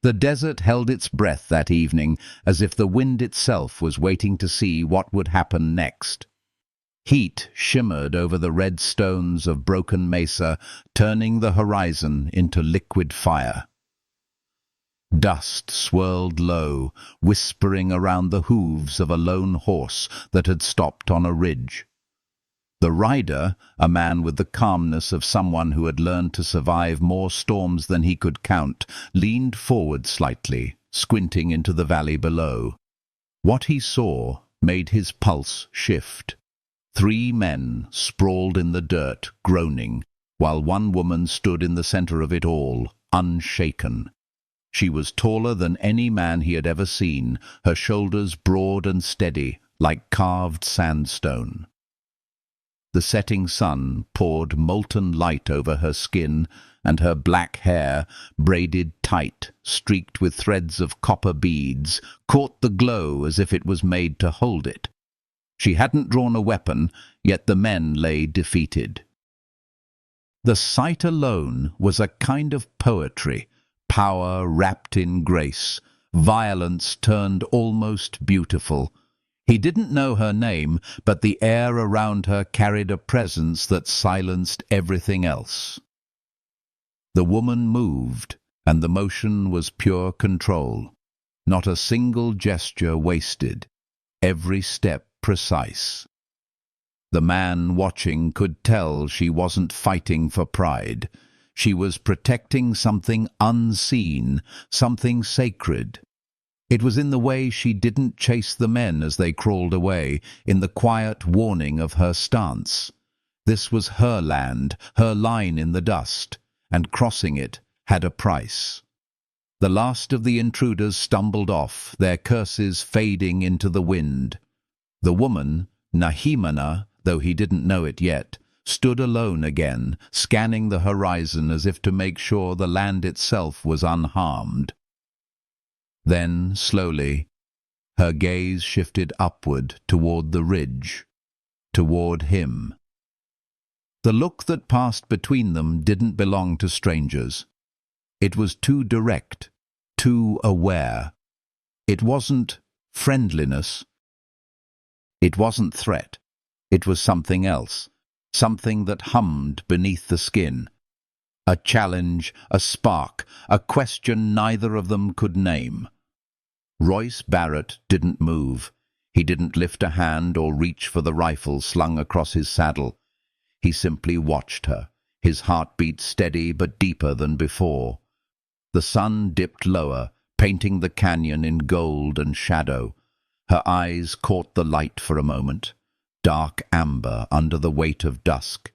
The desert held its breath that evening, as if the wind itself was waiting to see what would happen next. Heat shimmered over the red stones of broken mesa, turning the horizon into liquid fire. Dust swirled low, whispering around the hooves of a lone horse that had stopped on a ridge. The rider, a man with the calmness of someone who had learned to survive more storms than he could count, leaned forward slightly, squinting into the valley below. What he saw made his pulse shift. 3 men sprawled in the dirt, groaning, while one woman stood in the center of it all, unshaken. She was taller than any man he had ever seen, her shoulders broad and steady, like carved sandstone. The setting sun poured molten light over her skin, and her black hair, braided tight, streaked with threads of copper beads, caught the glow as if it was made to hold it. She hadn't drawn a weapon, yet the men lay defeated. The sight alone was a kind of poetry, power wrapped in grace, violence turned almost beautiful. He didn't know her name, but the air around her carried a presence that silenced everything else. The woman moved, and the motion was pure control. Not a single gesture wasted, every step precise. The man watching could tell she wasn't fighting for pride. She was protecting something unseen, something sacred. It was in the way she didn't chase the men as they crawled away, in the quiet warning of her stance. This was her land, her line in the dust, and crossing it had a price. The last of the intruders stumbled off, their curses fading into the wind. The woman, Nahimana, though he didn't know it yet, stood alone again, scanning the horizon as if to make sure the land itself was unharmed. Then, slowly, her gaze shifted upward toward the ridge, toward him. The look that passed between them didn't belong to strangers. It was too direct, too aware. It wasn't friendliness. It wasn't threat. It was something else, something that hummed beneath the skin. A challenge, a spark, a question neither of them could name. Royce Barrett didn't move. He didn't lift a hand or reach for the rifle slung across his saddle. He simply watched her, his heartbeat steady but deeper than before. The sun dipped lower, painting the canyon in gold and shadow. Her eyes caught the light for a moment, dark amber under the weight of dusk.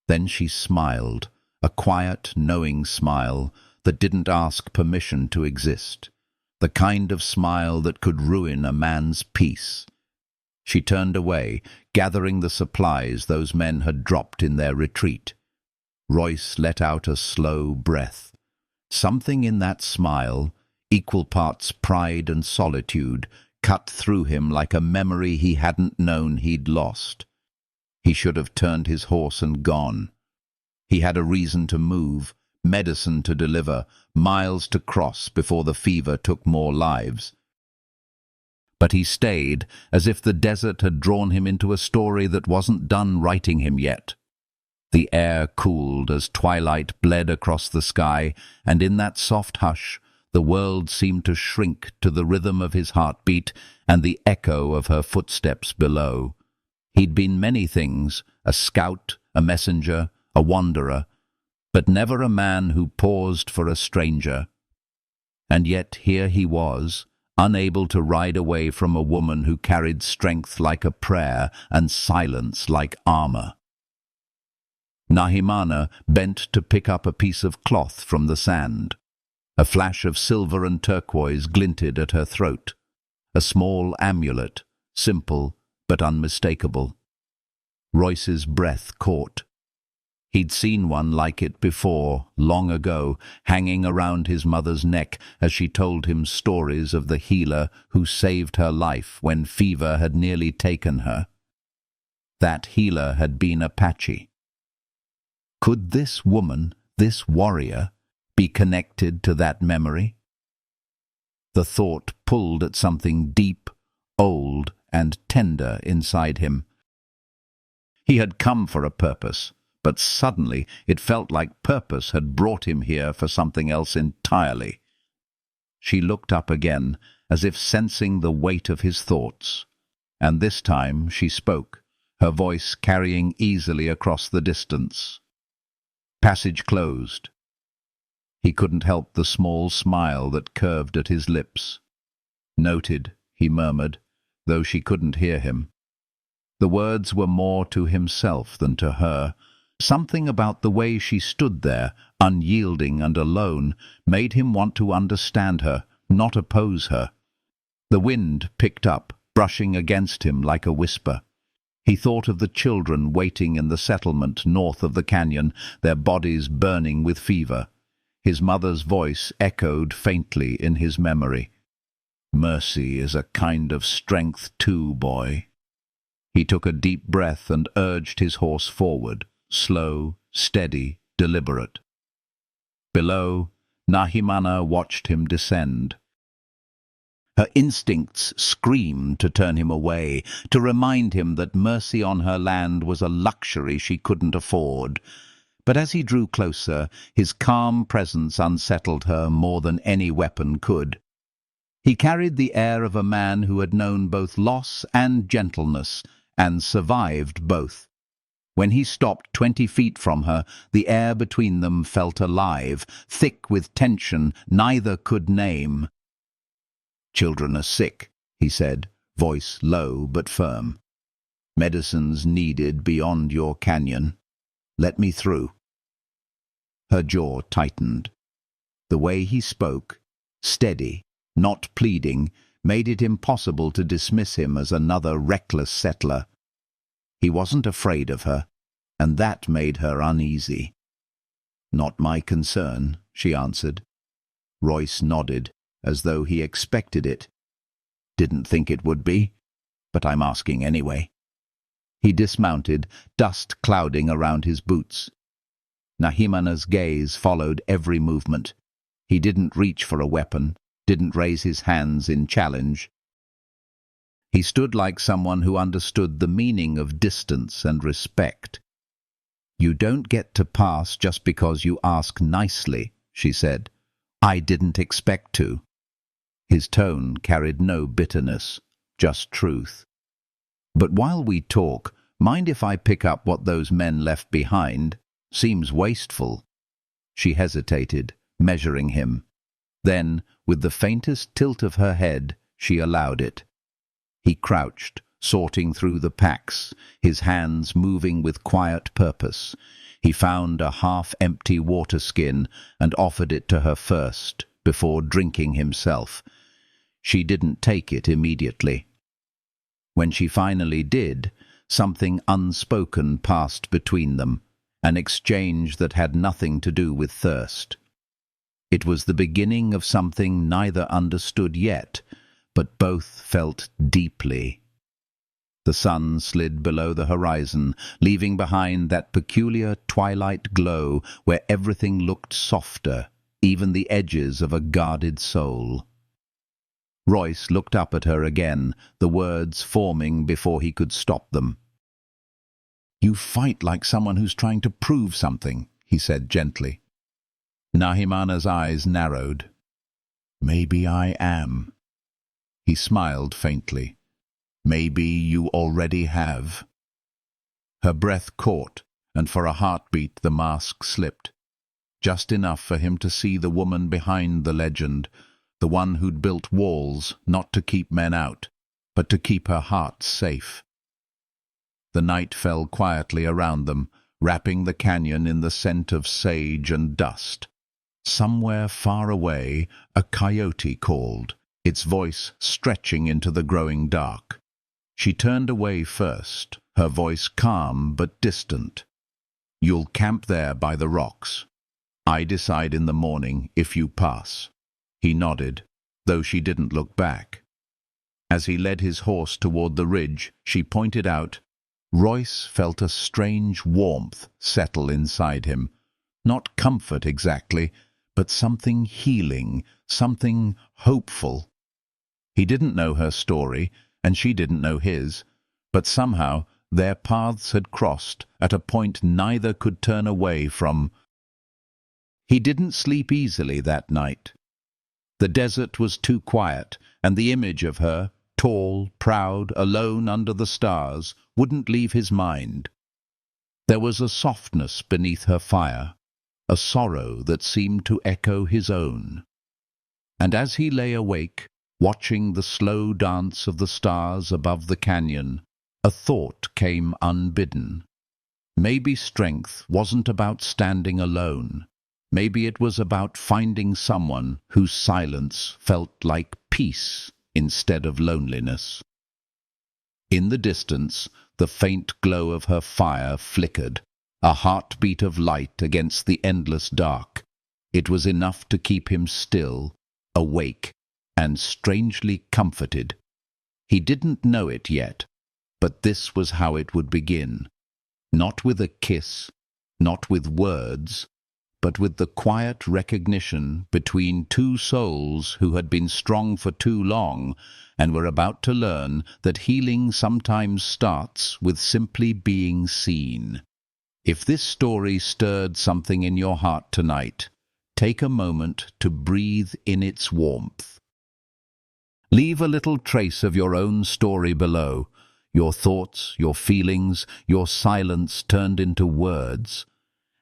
Then she smiled, a quiet, knowing smile that didn't ask permission to exist, the kind of smile that could ruin a man's peace. She turned away, gathering the supplies those men had dropped in their retreat. Royce let out a slow breath. Something in that smile, equal parts pride and solitude, cut through him like a memory he hadn't known he'd lost. He should have turned his horse and gone. He had a reason to move, medicine to deliver, miles to cross before the fever took more lives. But he stayed, as if the desert had drawn him into a story that wasn't done writing him yet. The air cooled as twilight bled across the sky, and in that soft hush, the world seemed to shrink to the rhythm of his heartbeat and the echo of her footsteps below. He'd been many things, a scout, a messenger, a wanderer, but never a man who paused for a stranger. And yet here he was, unable to ride away from a woman who carried strength like a prayer and silence like armor. Nahimana bent to pick up a piece of cloth from the sand. A flash of silver and turquoise glinted at her throat. A small amulet, simple but unmistakable. Royce's breath caught. He'd seen one like it before, long ago, hanging around his mother's neck as she told him stories of the healer who saved her life when fever had nearly taken her. That healer had been Apache. Could this woman, this warrior, be connected to that memory? The thought pulled at something deep, old, and tender inside him. He had come for a purpose, but suddenly it felt like purpose had brought him here for something else entirely. She looked up again, as if sensing the weight of his thoughts, and this time she spoke, her voice carrying easily across the distance. Passage closed. He couldn't help the small smile that curved at his lips. Noted, he murmured, though she couldn't hear him. The words were more to himself than to her. Something about the way she stood there, unyielding and alone, made him want to understand her, not oppose her. The wind picked up, brushing against him like a whisper. He thought of the children waiting in the settlement north of the canyon, their bodies burning with fever. His mother's voice echoed faintly in his memory. "Mercy is a kind of strength too, boy." He took a deep breath and urged his horse forward, slow, steady, deliberate. Below, Nahimana watched him descend. Her instincts screamed to turn him away, to remind him that mercy on her land was a luxury she couldn't afford. But as he drew closer, his calm presence unsettled her more than any weapon could. He carried the air of a man who had known both loss and gentleness, and survived both. When he stopped 20 feet from her, the air between them felt alive, thick with tension neither could name. "Children are sick," he said, voice low but firm. "Medicines needed beyond your canyon. Let me through." Her jaw tightened. The way he spoke, steady, not pleading, made it impossible to dismiss him as another reckless settler. He wasn't afraid of her, and that made her uneasy. "Not my concern," she answered. Royce nodded, as though he expected it. "Didn't think it would be, but I'm asking anyway." He dismounted, dust clouding around his boots. Nahimana's gaze followed every movement. He didn't reach for a weapon, didn't raise his hands in challenge. He stood like someone who understood the meaning of distance and respect. "You don't get to pass just because you ask nicely," she said. "I didn't expect to." His tone carried no bitterness, just truth. "But while we talk, mind if I pick up what those men left behind? Seems wasteful." She hesitated, measuring him. Then, with the faintest tilt of her head, she allowed it. He crouched, sorting through the packs, his hands moving with quiet purpose. He found a half-empty water skin and offered it to her first, before drinking himself. She didn't take it immediately. When she finally did, something unspoken passed between them, an exchange that had nothing to do with thirst. It was the beginning of something neither understood yet, but both felt deeply. The sun slid below the horizon, leaving behind that peculiar twilight glow where everything looked softer, even the edges of a guarded soul. Royce looked up at her again, the words forming before he could stop them. "You fight like someone who's trying to prove something," he said gently. Nahimana's eyes narrowed. "Maybe I am." He smiled faintly. "Maybe you already have." Her breath caught, and for a heartbeat the mask slipped. Just enough for him to see the woman behind the legend, the one who'd built walls not to keep men out, but to keep her heart safe. The night fell quietly around them, wrapping the canyon in the scent of sage and dust. Somewhere far away, a coyote called, its voice stretching into the growing dark. She turned away first, her voice calm but distant. "You'll camp there by the rocks. I decide in the morning if you pass." He nodded, though she didn't look back. As he led his horse toward the ridge, she pointed out, Royce felt a strange warmth settle inside him. Not comfort exactly, but something healing, something hopeful. He didn't know her story, and she didn't know his, but somehow their paths had crossed at a point neither could turn away from. He didn't sleep easily that night. The desert was too quiet, and the image of her, tall, proud, alone under the stars, wouldn't leave his mind. There was a softness beneath her fire, a sorrow that seemed to echo his own. And as he lay awake, watching the slow dance of the stars above the canyon, a thought came unbidden. Maybe strength wasn't about standing alone. Maybe it was about finding someone whose silence felt like peace instead of loneliness. In the distance, the faint glow of her fire flickered, a heartbeat of light against the endless dark. It was enough to keep him still, awake, and strangely comforted. He didn't know it yet, but this was how it would begin. Not with a kiss, not with words, but with the quiet recognition between two souls who had been strong for too long and were about to learn that healing sometimes starts with simply being seen. If this story stirred something in your heart tonight, take a moment to breathe in its warmth. Leave a little trace of your own story below, your thoughts, your feelings, your silence turned into words.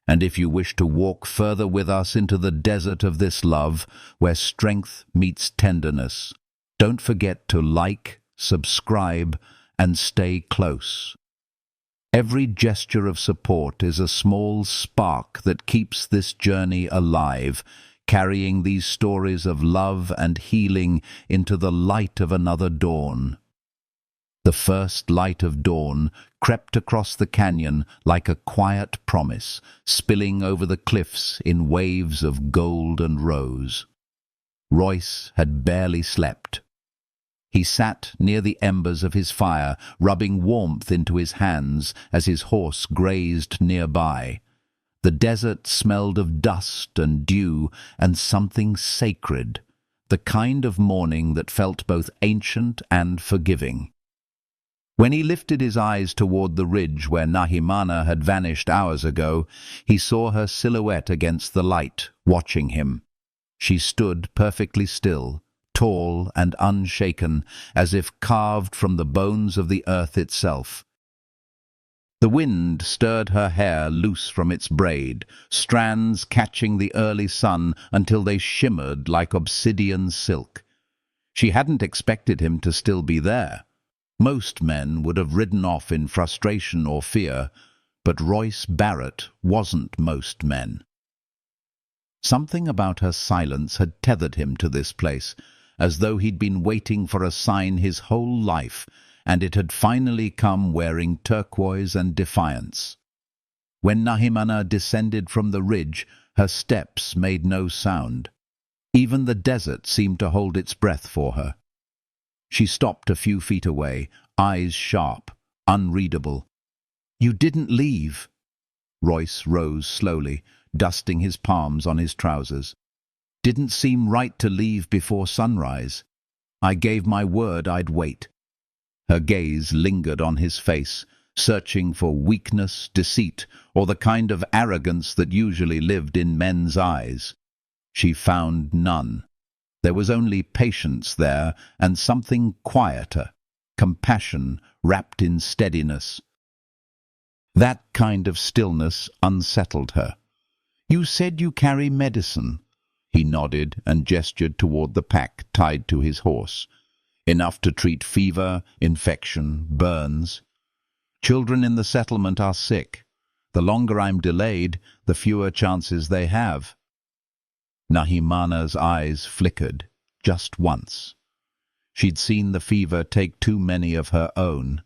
And if you wish to walk further with us into the desert of this love, where strength meets tenderness, don't forget to like, subscribe, and stay close. Every gesture of support is a small spark that keeps this journey alive, carrying these stories of love and healing into the light of another dawn. The first light of dawn crept across the canyon like a quiet promise, spilling over the cliffs in waves of gold and rose. Royce had barely slept. He sat near the embers of his fire, rubbing warmth into his hands as his horse grazed nearby. The desert smelled of dust and dew and something sacred, the kind of morning that felt both ancient and forgiving. When he lifted his eyes toward the ridge where Nahimana had vanished hours ago, he saw her silhouette against the light, watching him. She stood perfectly still, tall and unshaken, as if carved from the bones of the earth itself. The wind stirred her hair loose from its braid, strands catching the early sun until they shimmered like obsidian silk. She hadn't expected him to still be there. Most men would have ridden off in frustration or fear, but Royce Barrett wasn't most men. Something about her silence had tethered him to this place, as though he'd been waiting for a sign his whole life, and it had finally come wearing turquoise and defiance. When Nahimana descended from the ridge, her steps made no sound. Even the desert seemed to hold its breath for her. She stopped a few feet away, eyes sharp, unreadable. "You didn't leave." Royce rose slowly, dusting his palms on his trousers. "Didn't seem right to leave before sunrise. I gave my word I'd wait." Her gaze lingered on his face, searching for weakness, deceit, or the kind of arrogance that usually lived in men's eyes. She found none. There was only patience there, and something quieter, compassion wrapped in steadiness. That kind of stillness unsettled her. "You said you carry medicine." He nodded and gestured toward the pack tied to his horse. "Enough to treat fever, infection, burns. Children in the settlement are sick. The longer I'm delayed, the fewer chances they have." Nahimana's eyes flickered, just once. She'd seen the fever take too many of her own.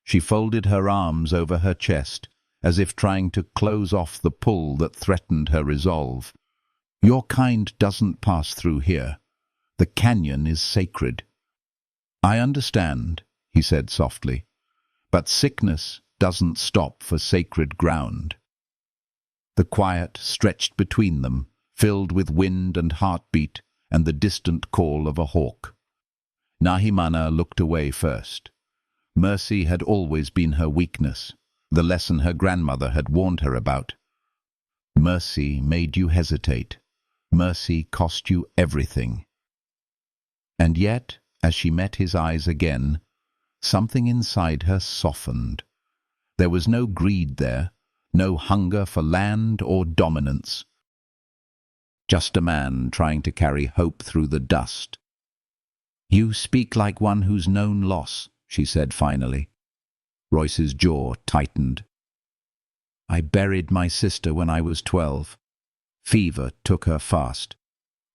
She folded her arms over her chest, as if trying to close off the pull that threatened her resolve. "Your kind doesn't pass through here. The canyon is sacred." "I understand," he said softly, "but sickness doesn't stop for sacred ground." The quiet stretched between them, filled with wind and heartbeat, and the distant call of a hawk. Nahimana looked away first. Mercy had always been her weakness, the lesson her grandmother had warned her about. Mercy made you hesitate. Mercy cost you everything. And yet, as she met his eyes again, something inside her softened. There was no greed there, no hunger for land or dominance. Just a man trying to carry hope through the dust. "You speak like one who's known loss," she said finally. Royce's jaw tightened. "I buried my sister when I was 12. Fever took her fast.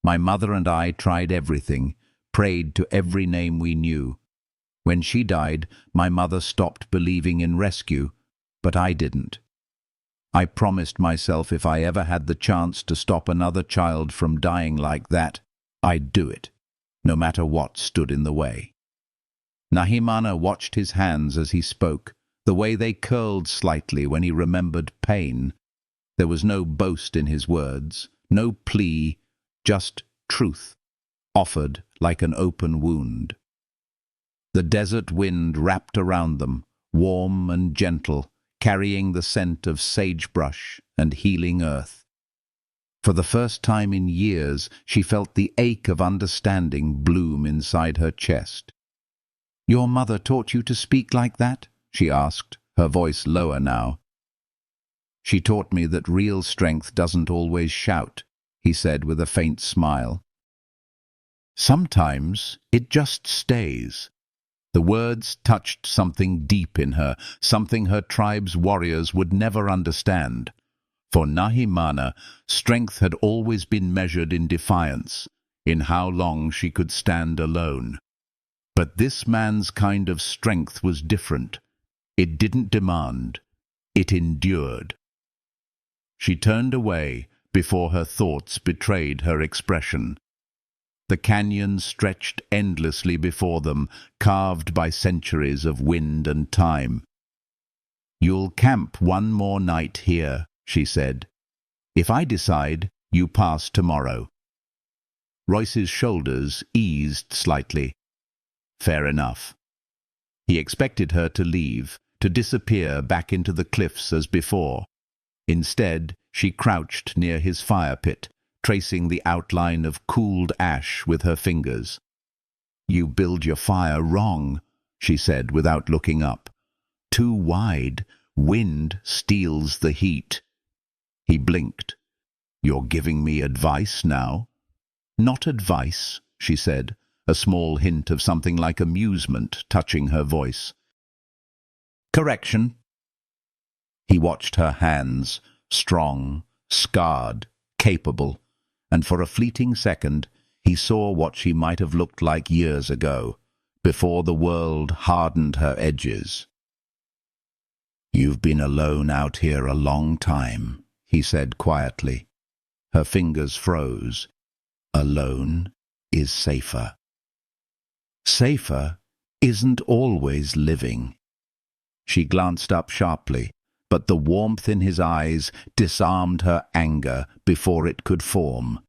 My mother and I tried everything, prayed to every name we knew. When she died, my mother stopped believing in rescue, but I didn't. I promised myself if I ever had the chance to stop another child from dying like that, I'd do it, no matter what stood in the way." Nahimana watched his hands as he spoke, the way they curled slightly when he remembered pain. There was no boast in his words, no plea, just truth, offered like an open wound. The desert wind wrapped around them, warm and gentle, carrying the scent of sagebrush and healing earth. For the first time in years, she felt the ache of understanding bloom inside her chest. "Your mother taught you to speak like that?" she asked, her voice lower now. "She taught me that real strength doesn't always shout," he said with a faint smile. "Sometimes it just stays." The words touched something deep in her, something her tribe's warriors would never understand. For Nahimana, strength had always been measured in defiance, in how long she could stand alone. But this man's kind of strength was different. It didn't demand. It endured. She turned away before her thoughts betrayed her expression. The canyon stretched endlessly before them, carved by centuries of wind and time. "You'll camp one more night here," she said. "If I decide, you pass tomorrow." Royce's shoulders eased slightly. Fair enough. He expected her to leave, to disappear back into the cliffs as before. Instead, she crouched near his fire pit, tracing the outline of cooled ash with her fingers. "You build your fire wrong," she said without looking up. "Too wide. Wind steals the heat." He blinked. "You're giving me advice now?" "Not advice," she said, a small hint of something like amusement touching her voice. "Correction." He watched her hands, strong, scarred, capable, and for a fleeting second he saw what she might have looked like years ago, before the world hardened her edges. "You've been alone out here a long time," he said quietly. Her fingers froze. "Alone is safer." "Safer isn't always living." She glanced up sharply, but the warmth in his eyes disarmed her anger before it could form.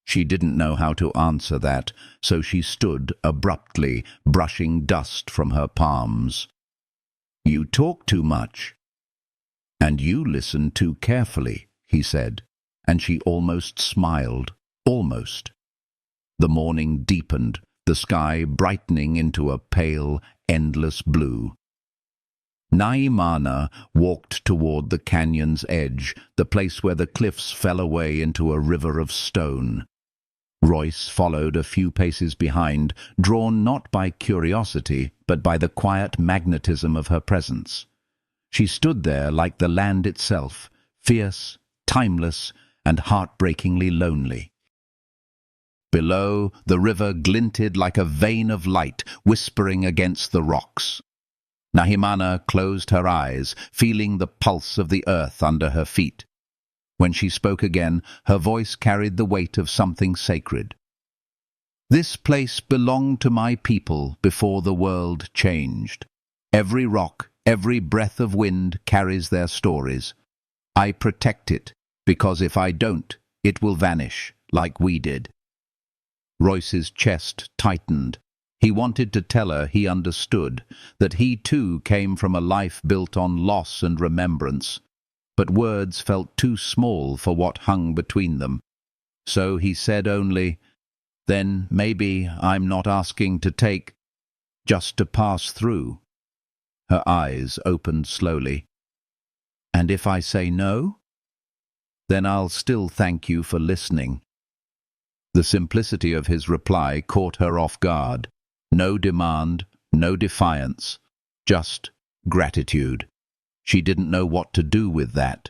She didn't know how to answer that, so she stood abruptly, brushing dust from her palms. "You talk too much." "And you listen too carefully," he said, and she almost smiled, almost. The morning deepened, the sky brightening into a pale, endless blue. Nahimana walked toward the canyon's edge, the place where the cliffs fell away into a river of stone. Royce followed a few paces behind, drawn not by curiosity, but by the quiet magnetism of her presence. She stood there like the land itself, fierce, timeless, and heartbreakingly lonely. Below, the river glinted like a vein of light, whispering against the rocks. Nahimana closed her eyes, feeling the pulse of the earth under her feet. When she spoke again, her voice carried the weight of something sacred. "This place belonged to my people before the world changed. Every rock, every breath of wind carries their stories. I protect it, because if I don't, it will vanish, like we did." Royce's chest tightened. He wanted to tell her he understood, that he too came from a life built on loss and remembrance, but words felt too small for what hung between them. So he said only, "Then maybe I'm not asking to take, just to pass through." Her eyes opened slowly. "And if I say no? Then I'll still thank you for listening." The simplicity of his reply caught her off guard. No demand, no defiance, just gratitude. She didn't know what to do with that.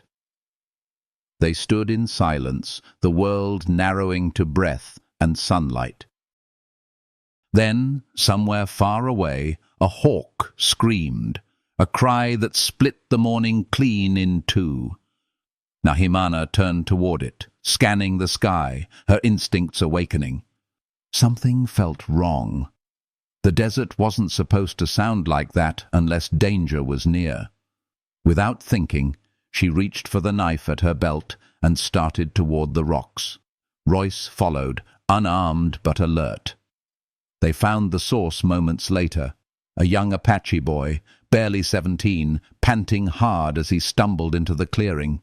They stood in silence, the world narrowing to breath and sunlight. Then, somewhere far away, a hawk screamed, a cry that split the morning clean in two. Nahimana turned toward it, scanning the sky, her instincts awakening. Something felt wrong. The desert wasn't supposed to sound like that unless danger was near. Without thinking, she reached for the knife at her belt and started toward the rocks. Royce followed, unarmed but alert. They found the source moments later, a young Apache boy, barely 17, panting hard as he stumbled into the clearing.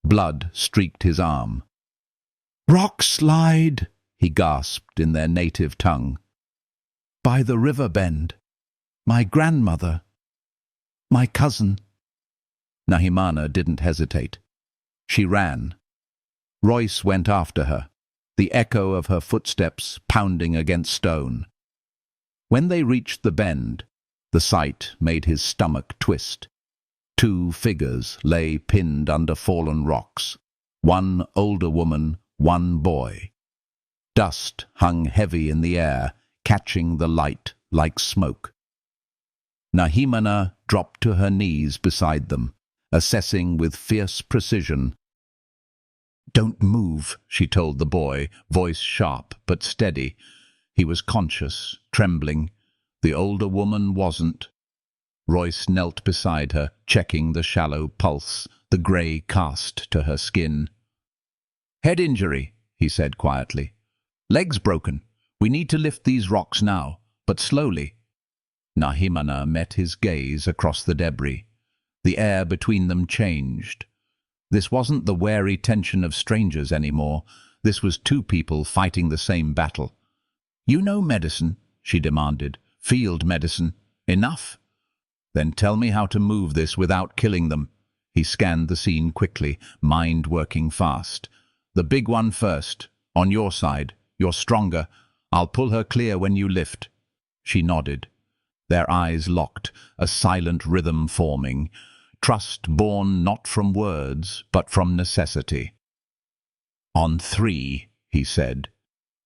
Blood streaked his arm. "Rock slide," he gasped in their native tongue. "By the river bend. My grandmother. My cousin." Nahimana didn't hesitate. She ran. Royce went after her, the echo of her footsteps pounding against stone. When they reached the bend, the sight made his stomach twist. 2 figures lay pinned under fallen rocks, 1 older woman, 1 boy. Dust hung heavy in the air, catching the light like smoke. Nahimana dropped to her knees beside them, assessing with fierce precision. "Don't move," she told the boy, voice sharp but steady. He was conscious, trembling. The older woman wasn't. Royce knelt beside her, checking the shallow pulse, the grey cast to her skin. "Head injury," he said quietly. "Legs broken. We need to lift these rocks now, but slowly." Nahimana met his gaze across the debris. The air between them changed. This wasn't the wary tension of strangers anymore. This was 2 people fighting the same battle. "You know medicine," she demanded. "Field medicine. Enough? Then tell me how to move this without killing them." He scanned the scene quickly, mind working fast. "The big one first. On your side. You're stronger. I'll pull her clear when you lift." She nodded. Their eyes locked, a silent rhythm forming. Trust born not from words, but from necessity. "On 3, he said.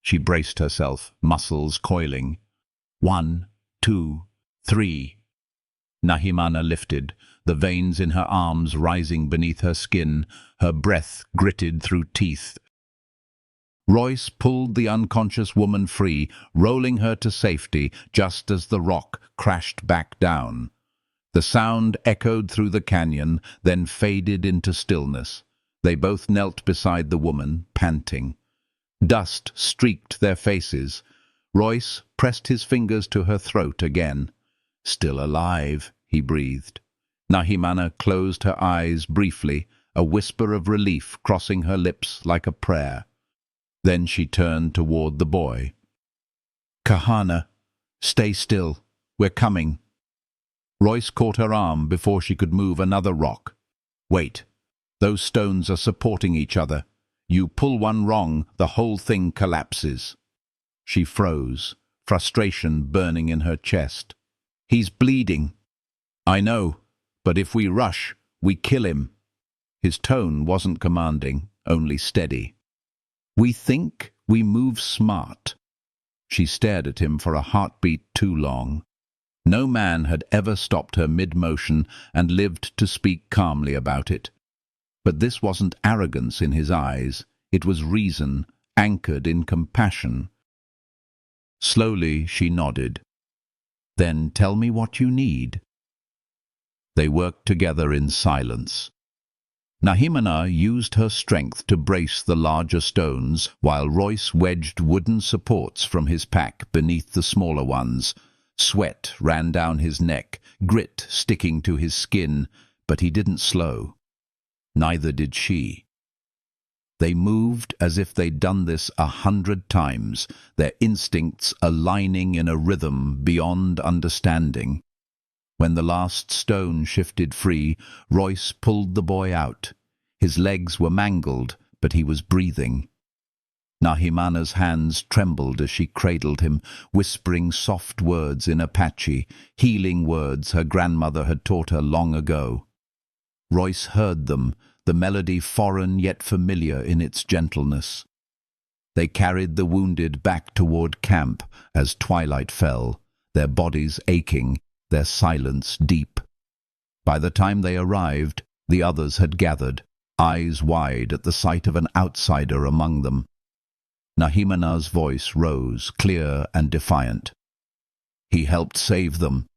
She braced herself, muscles coiling. 1, 2, 3. Nahimana lifted, the veins in her arms rising beneath her skin, her breath gritted through teeth. Royce pulled the unconscious woman free, rolling her to safety just as the rock crashed back down. The sound echoed through the canyon, then faded into stillness. They both knelt beside the woman, panting. Dust streaked their faces. Royce pressed his fingers to her throat again. "Still alive," he breathed. Nahimana closed her eyes briefly, a whisper of relief crossing her lips like a prayer. Then she turned toward the boy. "Kahana, stay still. We're coming." Royce caught her arm before she could move another rock. "Wait. Those stones are supporting each other. You pull one wrong, the whole thing collapses." She froze, frustration burning in her chest. "He's bleeding." "I know, but if we rush, we kill him." His tone wasn't commanding, only steady. "We think we move smart." She stared at him for a heartbeat too long. No man had ever stopped her mid-motion and lived to speak calmly about it. But this wasn't arrogance in his eyes. It was reason, anchored in compassion. Slowly she nodded. "Then tell me what you need." They worked together in silence. Nahimana used her strength to brace the larger stones, while Royce wedged wooden supports from his pack beneath the smaller ones. Sweat ran down his neck, grit sticking to his skin, but he didn't slow. Neither did she. They moved as if they'd done this 100 times, their instincts aligning in a rhythm beyond understanding. When the last stone shifted free, Royce pulled the boy out. His legs were mangled, but he was breathing. Nahimana's hands trembled as she cradled him, whispering soft words in Apache, healing words her grandmother had taught her long ago. Royce heard them, the melody foreign yet familiar in its gentleness. They carried the wounded back toward camp as twilight fell, their bodies aching, their silence deep. By the time they arrived, the others had gathered, eyes wide at the sight of an outsider among them. Nahimana's voice rose, clear and defiant. He helped save them.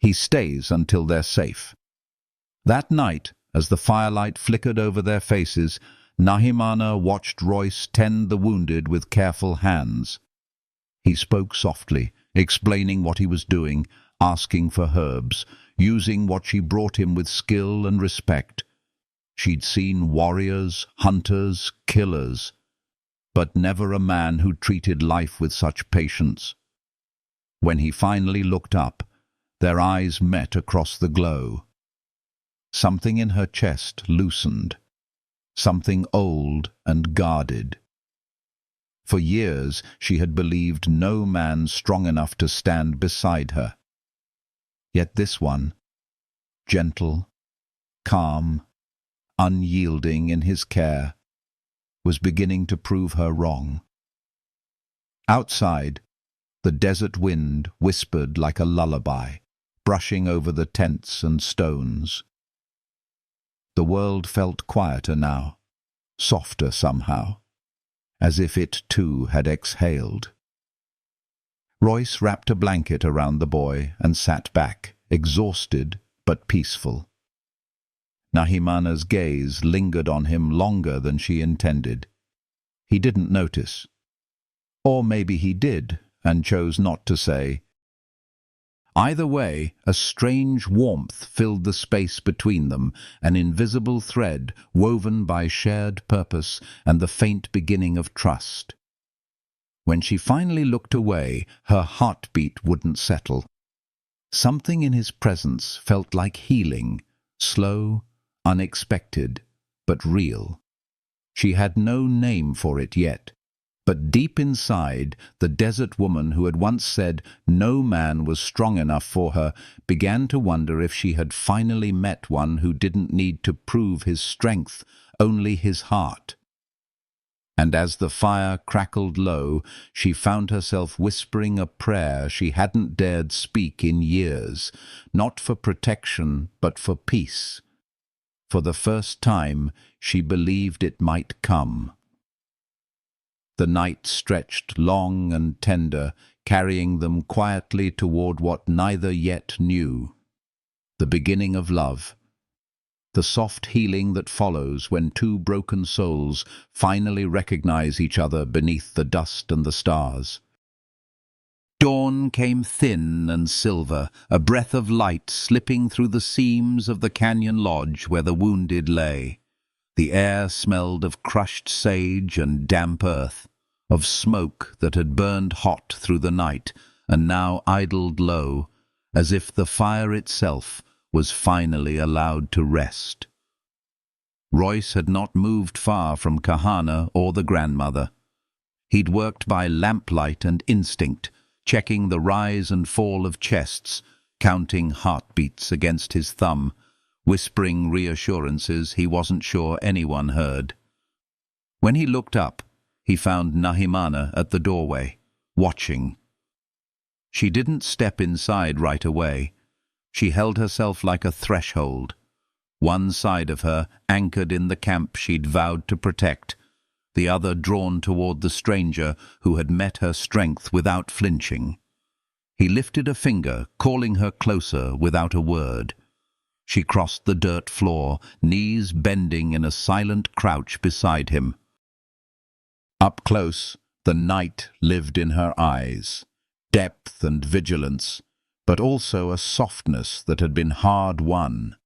He stays until they're safe. That night, as the firelight flickered over their faces, Nahimana watched Royce tend the wounded with careful hands. He spoke softly, explaining what he was doing, asking for herbs, using what she brought him with skill and respect. She'd seen warriors, hunters, killers, but never a man who treated life with such patience. When he finally looked up, their eyes met across the glow. Something in her chest loosened, something old and guarded. For years she had believed no man strong enough to stand beside her. Yet this one, gentle, calm, unyielding in his care, was beginning to prove her wrong. Outside, the desert wind whispered like a lullaby, brushing over the tents and stones. The world felt quieter now, softer somehow, as if it too had exhaled. Royce wrapped a blanket around the boy and sat back, exhausted but peaceful. Nahimana's gaze lingered on him longer than she intended. He didn't notice. Or maybe he did, and chose not to say. Either way, a strange warmth filled the space between them, an invisible thread woven by shared purpose and the faint beginning of trust. When she finally looked away, her heartbeat wouldn't settle. Something in his presence felt like healing, slow, unexpected, but real. She had no name for it yet. But deep inside, the desert woman who had once said no man was strong enough for her began to wonder if she had finally met one who didn't need to prove his strength, only his heart. And as the fire crackled low, she found herself whispering a prayer she hadn't dared speak in years, not for protection, but for peace. For the first time, she believed it might come. The night stretched long and tender, carrying them quietly toward what neither yet knew. The beginning of love. The soft healing that follows when two broken souls finally recognize each other beneath the dust and the stars. Dawn came thin and silver, a breath of light slipping through the seams of the canyon lodge where the wounded lay. The air smelled of crushed sage and damp earth, of smoke that had burned hot through the night and now idled low, as if the fire itself was finally allowed to rest. Royce had not moved far from Kahana or the grandmother. He'd worked by lamplight and instinct, checking the rise and fall of chests, counting heartbeats against his thumb, whispering reassurances he wasn't sure anyone heard. When he looked up, he found Nahimana at the doorway, watching. She didn't step inside right away. She held herself like a threshold, one side of her anchored in the camp she'd vowed to protect, the other drawn toward the stranger who had met her strength without flinching. He lifted a finger, calling her closer without a word. She crossed the dirt floor, knees bending in a silent crouch beside him. Up close, the night lived in her eyes, depth and vigilance, but also a softness that had been hard won.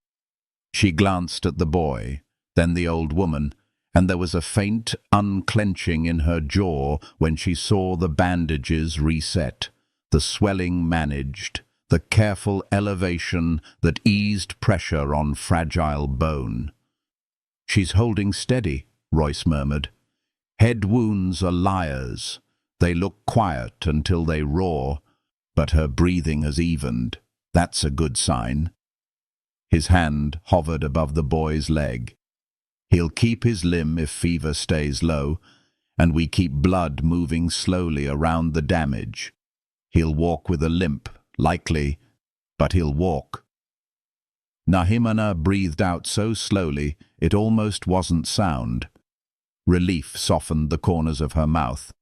She glanced at the boy, then the old woman, and there was a faint unclenching in her jaw when she saw the bandages reset, the swelling managed, the careful elevation that eased pressure on fragile bone. "She's holding steady," Royce murmured. "Head wounds are liars. They look quiet until they roar, but her breathing has evened. That's a good sign." His hand hovered above the boy's leg. "He'll keep his limb if fever stays low, and we keep blood moving slowly around the damage. He'll walk with a limp, likely, but he'll walk." Nahimana breathed out so slowly it almost wasn't sound. Relief softened the corners of her mouth,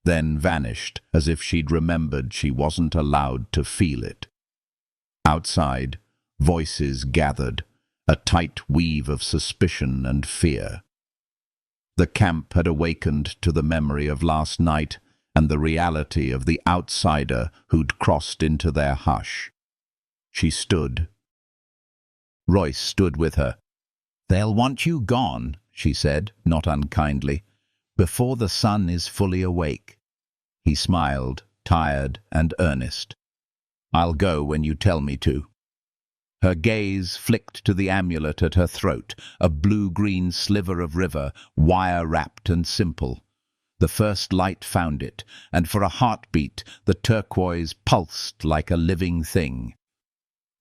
then vanished as if she'd remembered she wasn't allowed to feel it. Outside, voices gathered, a tight weave of suspicion and fear. The camp had awakened to the memory of last night and the reality of the outsider who'd crossed into their hush. She stood. Royce stood with her. "They'll want you gone," she said, not unkindly, "before the sun is fully awake." He smiled, tired and earnest. "I'll go when you tell me to." Her gaze flicked to the amulet at her throat, a blue-green sliver of river, wire-wrapped and simple. The first light found it, and for a heartbeat the turquoise pulsed like a living thing.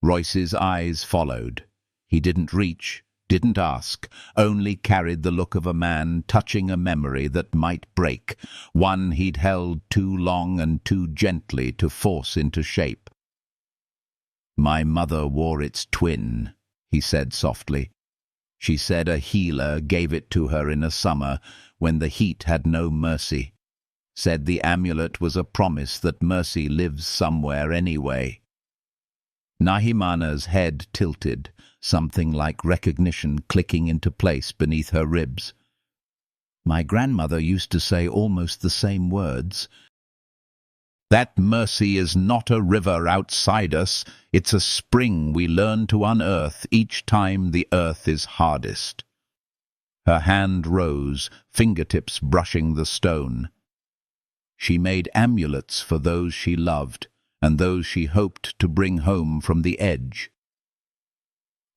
Royce's eyes followed. He didn't reach, didn't ask, only carried the look of a man touching a memory that might break, one he'd held too long and too gently to force into shape. "My mother wore its twin," he said softly. "She said a healer gave it to her in a summer when the heat had no mercy. Said the amulet was a promise that mercy lives somewhere anyway." Nahimana's head tilted, something like recognition clicking into place beneath her ribs. "My grandmother used to say almost the same words." "That mercy is not a river outside us. It's a spring we learn to unearth each time the earth is hardest." Her hand rose, fingertips brushing the stone. She made amulets for those she loved and those she hoped to bring home from the edge.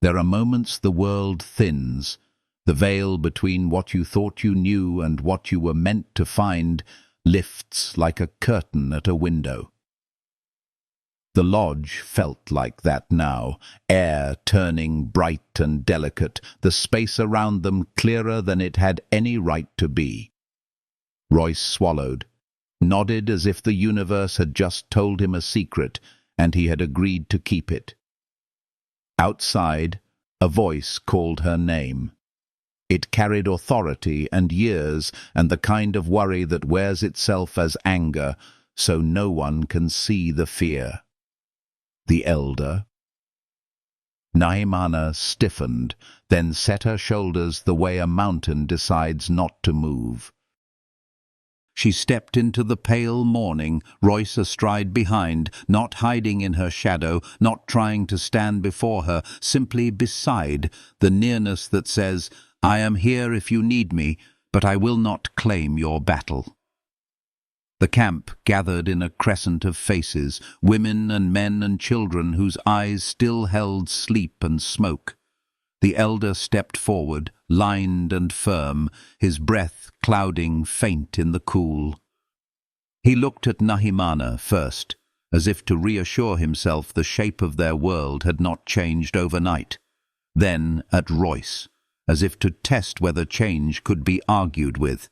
There are moments the world thins, the veil between what you thought you knew and what you were meant to find lifts like a curtain at a window. The lodge felt like that now, air turning bright and delicate, the space around them clearer than it had any right to be. Royce swallowed, nodded as if the universe had just told him a secret, and he had agreed to keep it. Outside, a voice called her name. It carried authority and years and the kind of worry that wears itself as anger, so no one can see the fear. The elder. Nahimana stiffened, then set her shoulders the way a mountain decides not to move. She stepped into the pale morning, Royce astride behind, not hiding in her shadow, not trying to stand before her, simply beside, the nearness that says, "I am here if you need me, but I will not claim your battle." The camp gathered in a crescent of faces, women and men and children whose eyes still held sleep and smoke. The elder stepped forward, lined and firm, his breath clouding faint in the cool. He looked at Nahimana first, as if to reassure himself the shape of their world had not changed overnight. Then at Royce, as if to test whether change could be argued with.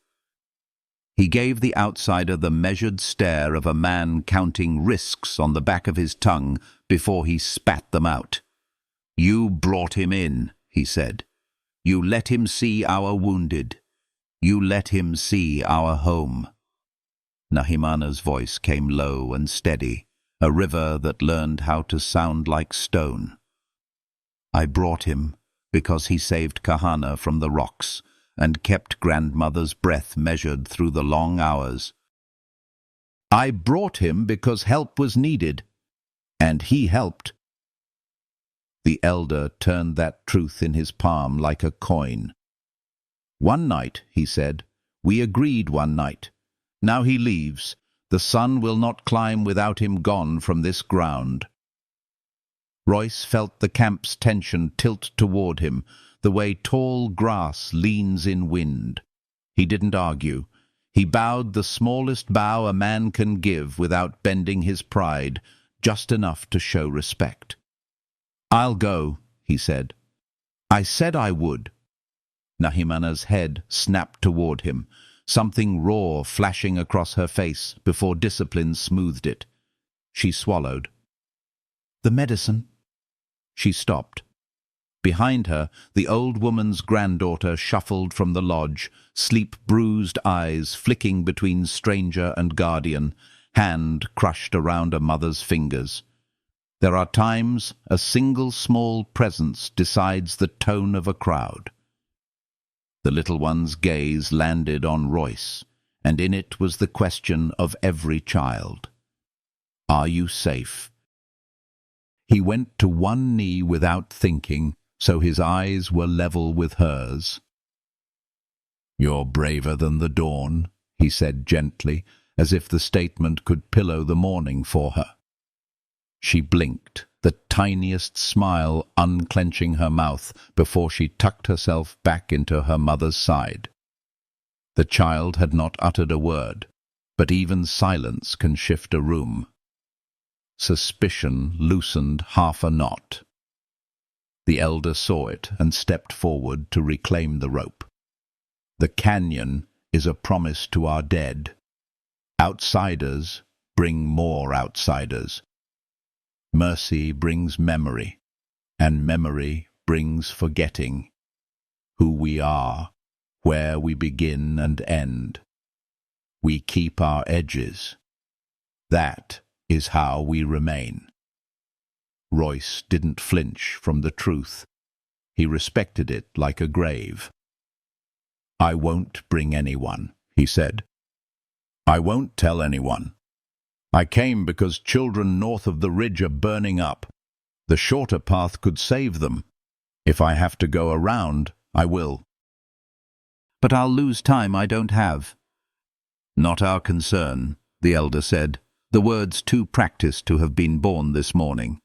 He gave the outsider the measured stare of a man counting risks on the back of his tongue before he spat them out. "You brought him in," he said. "You let him see our wounded. You let him see our home." Nahimana's voice came low and steady, a river that learned how to sound like stone. I brought him because he saved Kahana from the rocks and kept grandmother's breath measured through the long hours. I brought him because help was needed, and he helped. The elder turned that truth in his palm like a coin. One night, he said, we agreed one night. Now he leaves. The sun will not climb without him gone from this ground. Royce felt the camp's tension tilt toward him, the way tall grass leans in wind. He didn't argue. He bowed the smallest bow a man can give without bending his pride, just enough to show respect. I'll go, he said. I said I would. Nahimana's head snapped toward him, something raw flashing across her face before discipline smoothed it. She swallowed. The medicine. She stopped. Behind her, the old woman's granddaughter shuffled from the lodge, sleep-bruised eyes flicking between stranger and guardian, hand crushed around a mother's fingers. There are times a single small presence decides the tone of a crowd. The little one's gaze landed on Royce, and in it was the question of every child. Are you safe? He went to one knee without thinking, so his eyes were level with hers. You're braver than the dawn, he said gently, as if the statement could pillow the morning for her. She blinked, the tiniest smile unclenching her mouth before she tucked herself back into her mother's side. The child had not uttered a word, but even silence can shift a room. Suspicion loosened half a knot. The elder saw it and stepped forward to reclaim the rope. The canyon is a promise to our dead. Outsiders bring more outsiders. Mercy brings memory, and memory brings forgetting. Who we are, where we begin and end. We keep our edges. That is how we remain. Royce didn't flinch from the truth. He respected it like a grave. I won't bring anyone, he said. I won't tell anyone. I came because children north of the ridge are burning up. The shorter path could save them. If I have to go around, I will. But I'll lose time I don't have. Not our concern, the elder said, the words too practiced to have been born this morning.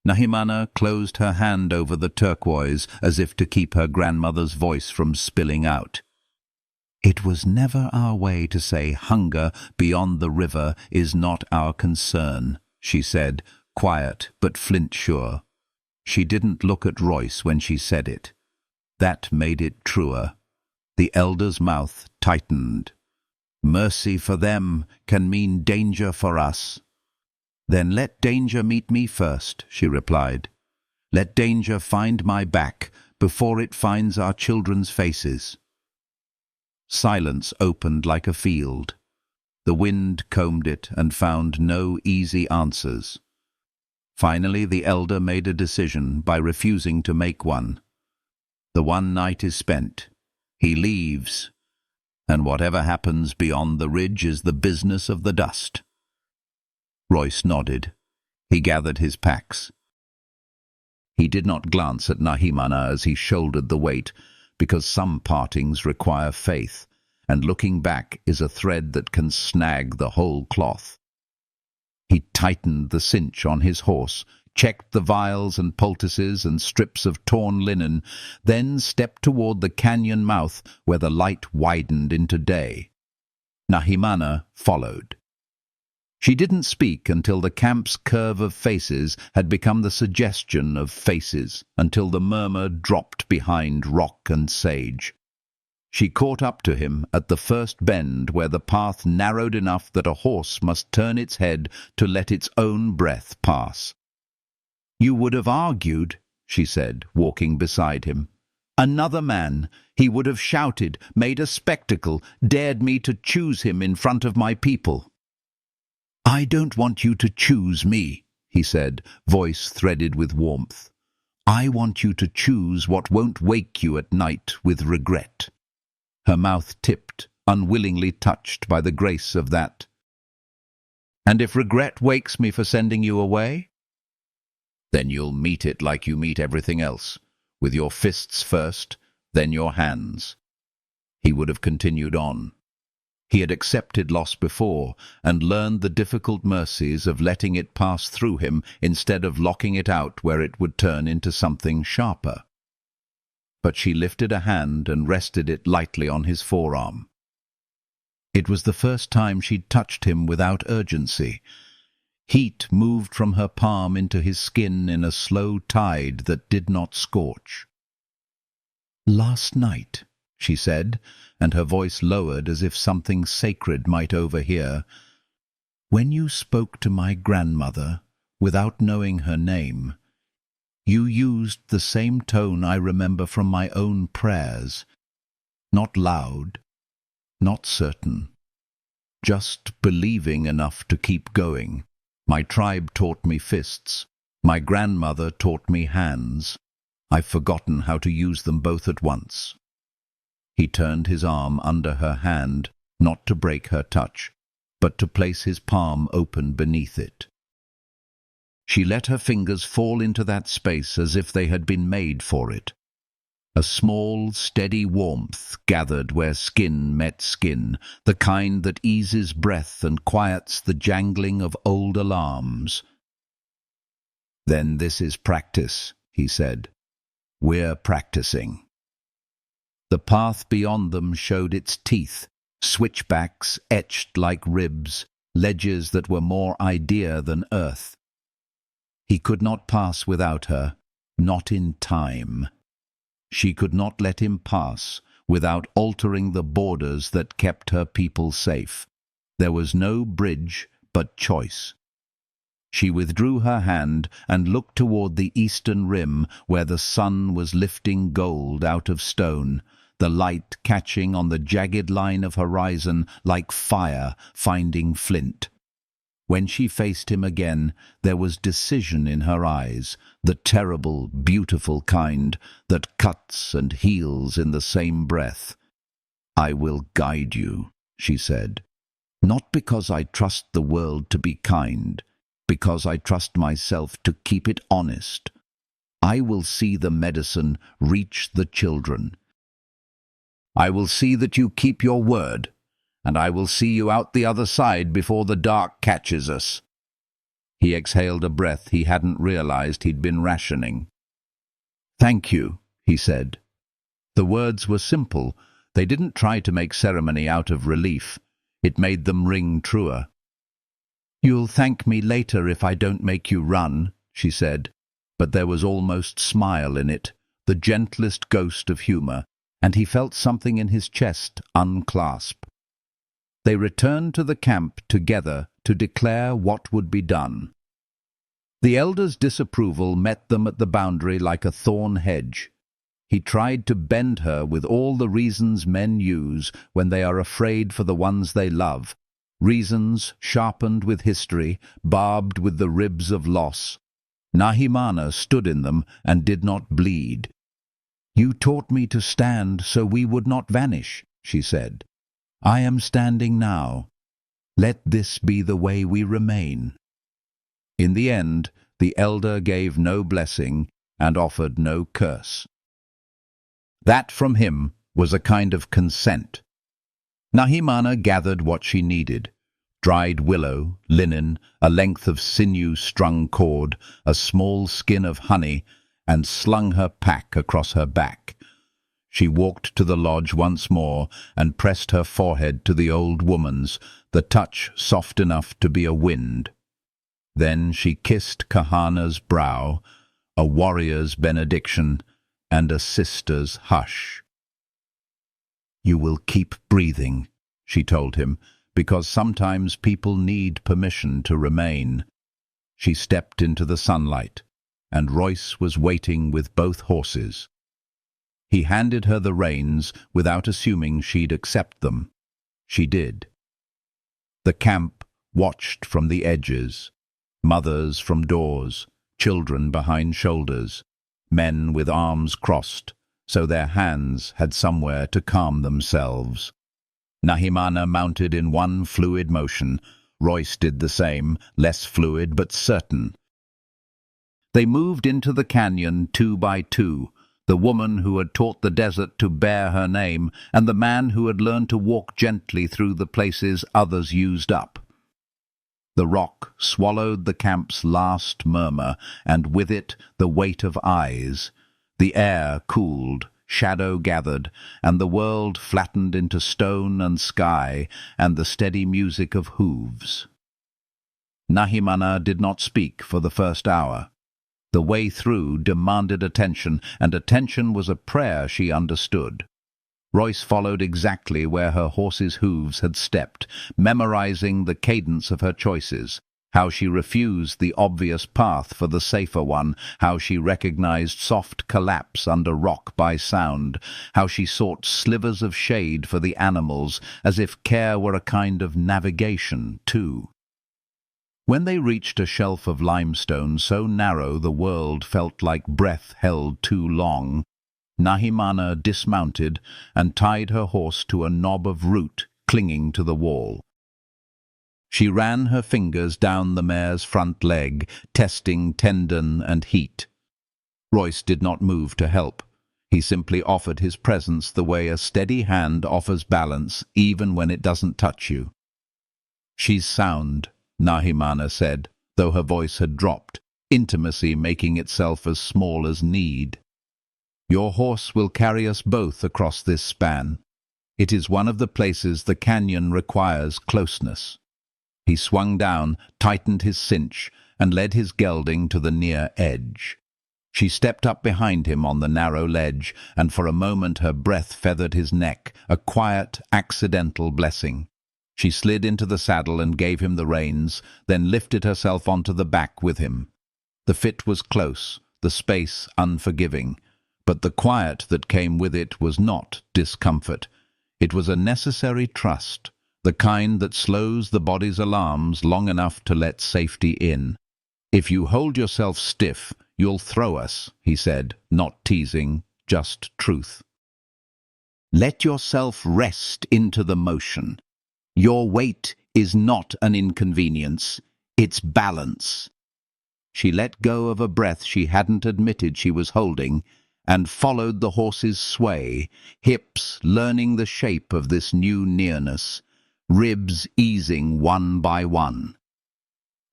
Nahimana closed her hand over the turquoise as if to keep her grandmother's voice from spilling out. It was never our way to say hunger beyond the river is not our concern, she said, quiet but flint-sure. She didn't look at Royce when she said it. That made it truer. The elder's mouth tightened. Mercy for them can mean danger for us. Then let danger meet me first, she replied. Let danger find my back before it finds our children's faces. Silence opened like a field. The wind combed it and found no easy answers. Finally, the elder made a decision by refusing to make one. The one night is spent. He leaves, and whatever happens beyond the ridge is the business of the dust. Royce nodded. He gathered his packs. He did not glance at Nahimana as he shouldered the weight, because some partings require faith, and looking back is a thread that can snag the whole cloth. He tightened the cinch on his horse, checked the vials and poultices and strips of torn linen, then stepped toward the canyon mouth where the light widened into day. Nahimana followed. She didn't speak until the camp's curve of faces had become the suggestion of faces, until the murmur dropped behind rock and sage. She caught up to him at the first bend where the path narrowed enough that a horse must turn its head to let its own breath pass. You would have argued, she said, walking beside him. Another man, he would have shouted, made a spectacle, dared me to choose him in front of my people. I don't want you to choose me, he said, voice threaded with warmth. I want you to choose what won't wake you at night with regret." Her mouth tipped, unwillingly touched by the grace of that. "And if regret wakes me for sending you away? Then you'll meet it like you meet everything else, with your fists first, then your hands." He would have continued on. He had accepted loss before and learned the difficult mercies of letting it pass through him instead of locking it out where it would turn into something sharper. But she lifted a hand and rested it lightly on his forearm. It was the first time she'd touched him without urgency. Heat moved from her palm into his skin in a slow tide that did not scorch. "Last night," she said, and her voice lowered as if something sacred might overhear, "when you spoke to my grandmother, without knowing her name, you used the same tone I remember from my own prayers. Not loud, not certain, just believing enough to keep going. My tribe taught me fists. My grandmother taught me hands. I've forgotten how to use them both at once." He turned his arm under her hand, not to break her touch, but to place his palm open beneath it. She let her fingers fall into that space as if they had been made for it. A small, steady warmth gathered where skin met skin, the kind that eases breath and quiets the jangling of old alarms. "Then this is practice," he said. "We're practicing." The path beyond them showed its teeth, switchbacks etched like ribs, ledges that were more idea than earth. He could not pass without her, not in time. She could not let him pass without altering the borders that kept her people safe. There was no bridge but choice. She withdrew her hand and looked toward the eastern rim where the sun was lifting gold out of stone, the light catching on the jagged line of horizon like fire finding flint. When she faced him again, there was decision in her eyes, the terrible, beautiful kind that cuts and heals in the same breath. "I will guide you," she said, "not because I trust the world to be kind, because I trust myself to keep it honest. I will see the medicine reach the children. I will see that you keep your word, and I will see you out the other side before the dark catches us." He exhaled a breath he hadn't realized he'd been rationing. "Thank you," he said. The words were simple. They didn't try to make ceremony out of relief. It made them ring truer. "You'll thank me later if I don't make you run," she said, but there was almost smile in it, the gentlest ghost of humor, and he felt something in his chest unclasp. They returned to the camp together to declare what would be done. The elder's disapproval met them at the boundary like a thorn hedge. He tried to bend her with all the reasons men use when they are afraid for the ones they love, reasons sharpened with history, barbed with the ribs of loss. Nahimana stood in them and did not bleed. "You taught me to stand so we would not vanish," she said. "I am standing now. Let this be the way we remain." In the end, the elder gave no blessing and offered no curse. That from him was a kind of consent. Nahimana gathered what she needed: dried willow, linen, a length of sinew-strung cord, a small skin of honey, and slung her pack across her back. She walked to the lodge once more and pressed her forehead to the old woman's, the touch soft enough to be a wind. Then she kissed Kahana's brow, a warrior's benediction, and a sister's hush. "You will keep breathing," she told him, "because sometimes people need permission to remain." She stepped into the sunlight, and Royce was waiting with both horses. He handed her the reins without assuming she'd accept them. She did. The camp watched from the edges, mothers from doors, children behind shoulders. men with arms crossed, so their hands had somewhere to calm themselves. Nahimana mounted in one fluid motion. Royce did the same, less fluid but certain. They moved into the canyon 2 by 2, the woman who had taught the desert to bear her name, and the man who had learned to walk gently through the places others used up. The rock swallowed the camp's last murmur, and with it the weight of eyes. The air cooled, shadow gathered, and the world flattened into stone and sky and the steady music of hooves. Nahimana did not speak for the first hour. The way through demanded attention, and attention was a prayer she understood. Royce followed exactly where her horse's hooves had stepped, memorizing the cadence of her choices, how she refused the obvious path for the safer one, how she recognized soft collapse under rock by sound, how she sought slivers of shade for the animals, as if care were a kind of navigation, too. When they reached a shelf of limestone so narrow the world felt like breath held too long, Nahimana dismounted and tied her horse to a knob of root clinging to the wall. She ran her fingers down the mare's front leg, testing tendon and heat. Royce did not move to help. He simply offered his presence the way a steady hand offers balance, even when it doesn't touch you. "She's sound," Nahimana said, though her voice had dropped, intimacy making itself as small as need. "Your horse will carry us both across this span. It is one of the places the canyon requires closeness." He swung down, tightened his cinch, and led his gelding to the near edge. She stepped up behind him on the narrow ledge, and for a moment her breath feathered his neck, a quiet, accidental blessing. She slid into the saddle and gave him the reins, then lifted herself onto the back with him. The fit was close, the space unforgiving, but the quiet that came with it was not discomfort. It was a necessary trust, the kind that slows the body's alarms long enough to let safety in. "If you hold yourself stiff, you'll throw us," he said, not teasing, just truth. "Let yourself rest into the motion. Your weight is not an inconvenience, it's balance." She let go of a breath she hadn't admitted she was holding, and followed the horse's sway, hips learning the shape of this new nearness, ribs easing one by one.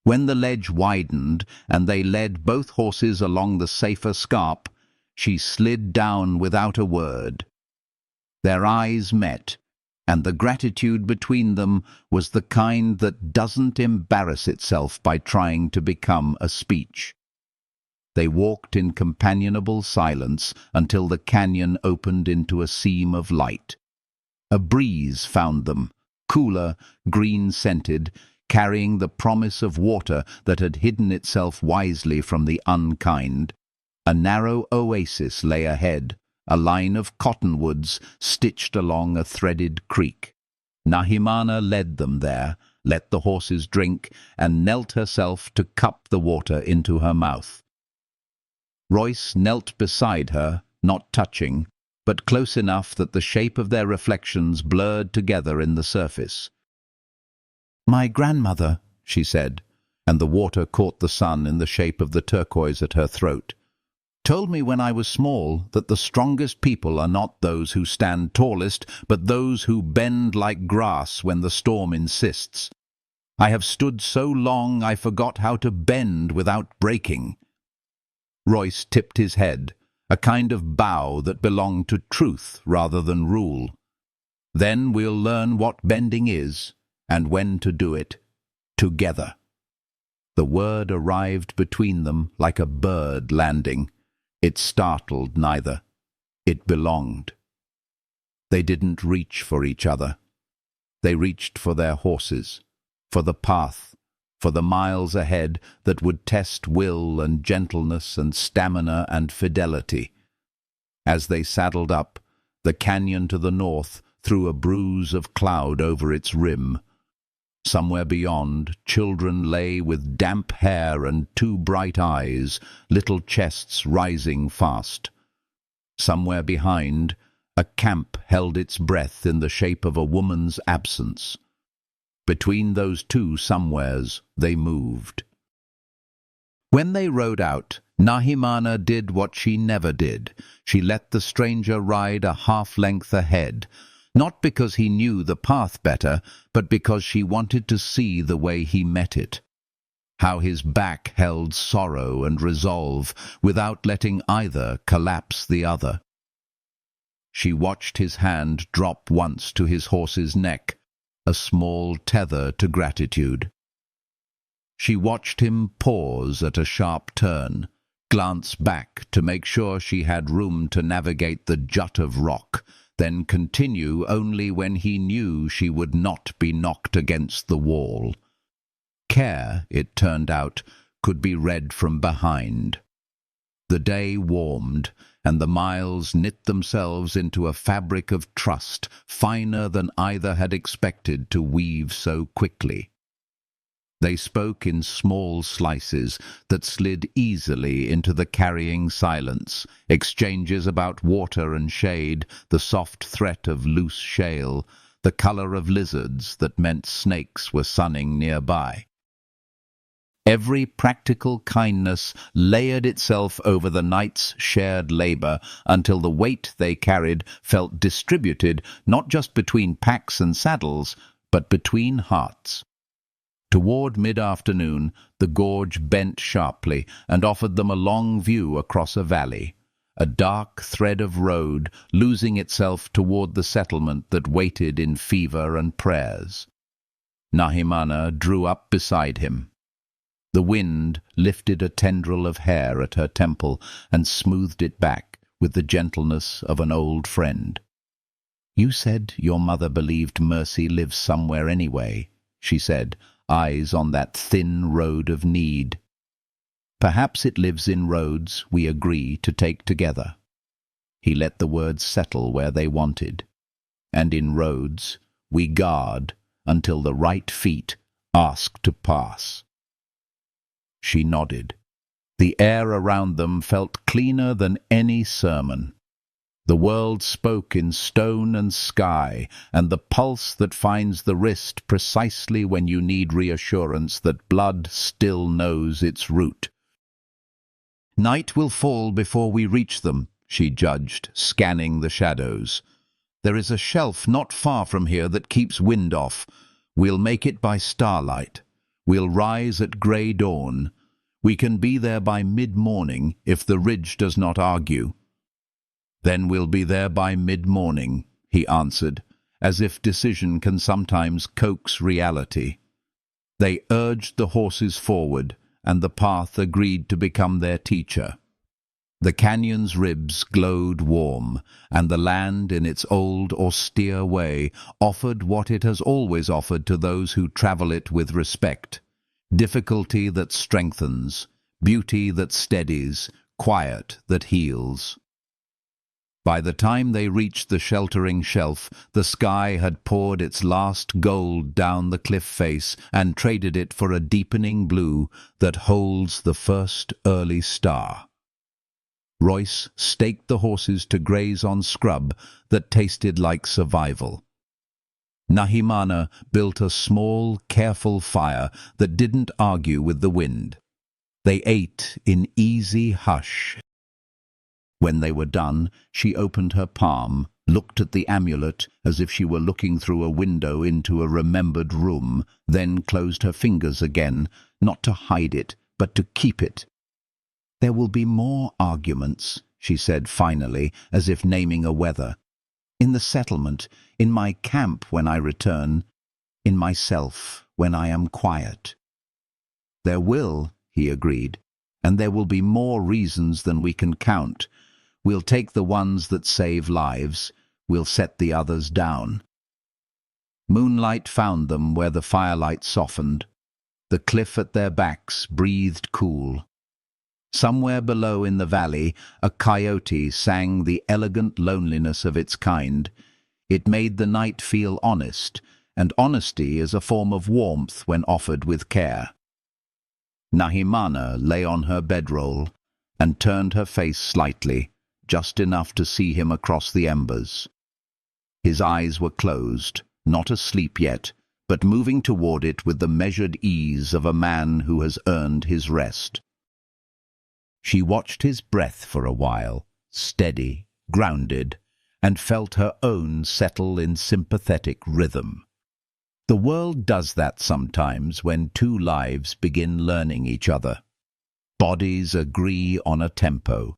When the ledge widened and they led both horses along the safer scarp, she slid down without a word. Their eyes met, and the gratitude between them was the kind that doesn't embarrass itself by trying to become a speech. They walked in companionable silence until the canyon opened into a seam of light. A breeze found them, cooler, green-scented, carrying the promise of water that had hidden itself wisely from the unkind. A narrow oasis lay ahead, a line of cottonwoods stitched along a threaded creek. Nahimana led them there, let the horses drink, and knelt herself to cup the water into her mouth. Royce knelt beside her, not touching, but close enough that the shape of their reflections blurred together in the surface. "My grandmother," she said, and the water caught the sun in the shape of the turquoise at her throat, "told me when I was small that the strongest people are not those who stand tallest, but those who bend like grass when the storm insists. I have stood so long I forgot how to bend without breaking." Royce tipped his head, a kind of bow that belonged to truth rather than rule. "Then we'll learn what bending is, and when to do it, together." The word arrived between them like a bird landing. It startled neither. It belonged. They didn't reach for each other. They reached for their horses, for the path, for the miles ahead that would test will and gentleness and stamina and fidelity. As they saddled up, the canyon to the north threw a bruise of cloud over its rim. Somewhere beyond, children lay with damp hair and two bright eyes, little chests rising fast. Somewhere behind, a camp held its breath in the shape of a woman's absence. Between those two somewheres they moved. When they rode out, Nahimana did what she never did. She let the stranger ride a half-length ahead, not because he knew the path better, but because she wanted to see the way he met it. How his back held sorrow and resolve without letting either collapse the other. She watched his hand drop once to his horse's neck, a small tether to gratitude. She watched him pause at a sharp turn, glance back to make sure she had room to navigate the jut of rock, then continue only when he knew she would not be knocked against the wall. Care, it turned out, could be read from behind. The day warmed, and the miles knit themselves into a fabric of trust, finer than either had expected to weave so quickly. They spoke in small slices that slid easily into the carrying silence, exchanges about water and shade, the soft threat of loose shale, the color of lizards that meant snakes were sunning nearby. Every practical kindness layered itself over the night's shared labor until the weight they carried felt distributed not just between packs and saddles, but between hearts. Toward mid-afternoon, the gorge bent sharply and offered them a long view across a valley, a dark thread of road losing itself toward the settlement that waited in fever and prayers. Nahimana drew up beside him. The wind lifted a tendril of hair at her temple and smoothed it back with the gentleness of an old friend. "You said your mother believed mercy lives somewhere anyway," she said, eyes on that thin road of need. "Perhaps it lives in roads we agree to take together." He let the words settle where they wanted. "And in roads we guard until the right feet ask to pass." She nodded. The air around them felt cleaner than any sermon. The world spoke in stone and sky, and the pulse that finds the wrist precisely when you need reassurance that blood still knows its route. "Night will fall before we reach them," she judged, scanning the shadows. "There is a shelf not far from here that keeps wind off. We'll make it by starlight. We'll rise at grey dawn. We can be there by mid-morning if the ridge does not argue." "Then we'll be there by mid-morning," he answered, as if decision can sometimes coax reality. They urged the horses forward, and the path agreed to become their teacher. The canyon's ribs glowed warm, and the land, in its old, austere way, offered what it has always offered to those who travel it with respect: difficulty that strengthens, beauty that steadies, quiet that heals. By the time they reached the sheltering shelf, the sky had poured its last gold down the cliff face and traded it for a deepening blue that holds the first early star. Royce staked the horses to graze on scrub that tasted like survival. Nahimana built a small, careful fire that didn't argue with the wind. They ate in easy hush. When they were done, she opened her palm, looked at the amulet as if she were looking through a window into a remembered room, then closed her fingers again, not to hide it, but to keep it. "There will be more arguments," she said finally, as if naming a weather. "In the settlement, in my camp when I return, in myself when I am quiet." "There will," he agreed, "and there will be more reasons than we can count. We'll take the ones that save lives. We'll set the others down." Moonlight found them where the firelight softened. The cliff at their backs breathed cool. Somewhere below in the valley, a coyote sang the elegant loneliness of its kind. It made the night feel honest, and honesty is a form of warmth when offered with care. Nahimana lay on her bedroll and turned her face slightly, just enough to see him across the embers. His eyes were closed, not asleep yet, but moving toward it with the measured ease of a man who has earned his rest. She watched his breath for a while, steady, grounded, and felt her own settle in sympathetic rhythm. The world does that sometimes when two lives begin learning each other. Bodies agree on a tempo.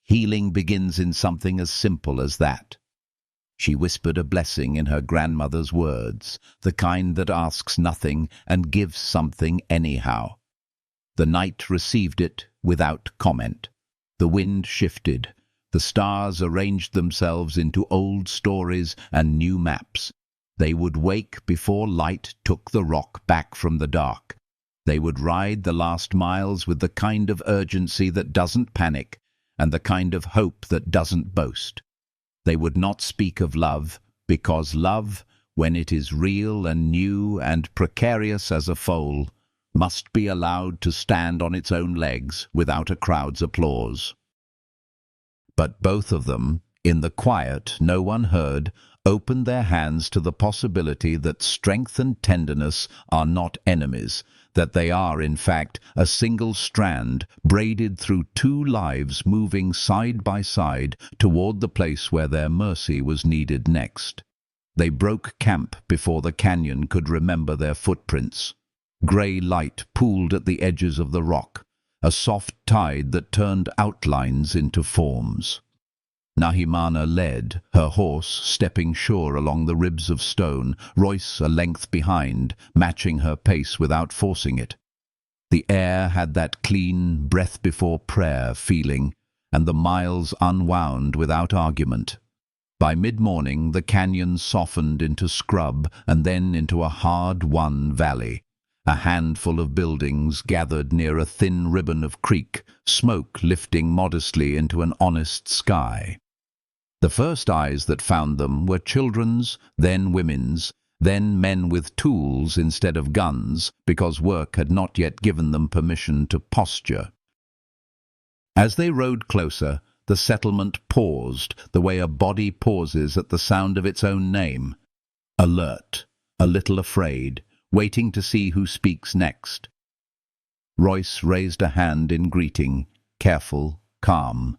Healing begins in something as simple as that. She whispered a blessing in her grandmother's words, the kind that asks nothing and gives something anyhow. The night received it without comment. The wind shifted. The stars arranged themselves into old stories and new maps. They would wake before light took the rock back from the dark. They would ride the last miles with the kind of urgency that doesn't panic and the kind of hope that doesn't boast. They would not speak of love, because love, when it is real and new and precarious as a foal, must be allowed to stand on its own legs without a crowd's applause. But both of them, in the quiet no one heard, opened their hands to the possibility that strength and tenderness are not enemies, that they are, in fact, a single strand braided through two lives moving side by side toward the place where their mercy was needed next. They broke camp before the canyon could remember their footprints. Grey light pooled at the edges of the rock, a soft tide that turned outlines into forms. Nahimana led, her horse stepping sure along the ribs of stone, Royce a length behind, matching her pace without forcing it. The air had that clean, breath-before-prayer feeling, and the miles unwound without argument. By mid-morning the canyon softened into scrub and then into a hard-won valley. A handful of buildings gathered near a thin ribbon of creek, smoke lifting modestly into an honest sky. The first eyes that found them were children's, then women's, then men with tools instead of guns, because work had not yet given them permission to posture. As they rode closer, the settlement paused, the way a body pauses at the sound of its own name. Alert, a little afraid, waiting to see who speaks next. Royce raised a hand in greeting, careful, calm.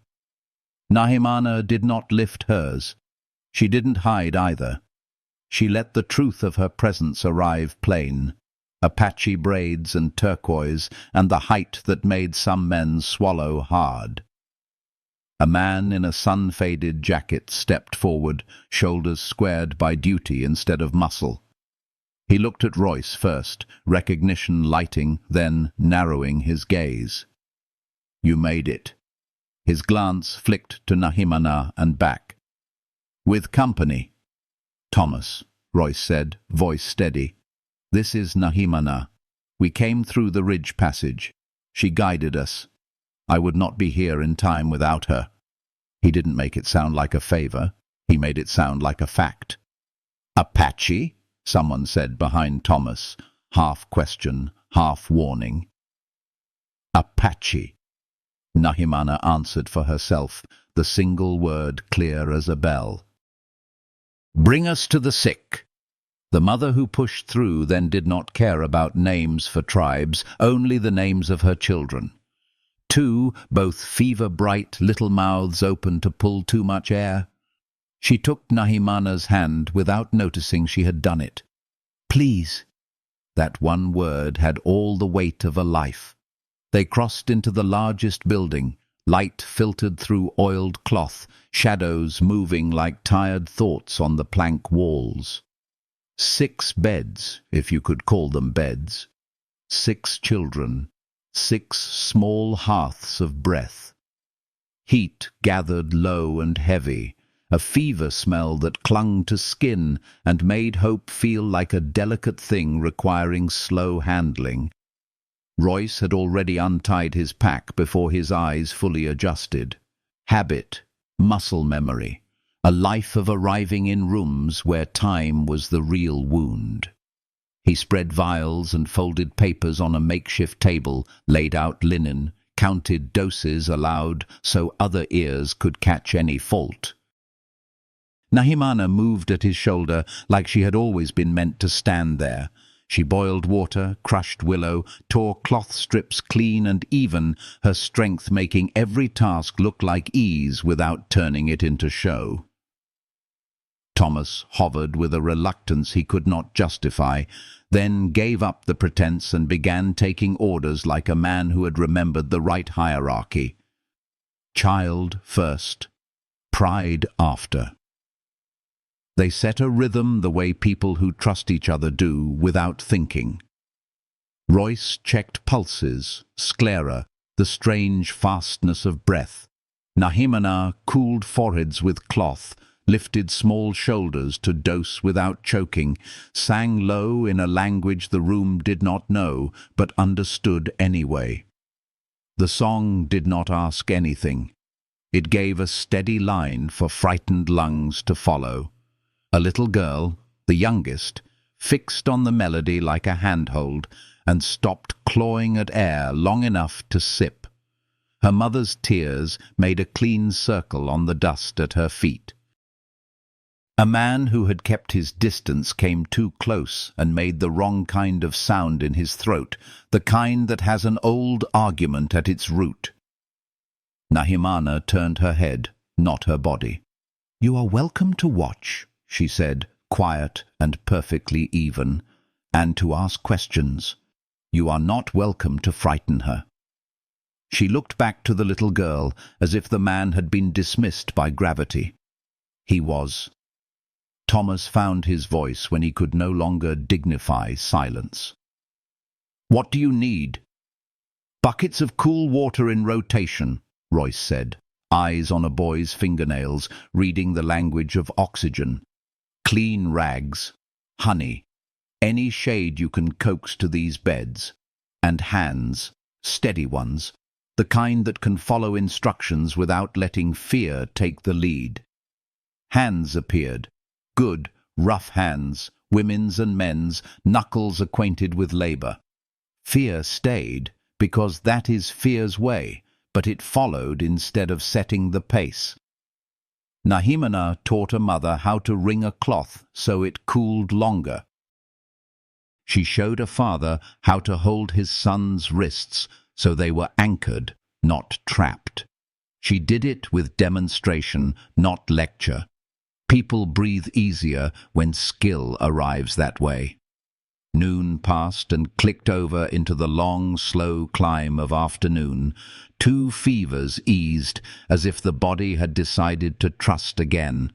Nahimana did not lift hers. She didn't hide either. She let the truth of her presence arrive plain. Apache braids and turquoise, and the height that made some men swallow hard. A man in a sun-faded jacket stepped forward, shoulders squared by duty instead of muscle. He looked at Royce first, recognition lighting, then narrowing his gaze. "You made it." His glance flicked to Nahimana and back. "With company." "Thomas," Royce said, voice steady. "This is Nahimana. We came through the ridge passage. She guided us. I would not be here in time without her." He didn't make it sound like a favor. He made it sound like a fact. "Apache?" someone said behind Thomas, half question, half warning. "Apache," Nahimana answered for herself, the single word clear as a bell. "Bring us to the sick." The mother who pushed through then did not care about names for tribes, only the names of her children. Two, both fever-bright, little mouths open to pull too much air. She took Nahimana's hand without noticing she had done it. "Please." That one word had all the weight of a life. They crossed into the largest building, light filtered through oiled cloth, shadows moving like tired thoughts on the plank walls. 6 beds, if you could call them beds. 6 children. 6 small hearths of breath. Heat gathered low and heavy, a fever smell that clung to skin and made hope feel like a delicate thing requiring slow handling. Royce had already untied his pack before his eyes fully adjusted. Habit, muscle memory, a life of arriving in rooms where time was the real wound. He spread vials and folded papers on a makeshift table, laid out linen, counted doses aloud so other ears could catch any fault. Nahimana moved at his shoulder like she had always been meant to stand there. She boiled water, crushed willow, tore cloth strips clean and even, her strength making every task look like ease without turning it into show. Thomas hovered with a reluctance he could not justify, then gave up the pretense and began taking orders like a man who had remembered the right hierarchy. Child first, pride after. They set a rhythm the way people who trust each other do without thinking. Royce checked pulses, sclera, the strange fastness of breath. Nahimana cooled foreheads with cloth, lifted small shoulders to dose without choking, sang low in a language the room did not know, but understood anyway. The song did not ask anything. It gave a steady line for frightened lungs to follow. A little girl, the youngest, fixed on the melody like a handhold and stopped clawing at air long enough to sip. Her mother's tears made a clean circle on the dust at her feet. A man who had kept his distance came too close and made the wrong kind of sound in his throat, the kind that has an old argument at its root. Nahimana turned her head, not her body. "You are welcome to watch," she said, quiet and perfectly even, "and to ask questions. You are not welcome to frighten her." She looked back to the little girl as if the man had been dismissed by gravity. He was. Thomas found his voice when he could no longer dignify silence. "What do you need?" "Buckets of cool water in rotation," Royce said, eyes on a boy's fingernails, reading the language of oxygen. "Clean rags, honey, any shade you can coax to these beds, and hands, steady ones, the kind that can follow instructions without letting fear take the lead." Hands appeared. Good, rough hands, women's and men's, knuckles acquainted with labor. Fear stayed, because that is fear's way, but it followed instead of setting the pace. Nahimana taught a mother how to wring a cloth so it cooled longer. She showed a father how to hold his son's wrists so they were anchored, not trapped. She did it with demonstration, not lecture. People breathe easier when skill arrives that way. Noon passed and clicked over into the long, slow climb of afternoon. 2 fevers eased, as if the body had decided to trust again.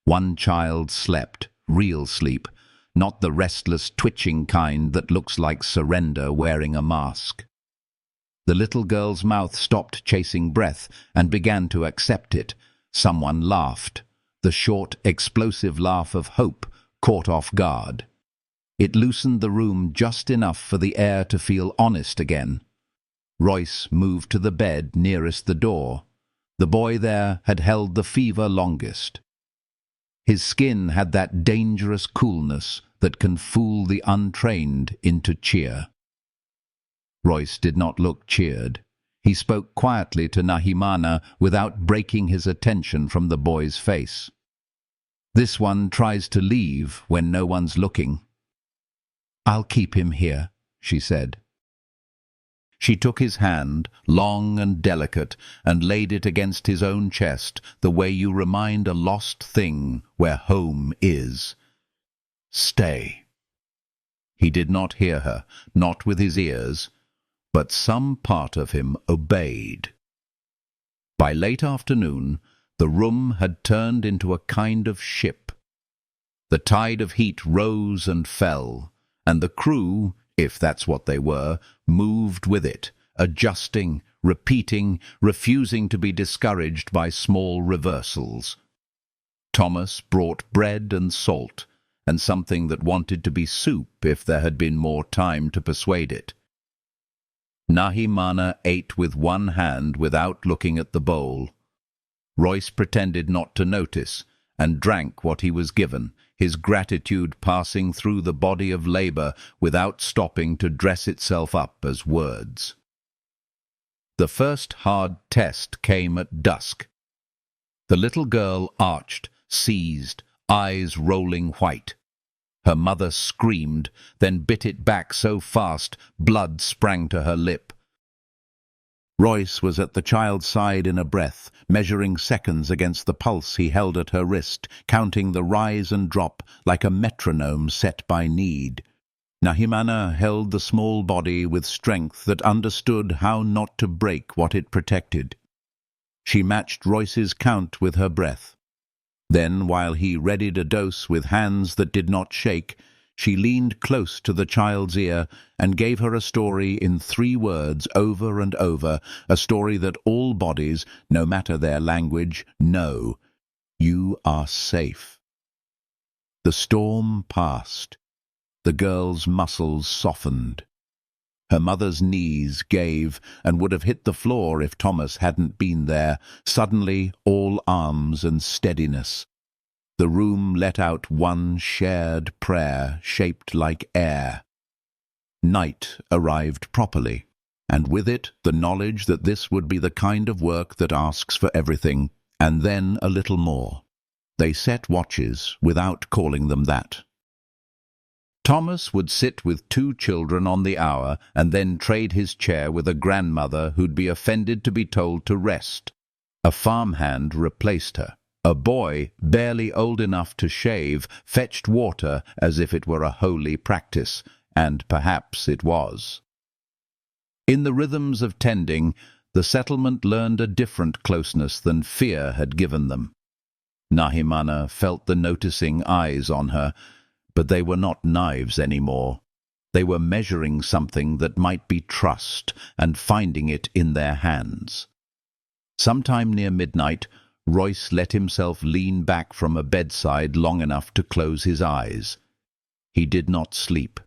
1 child slept, real sleep, not the restless, twitching kind that looks like surrender wearing a mask. The little girl's mouth stopped chasing breath and began to accept it. Someone laughed. The short, explosive laugh of hope caught off guard. It loosened the room just enough for the air to feel honest again. Royce moved to the bed nearest the door. The boy there had held the fever longest. His skin had that dangerous coolness that can fool the untrained into cheer. Royce did not look cheered. He spoke quietly to Nahimana without breaking his attention from the boy's face. "This one tries to leave when no one's looking." "I'll keep him here," she said. She took his hand, long and delicate, and laid it against his own chest, the way you remind a lost thing where home is. "Stay." He did not hear her, not with his ears, but some part of him obeyed. By late afternoon, the room had turned into a kind of ship. The tide of heat rose and fell, and the crew, if that's what they were, moved with it, adjusting, repeating, refusing to be discouraged by small reversals. Thomas brought bread and salt, and something that wanted to be soup if there had been more time to persuade it. Nahimana ate with one hand without looking at the bowl. Royce pretended not to notice, and drank what he was given, his gratitude passing through the body of labor without stopping to dress itself up as words. The first hard test came at dusk. The little girl arched, seized, eyes rolling white. Her mother screamed, then bit it back so fast blood sprang to her lip. Royce was at the child's side in a breath, measuring seconds against the pulse he held at her wrist, counting the rise and drop like a metronome set by need. Nahimana held the small body with strength that understood how not to break what it protected. She matched Royce's count with her breath. Then, while he readied a dose with hands that did not shake, she leaned close to the child's ear and gave her a story in 3 words over and over, a story that all bodies, no matter their language, know. You are safe. The storm passed. The girl's muscles softened. Her mother's knees gave and would have hit the floor if Thomas hadn't been there, suddenly all arms and steadiness. The room let out one shared prayer shaped like air. Night arrived properly, and with it the knowledge that this would be the kind of work that asks for everything, and then a little more. They set watches without calling them that. Thomas would sit with 2 children on the hour and then trade his chair with a grandmother who'd be offended to be told to rest. A farmhand replaced her. A boy, barely old enough to shave, fetched water as if it were a holy practice, and perhaps it was. In the rhythms of tending, the settlement learned a different closeness than fear had given them. Nahimana felt the noticing eyes on her, but they were not knives anymore. They were measuring something that might be trust and finding it in their hands. Sometime near midnight, Royce let himself lean back from a bedside long enough to close his eyes. He did not sleep.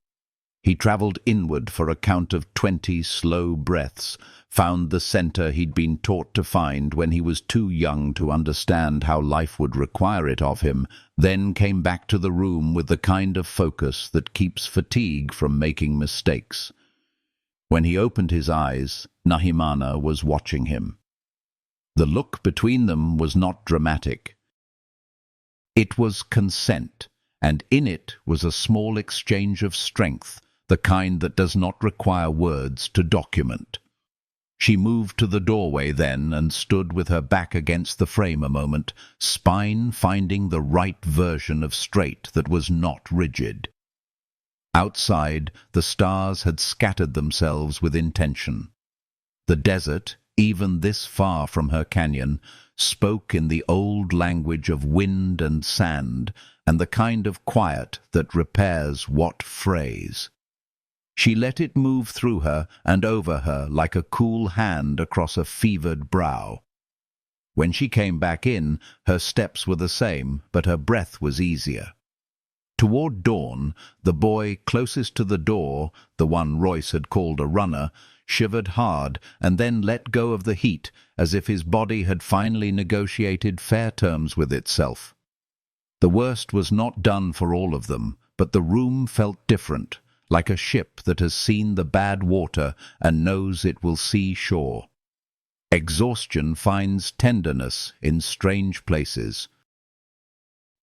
He travelled inward for a count of 20 slow breaths, found the center he'd been taught to find when he was too young to understand how life would require it of him, then came back to the room with the kind of focus that keeps fatigue from making mistakes. When he opened his eyes, Nahimana was watching him. The look between them was not dramatic. It was consent, and in it was a small exchange of strength, the kind that does not require words to document. She moved to the doorway then and stood with her back against the frame a moment, spine finding the right version of straight that was not rigid. Outside, the stars had scattered themselves with intention. The desert, even this far from her canyon, spoke in the old language of wind and sand, and the kind of quiet that repairs what frays. She let it move through her and over her like a cool hand across a fevered brow. When she came back in, her steps were the same, but her breath was easier. Toward dawn, the boy closest to the door, the one Royce had called a runner, shivered hard and then let go of the heat as if his body had finally negotiated fair terms with itself. The worst was not done for all of them, but the room felt different, like a ship that has seen the bad water and knows it will see shore. Exhaustion finds tenderness in strange places.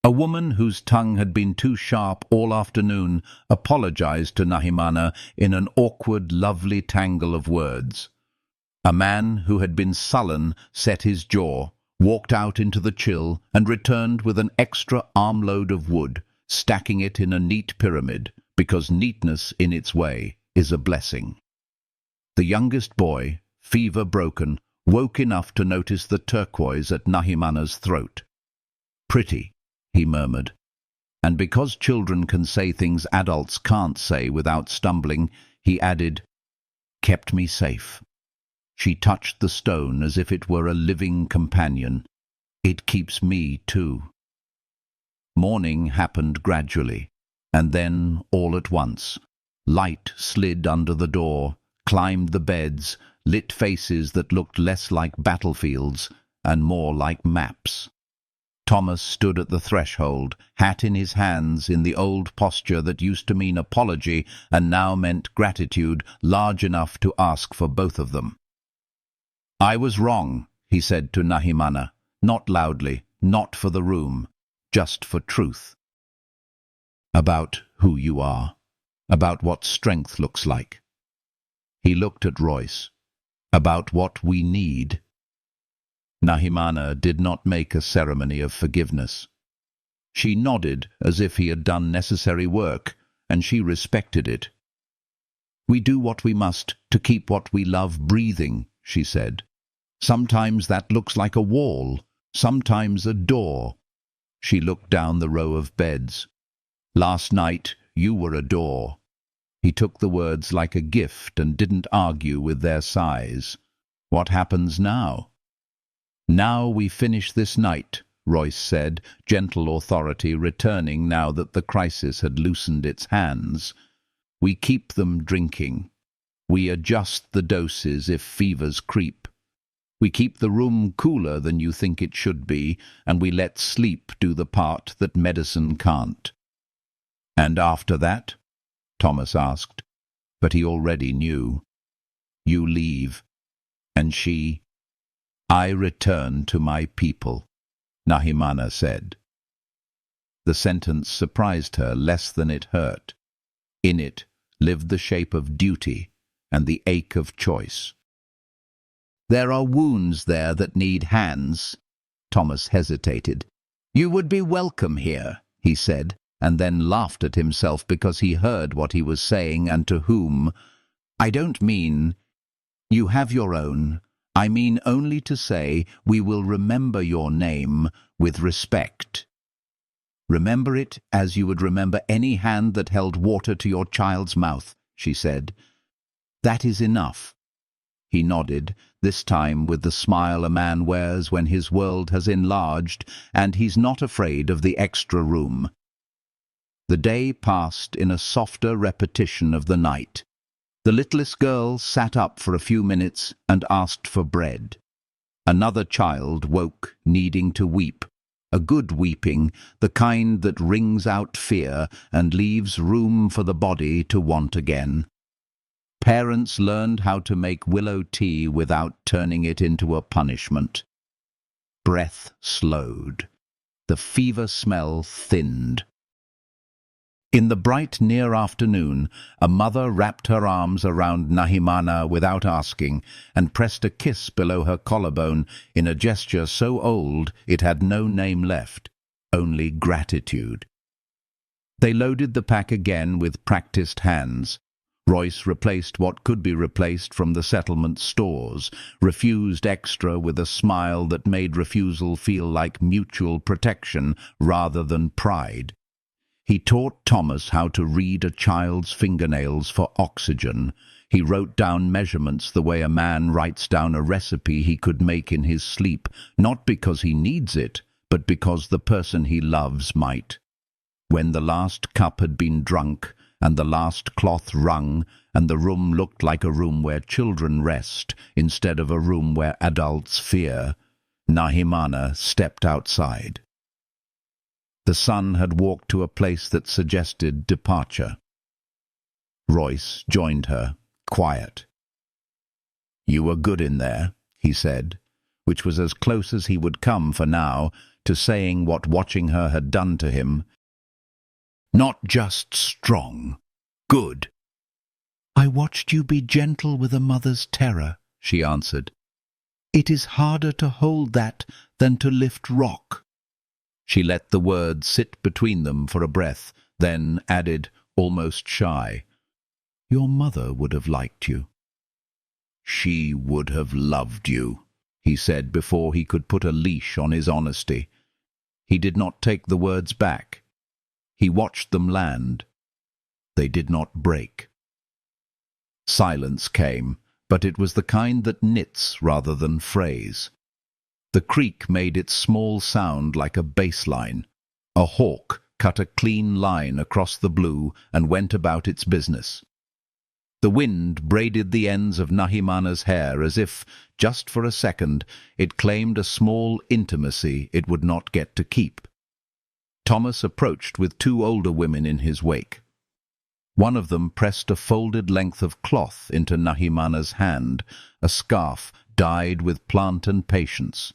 A woman whose tongue had been too sharp all afternoon apologized to Nahimana in an awkward, lovely tangle of words. A man who had been sullen set his jaw, walked out into the chill, and returned with an extra armload of wood, stacking it in a neat pyramid, because neatness in its way is a blessing. The youngest boy, fever-broken, woke enough to notice the turquoise at Nahimana's throat. "Pretty," he murmured, and because children can say things adults can't say without stumbling, he added, "Kept me safe." She touched the stone as if it were a living companion. "It keeps me too." Morning happened gradually, and then all at once. Light slid under the door, climbed the beds, lit faces that looked less like battlefields and more like maps. Thomas stood at the threshold, hat in his hands, in the old posture that used to mean apology and now meant gratitude large enough to ask for both of them. "I was wrong," he said to Nahimana, not loudly, not for the room, just for truth. "About who you are, about what strength looks like." He looked at Royce. "About what we need." Nahimana did not make a ceremony of forgiveness. She nodded as if he had done necessary work, and she respected it. "We do what we must to keep what we love breathing," she said. "Sometimes that looks like a wall, sometimes a door." She looked down the row of beds. "Last night you were a door." He took the words like a gift and didn't argue with their size. "What happens now?" "Now we finish this night," Royce said, gentle authority returning now that the crisis had loosened its hands. "We keep them drinking. We adjust the doses if fevers creep. We keep the room cooler than you think it should be, and we let sleep do the part that medicine can't." "And after that?" Thomas asked, but he already knew. "You leave. And she?" "I return to my people," Nahimana said. The sentence surprised her less than it hurt. In it lived the shape of duty and the ache of choice. "There are wounds there that need hands." Thomas hesitated. "You would be welcome here," he said, and then laughed at himself because he heard what he was saying and to whom. "I don't mean you have your own. I mean only to say we will remember your name with respect. Remember it as you would remember any hand that held water to your child's mouth," she said. "That is enough." He nodded, this time with the smile a man wears when his world has enlarged and he's not afraid of the extra room. The day passed in a softer repetition of the night. The littlest girl sat up for a few minutes and asked for bread. Another child woke, needing to weep. A good weeping, the kind that wrings out fear and leaves room for the body to want again. Parents learned how to make willow tea without turning it into a punishment. Breath slowed. The fever smell thinned. In the bright near afternoon, a mother wrapped her arms around Nahimana without asking and pressed a kiss below her collarbone in a gesture so old it had no name left, only gratitude. They loaded the pack again with practiced hands. Royce replaced what could be replaced from the settlement stores, refused extra with a smile that made refusal feel like mutual protection rather than pride. He taught Thomas how to read a child's fingernails for oxygen. He wrote down measurements the way a man writes down a recipe he could make in his sleep, not because he needs it, but because the person he loves might. When the last cup had been drunk, and the last cloth wrung, and the room looked like a room where children rest, instead of a room where adults fear, Nahimana stepped outside. The sun had walked to a place that suggested departure. Royce joined her, quiet. "You were good in there," he said, which was as close as he would come for now to saying what watching her had done to him. "Not just strong, good." "I watched you be gentle with a mother's terror," she answered. "It is harder to hold that than to lift rock." She let the words sit between them for a breath, then added, almost shy, "Your mother would have liked you." "She would have loved you," he said before he could put a leash on his honesty. He did not take the words back. He watched them land. They did not break. Silence came, but it was the kind that knits rather than frays. The creek made its small sound like a bass line. A hawk cut a clean line across the blue and went about its business. The wind braided the ends of Nahimana's hair as if, just for a second, it claimed a small intimacy it would not get to keep. Thomas approached with two older women in his wake. One of them pressed a folded length of cloth into Nahimana's hand, a scarf dyed with plant and patience.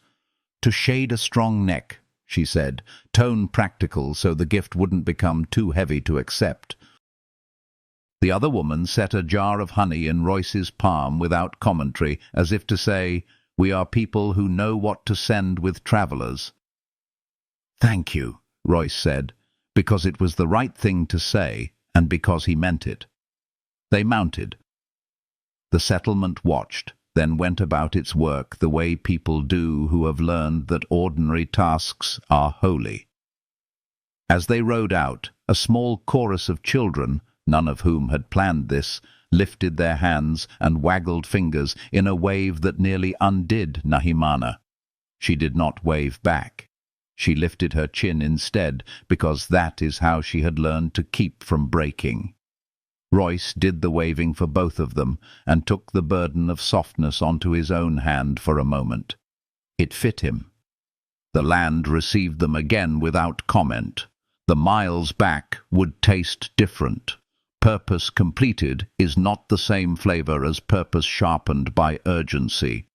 "To shade a strong neck," she said, tone practical so the gift wouldn't become too heavy to accept. The other woman set a jar of honey in Royce's palm without commentary, as if to say, "We are people who know what to send with travellers." "Thank you," Royce said, because it was the right thing to say, and because he meant it. They mounted. The settlement watched, then went about its work the way people do who have learned that ordinary tasks are holy. As they rode out, a small chorus of children, none of whom had planned this, lifted their hands and waggled fingers in a wave that nearly undid Nahimana. She did not wave back. She lifted her chin instead, because that is how she had learned to keep from breaking. Royce did the waving for both of them, and took the burden of softness onto his own hand for a moment. It fit him. The land received them again without comment. The miles back would taste different. Purpose completed is not the same flavor as purpose sharpened by urgency.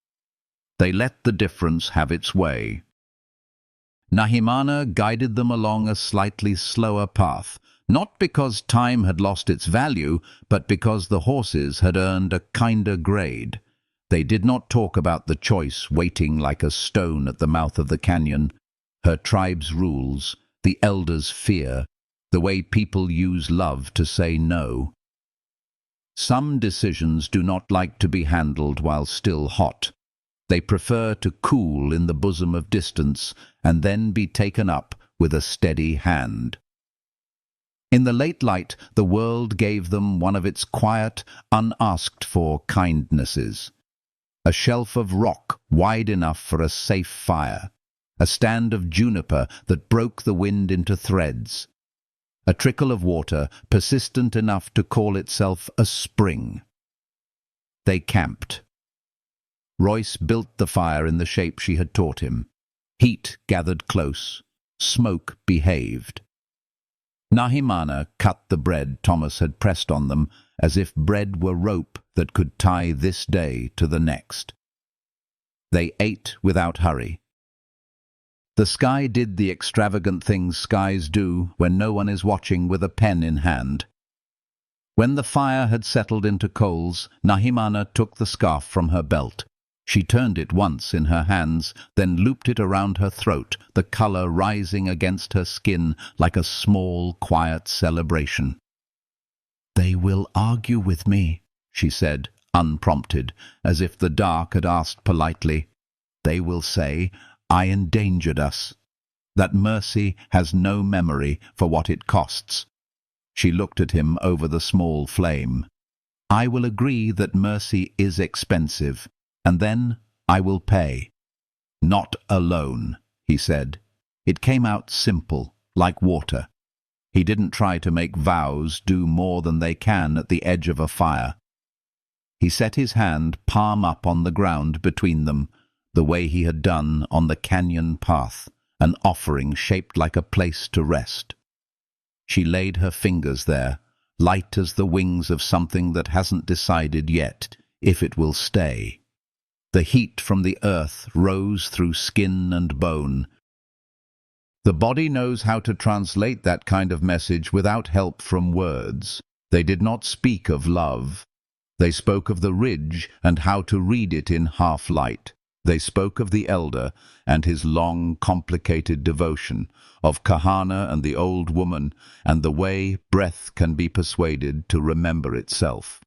They let the difference have its way. Nahimana guided them along a slightly slower path, not because time had lost its value, but because the horses had earned a kinder grade. They did not talk about the choice waiting like a stone at the mouth of the canyon, her tribe's rules, the elders' fear, the way people use love to say no. Some decisions do not like to be handled while still hot. They prefer to cool in the bosom of distance and then be taken up with a steady hand. In the late light, the world gave them one of its quiet, unasked-for kindnesses. A shelf of rock wide enough for a safe fire. A stand of juniper that broke the wind into threads. A trickle of water persistent enough to call itself a spring. They camped. Royce built the fire in the shape she had taught him. Heat gathered close. Smoke behaved. Nahimana cut the bread Thomas had pressed on them, as if bread were rope that could tie this day to the next. They ate without hurry. The sky did the extravagant things skies do when no one is watching with a pen in hand. When the fire had settled into coals, Nahimana took the scarf from her belt. She turned it once in her hands, then looped it around her throat, the color rising against her skin like a small, quiet celebration. "They will argue with me," she said, unprompted, as if the dark had asked politely. "They will say, I endangered us. That mercy has no memory for what it costs." She looked at him over the small flame. "I will agree that mercy is expensive, and then I will pay." "Not alone," he said. It came out simple, like water. He didn't try to make vows do more than they can at the edge of a fire. He set his hand palm up on the ground between them, the way he had done on the canyon path, an offering shaped like a place to rest. She laid her fingers there, light as the wings of something that hasn't decided yet if it will stay. The heat from the earth rose through skin and bone. The body knows how to translate that kind of message without help from words. They did not speak of love. They spoke of the ridge and how to read it in half-light. They spoke of the elder and his long, complicated devotion, of Kahana and the old woman, and the way breath can be persuaded to remember itself.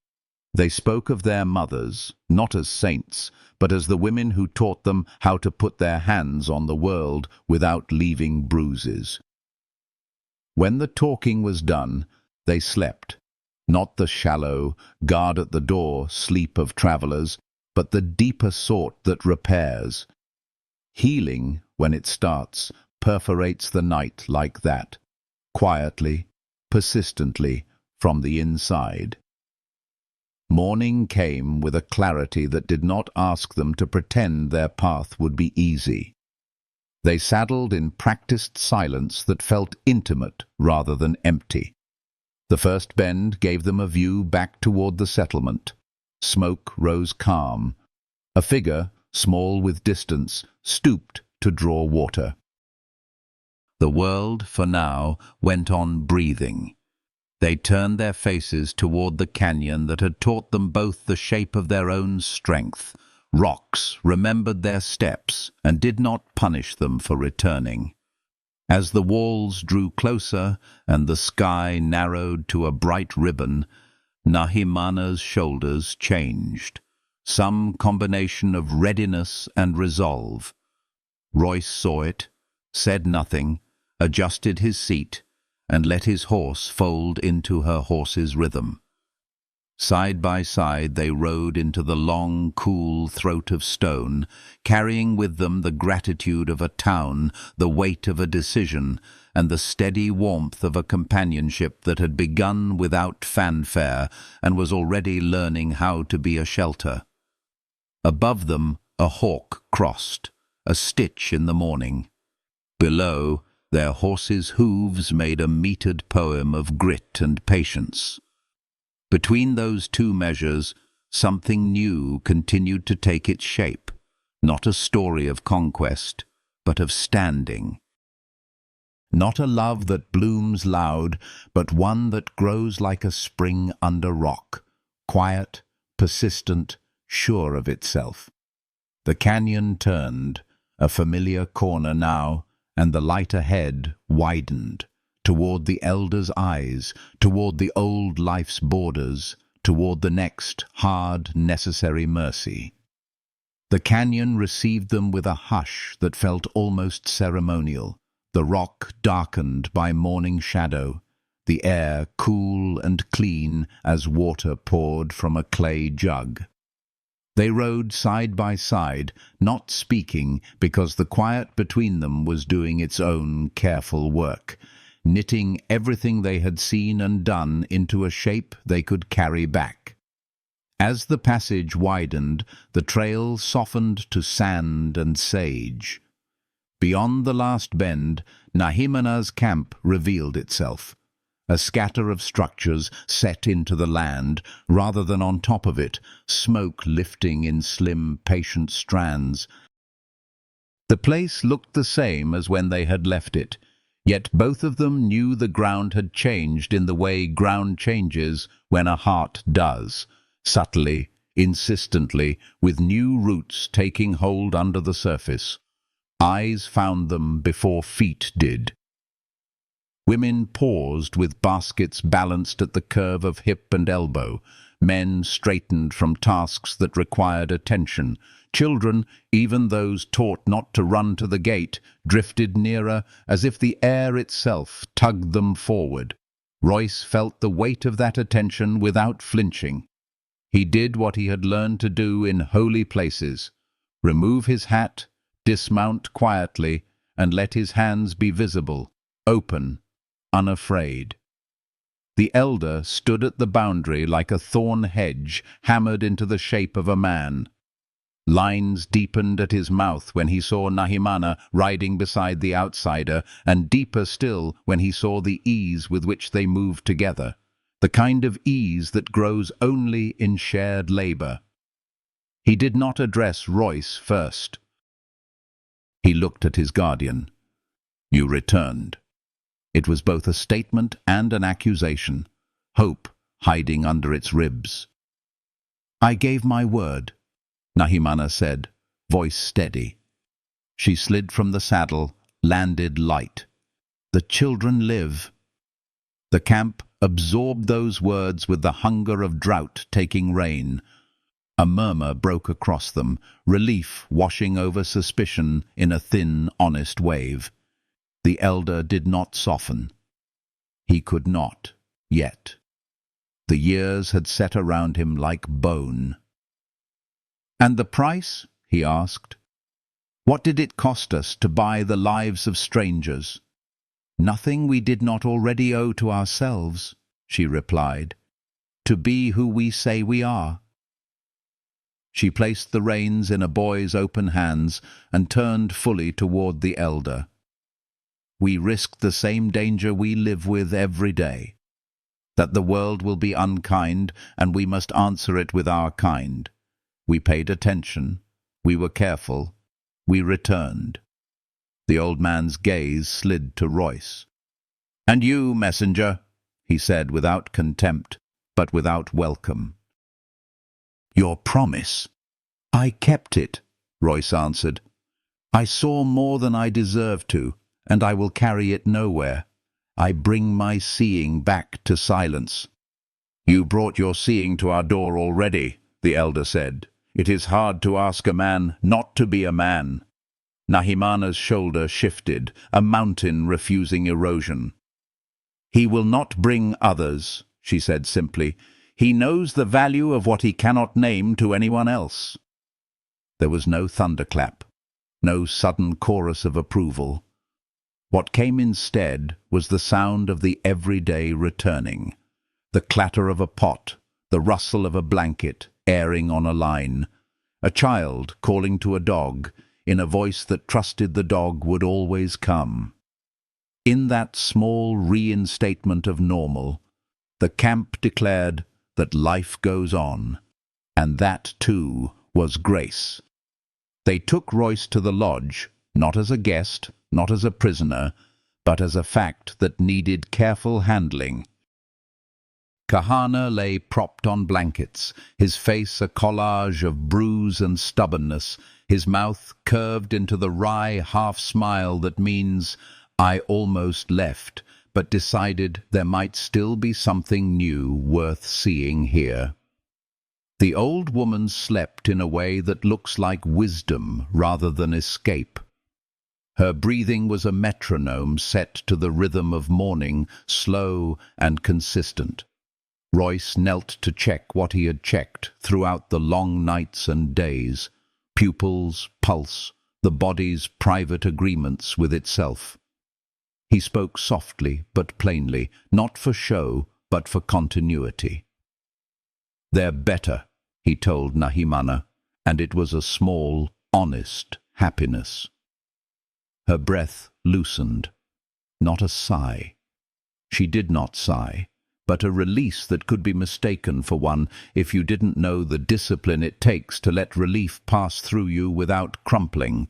They spoke of their mothers, not as saints, but as the women who taught them how to put their hands on the world without leaving bruises. When the talking was done, they slept. Not the shallow, guard-at-the-door sleep of travelers, but the deeper sort that repairs. Healing, when it starts, perforates the night like that, quietly, persistently, from the inside. Morning came with a clarity that did not ask them to pretend their path would be easy. They saddled in practiced silence that felt intimate rather than empty. The first bend gave them a view back toward the settlement. Smoke rose calm. A figure, small with distance, stooped to draw water. The world, for now, went on breathing. They turned their faces toward the canyon that had taught them both the shape of their own strength. Rocks remembered their steps and did not punish them for returning. As the walls drew closer and the sky narrowed to a bright ribbon, Nahimana's shoulders changed, some combination of readiness and resolve. Royce saw it, said nothing, adjusted his seat, and let his horse fold into her horse's rhythm. Side by side they rode into the long, cool throat of stone, carrying with them the gratitude of a town, the weight of a decision, and the steady warmth of a companionship that had begun without fanfare and was already learning how to be a shelter. Above them a hawk crossed, a stitch in the morning. Below, their horses' hooves made a metered poem of grit and patience. Between those two measures, something new continued to take its shape, not a story of conquest, but of standing. Not a love that blooms loud, but one that grows like a spring under rock, quiet, persistent, sure of itself. The canyon turned, a familiar corner now, and the light ahead widened, toward the elder's eyes, toward the old life's borders, toward the next hard, necessary mercy. The canyon received them with a hush that felt almost ceremonial, the rock darkened by morning shadow, the air cool and clean as water poured from a clay jug. They rode side by side, not speaking because the quiet between them was doing its own careful work, knitting everything they had seen and done into a shape they could carry back. As the passage widened, the trail softened to sand and sage. Beyond the last bend, Nahimana's camp revealed itself, a scatter of structures set into the land rather than on top of it, smoke lifting in slim, patient strands. The place looked the same as when they had left it, yet both of them knew the ground had changed in the way ground changes when a heart does, subtly, insistently, with new roots taking hold under the surface. Eyes found them before feet did. Women paused with baskets balanced at the curve of hip and elbow. Men straightened from tasks that required attention. Children, even those taught not to run to the gate, drifted nearer as if the air itself tugged them forward. Royce felt the weight of that attention without flinching. He did what he had learned to do in holy places: remove his hat, dismount quietly, and let his hands be visible, open, unafraid. The elder stood at the boundary like a thorn hedge hammered into the shape of a man. Lines deepened at his mouth when he saw Nahimana riding beside the outsider, and deeper still when he saw the ease with which they moved together, the kind of ease that grows only in shared labor. He did not address Royce first. He looked at his guardian. "You returned." It was both a statement and an accusation, hope hiding under its ribs. "I gave my word," Nahimana said, voice steady. She slid from the saddle, landed light. "The children live." The camp absorbed those words with the hunger of drought taking rain. A murmur broke across them, relief washing over suspicion in a thin, honest wave. The elder did not soften. He could not, yet. The years had set around him like bone. "And the price?" he asked. "What did it cost us to buy the lives of strangers?" "Nothing we did not already owe to ourselves," she replied. to be who we say we are." She placed the reins in a boy's open hands and turned fully toward the elder. "We risk the same danger we live with every day, that the world will be unkind and we must answer it with our kind. We paid attention, we were careful, we returned." The old man's gaze slid to Royce. "And you, messenger," he said without contempt, but without welcome. "Your promise." "I kept it," Royce answered. "I saw more than I deserved to, and I will carry it nowhere. I bring my seeing back to silence." "You brought your seeing to our door already," the elder said. "It is hard to ask a man not to be a man." Nahimana's shoulder shifted, a mountain refusing erosion. "He will not bring others," she said simply. "He knows the value of what he cannot name to anyone else." There was no thunderclap, no sudden chorus of approval. What came instead was the sound of the everyday returning, the clatter of a pot, the rustle of a blanket airing on a line, a child calling to a dog in a voice that trusted the dog would always come. In that small reinstatement of normal, the camp declared that life goes on, and that, too, was grace. They took Royce to the lodge, not as a guest, not as a prisoner, but as a fact that needed careful handling. Kahana lay propped on blankets, his face a collage of bruise and stubbornness, his mouth curved into the wry half-smile that means, "I almost left, but decided there might still be something new worth seeing here." The old woman slept in a way that looks like wisdom rather than escape. Her breathing was a metronome set to the rhythm of morning, slow and consistent. Royce knelt to check what he had checked throughout the long nights and days: pupils, pulse, the body's private agreements with itself. He spoke softly but plainly, not for show, but for continuity. "They're better," he told Nahimana, and it was a small, honest happiness. Her breath loosened, not a sigh. She did not sigh, but a release that could be mistaken for one if you didn't know the discipline it takes to let relief pass through you without crumpling.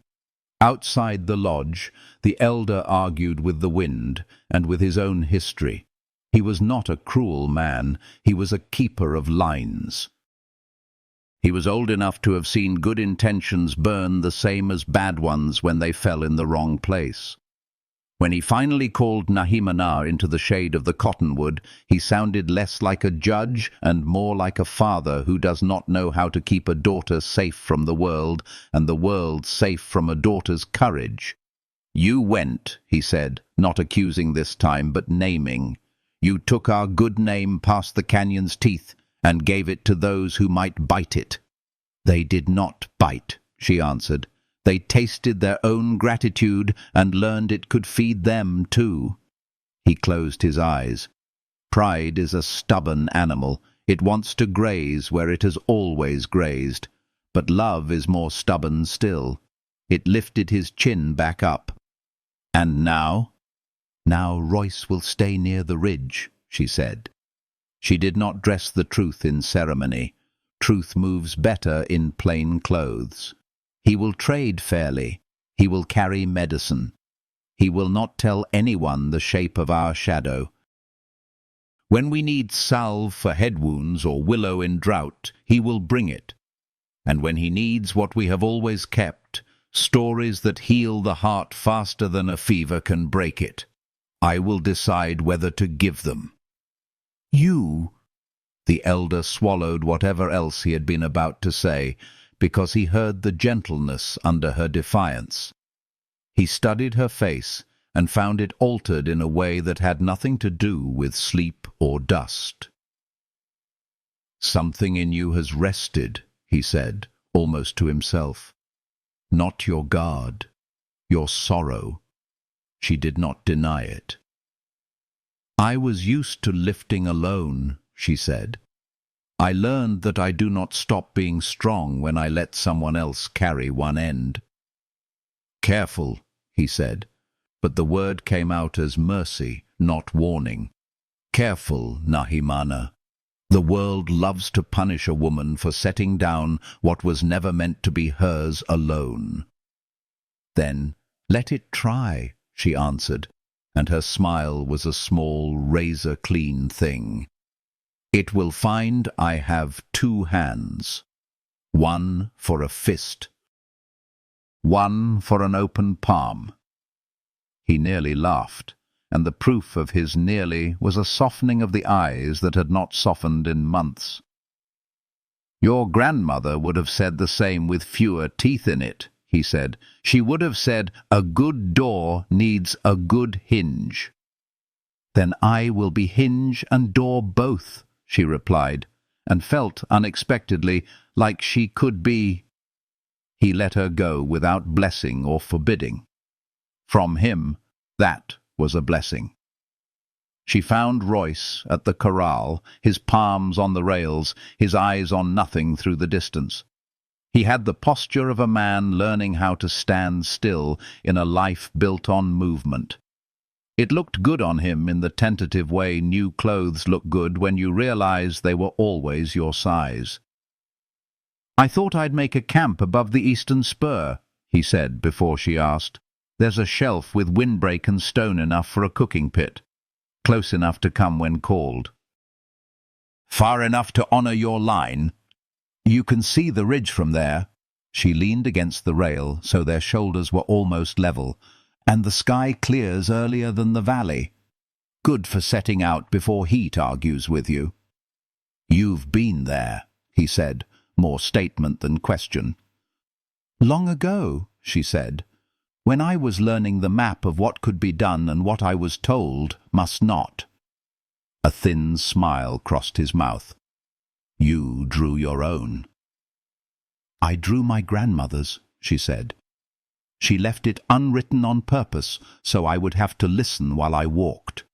Outside the lodge, the elder argued with the wind and with his own history. He was not a cruel man, he was a keeper of lines. He was old enough to have seen good intentions burn the same as bad ones when they fell in the wrong place. When he finally called Nahimana into the shade of the cottonwood, he sounded less like a judge and more like a father who does not know how to keep a daughter safe from the world and the world safe from a daughter's courage. "You went," he said, not accusing this time, but naming. "You took our good name past the canyon's teeth and gave it to those who might bite it." "They did not bite," she answered. "They tasted their own gratitude and learned it could feed them too." He closed his eyes. Pride is a stubborn animal. It wants to graze where it has always grazed. But love is more stubborn still. It lifted his chin back up. "And now?" "Now Royce will stay near the ridge," she said. She did not dress the truth in ceremony. Truth moves better in plain clothes. He will trade fairly. He will carry medicine. He will not tell anyone the shape of our shadow. When we need salve for head wounds or willow in drought, he will bring it. And when he needs what we have always kept, stories that heal the heart faster than a fever can break it, I will decide whether to give them. "You?" The elder swallowed whatever else he had been about to say, because he heard the gentleness under her defiance. He studied her face and found it altered in a way that had nothing to do with sleep or dust. "Something in you has rested," he said, almost to himself. "Not your guard, your sorrow." She did not deny it. "I was used to lifting alone," she said. I learned that I do not stop being strong when I let someone else carry one end. Careful, he said, but the word came out as mercy, not warning. Careful, Nahimana. The world loves to punish a woman for setting down what was never meant to be hers alone. Then, let it try, she answered, and her smile was a small, razor-clean thing. It will find I have 2 hands, one for a fist, one for an open palm. He nearly laughed, and the proof of his nearly was a softening of the eyes that had not softened in months. Your grandmother would have said the same with fewer teeth in it, he said. She would have said, a good door needs a good hinge. Then I will be hinge and door both, she replied, and felt unexpectedly like she could be. He let her go without blessing or forbidding. From him, that was a blessing. She found Royce at the corral, his palms on the rails, his eyes on nothing through the distance. He had the posture of a man learning how to stand still in a life built on movement. It looked good on him in the tentative way new clothes look good when you realize they were always your size. I thought I'd make a camp above the eastern spur, he said before she asked. There's a shelf with windbreak and stone enough for a cooking pit, close enough to come when called. Far enough to honor your line? You can see the ridge from there. She leaned against the rail so their shoulders were almost level, and the sky clears earlier than the valley. Good for setting out before heat argues with you. You've been there, he said, more statement than question. Long ago, she said, when I was learning the map of what could be done and what I was told must not. A thin smile crossed his mouth. You drew your own. I drew my grandmother's, she said. She left it unwritten on purpose, so I would have to listen while I walked.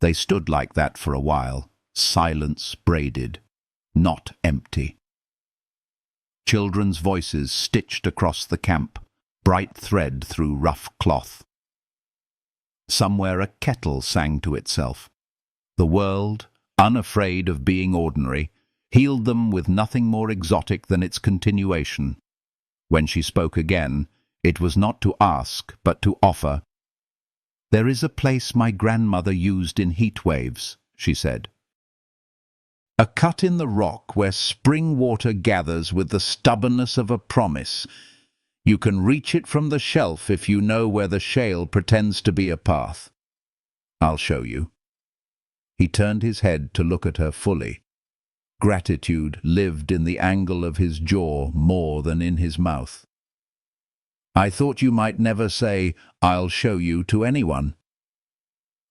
They stood like that for a while, silence braided, not empty. Children's voices stitched across the camp, bright thread through rough cloth. Somewhere a kettle sang to itself. The world, unafraid of being ordinary, healed them with nothing more exotic than its continuation. When she spoke again, it was not to ask, but to offer. There is a place my grandmother used in heat waves, she said. A cut in the rock where spring water gathers with the stubbornness of a promise. You can reach it from the shelf if you know where the shale pretends to be a path. I'll show you. He turned his head to look at her fully. Gratitude lived in the angle of his jaw more than in his mouth. I thought you might never say, I'll show you to anyone.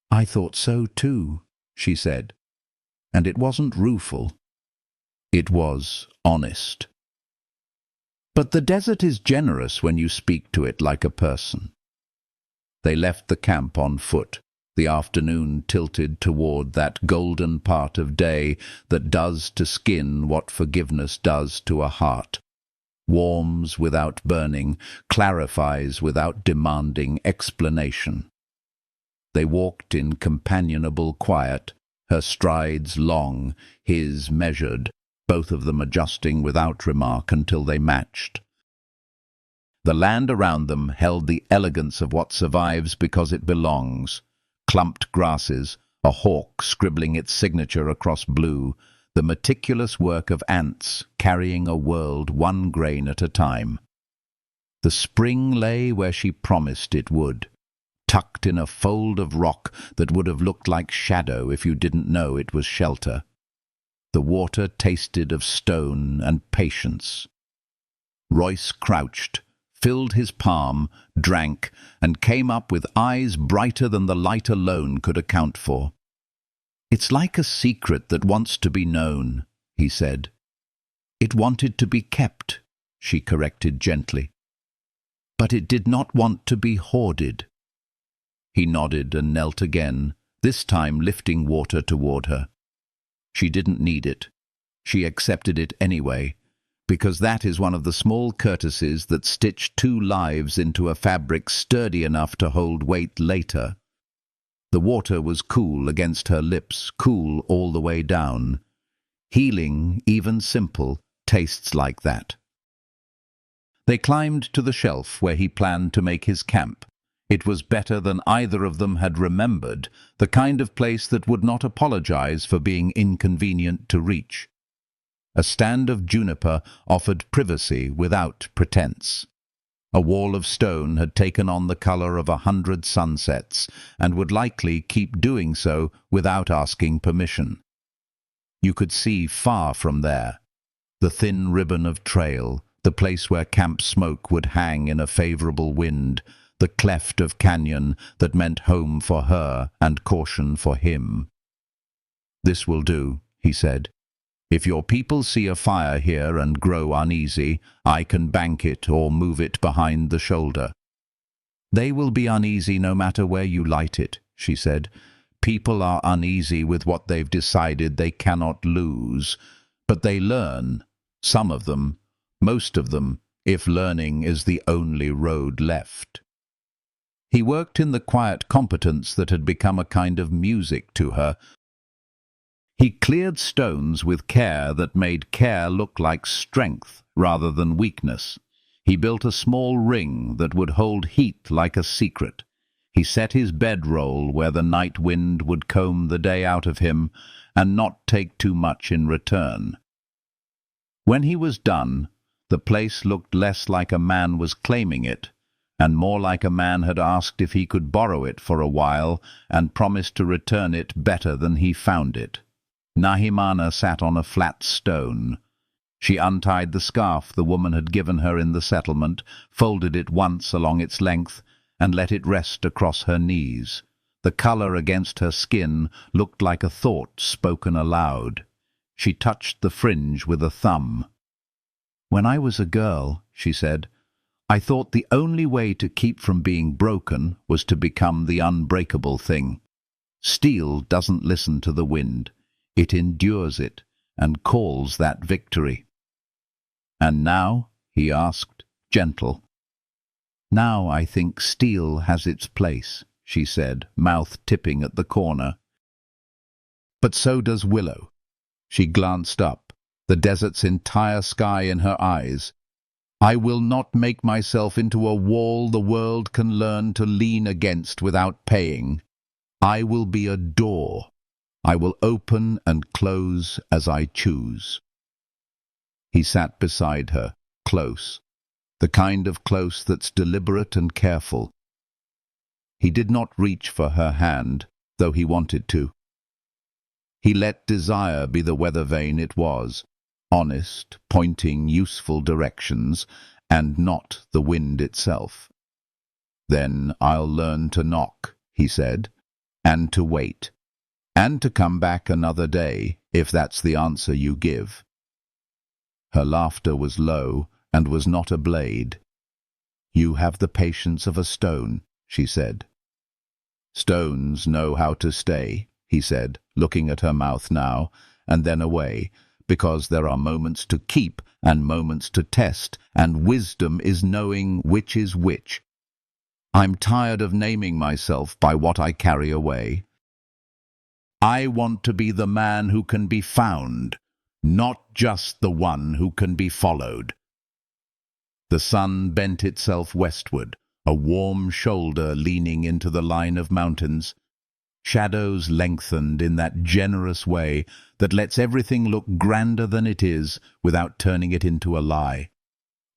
I thought so too, she said. And it wasn't rueful. It was honest. But the desert is generous when you speak to it like a person. They left the camp on foot. The afternoon tilted toward that golden part of day that does to skin what forgiveness does to a heart. Warms without burning, clarifies without demanding explanation. They walked in companionable quiet, her strides long, his measured, both of them adjusting without remark until they matched. The land around them held the elegance of what survives because it belongs. Clumped grasses, a hawk scribbling its signature across blue, the meticulous work of ants carrying a world one grain at a time. The spring lay where she promised it would, tucked in a fold of rock that would have looked like shadow if you didn't know it was shelter. The water tasted of stone and patience. Royce crouched, filled his palm, drank, and came up with eyes brighter than the light alone could account for. It's like a secret that wants to be known, he said. It wanted to be kept, she corrected gently. But it did not want to be hoarded. He nodded and knelt again, this time lifting water toward her. She didn't need it. She accepted it anyway, because that is one of the small courtesies that stitch two lives into a fabric sturdy enough to hold weight later. The water was cool against her lips, cool all the way down. Healing, even simple, tastes like that. They climbed to the shelf where he planned to make his camp. It was better than either of them had remembered, the kind of place that would not apologize for being inconvenient to reach. A stand of juniper offered privacy without pretense. A wall of stone had taken on the color of 100 sunsets, and would likely keep doing so without asking permission. You could see far from there, the thin ribbon of trail, the place where camp smoke would hang in a favorable wind, the cleft of canyon that meant home for her and caution for him. "This will do," he said. "If your people see a fire here and grow uneasy, I can bank it or move it behind the shoulder." "They will be uneasy no matter where you light it," she said. "People are uneasy with what they've decided they cannot lose, but they learn, some of them, most of them, if learning is the only road left." He worked in the quiet competence that had become a kind of music to her. He cleared stones with care that made care look like strength rather than weakness. He built a small ring that would hold heat like a secret. He set his bedroll where the night wind would comb the day out of him and not take too much in return. When he was done, the place looked less like a man was claiming it, and more like a man had asked if he could borrow it for a while and promised to return it better than he found it. Nahimana sat on a flat stone. She untied the scarf the woman had given her in the settlement, folded it once along its length, and let it rest across her knees. The color against her skin looked like a thought spoken aloud. She touched the fringe with a thumb. "When I was a girl," she said, "I thought the only way to keep from being broken was to become the unbreakable thing. Steel doesn't listen to the wind. It endures it and calls that victory." "And now?" he asked, gentle. "Now I think steel has its place," she said, mouth tipping at the corner. "But so does willow." She glanced up, the desert's entire sky in her eyes. "I will not make myself into a wall the world can learn to lean against without paying. I will be a door. I will open and close as I choose." He sat beside her, close, the kind of close that's deliberate and careful. He did not reach for her hand, though he wanted to. He let desire be the weather vane it was, honest, pointing useful directions, and not the wind itself. "Then I'll learn to knock," he said, "and to wait. And to come back another day, if that's the answer you give." Her laughter was low and was not a blade. "You have the patience of a stone," she said. "Stones know how to stay," he said, looking at her mouth now, and then away, "because there are moments to keep and moments to test, and wisdom is knowing which is which. I'm tired of naming myself by what I carry away. I want to be the man who can be found, not just the one who can be followed." The sun bent itself westward, a warm shoulder leaning into the line of mountains. Shadows lengthened in that generous way that lets everything look grander than it is without turning it into a lie.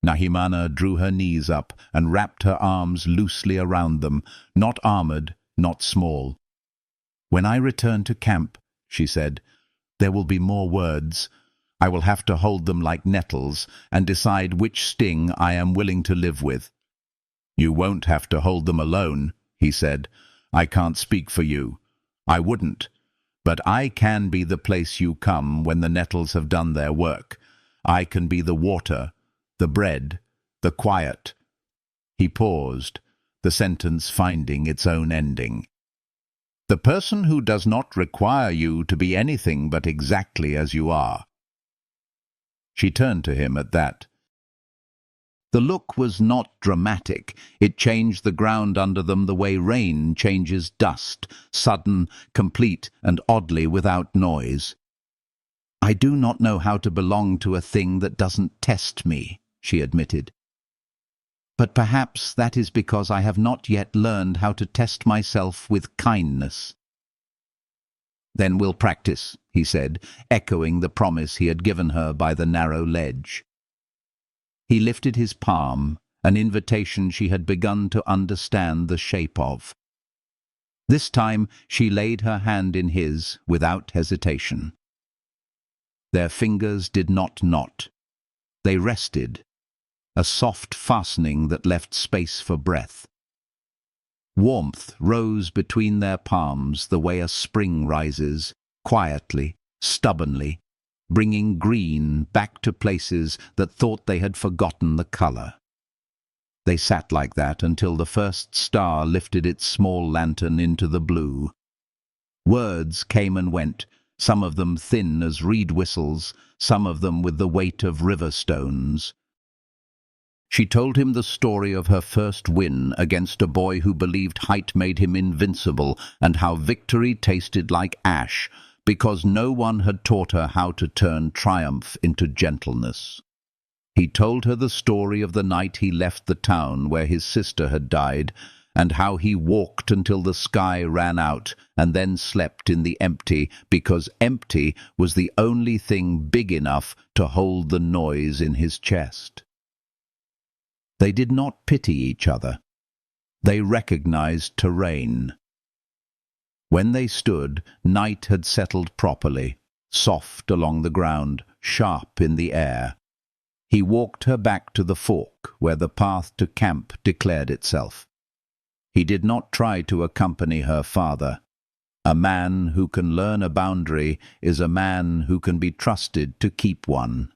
Nahimana drew her knees up and wrapped her arms loosely around them, not armored, not small. "When I return to camp," she said, "there will be more words. I will have to hold them like nettles and decide which sting I am willing to live with." "You won't have to hold them alone," he said. "I can't speak for you. I wouldn't. But I can be the place you come when the nettles have done their work. I can be the water, the bread, the quiet." He paused, the sentence finding its own ending. "The person who does not require you to be anything but exactly as you are." She turned to him at that. The look was not dramatic. It changed the ground under them the way rain changes dust, sudden, complete, and oddly without noise. "I do not know how to belong to a thing that doesn't test me," she admitted. "But perhaps that is because I have not yet learned how to test myself with kindness." "Then we'll practice," he said, echoing the promise he had given her by the narrow ledge. He lifted his palm, an invitation she had begun to understand the shape of. This time she laid her hand in his without hesitation. Their fingers did not knot. They rested, a soft fastening that left space for breath. Warmth rose between their palms the way a spring rises, quietly, stubbornly, bringing green back to places that thought they had forgotten the color. They sat like that until the first star lifted its small lantern into the blue. Words came and went, some of them thin as reed whistles, some of them with the weight of river stones. She told him the story of her first win against a boy who believed height made him invincible, and how victory tasted like ash, because no one had taught her how to turn triumph into gentleness. He told her the story of the night he left the town where his sister had died, and how he walked until the sky ran out and then slept in the empty, because empty was the only thing big enough to hold the noise in his chest. They did not pity each other. They recognized terrain. When they stood, night had settled properly, soft along the ground, sharp in the air. He walked her back to the fork, where the path to camp declared itself. He did not try to accompany her farther. A man who can learn a boundary is a man who can be trusted to keep one.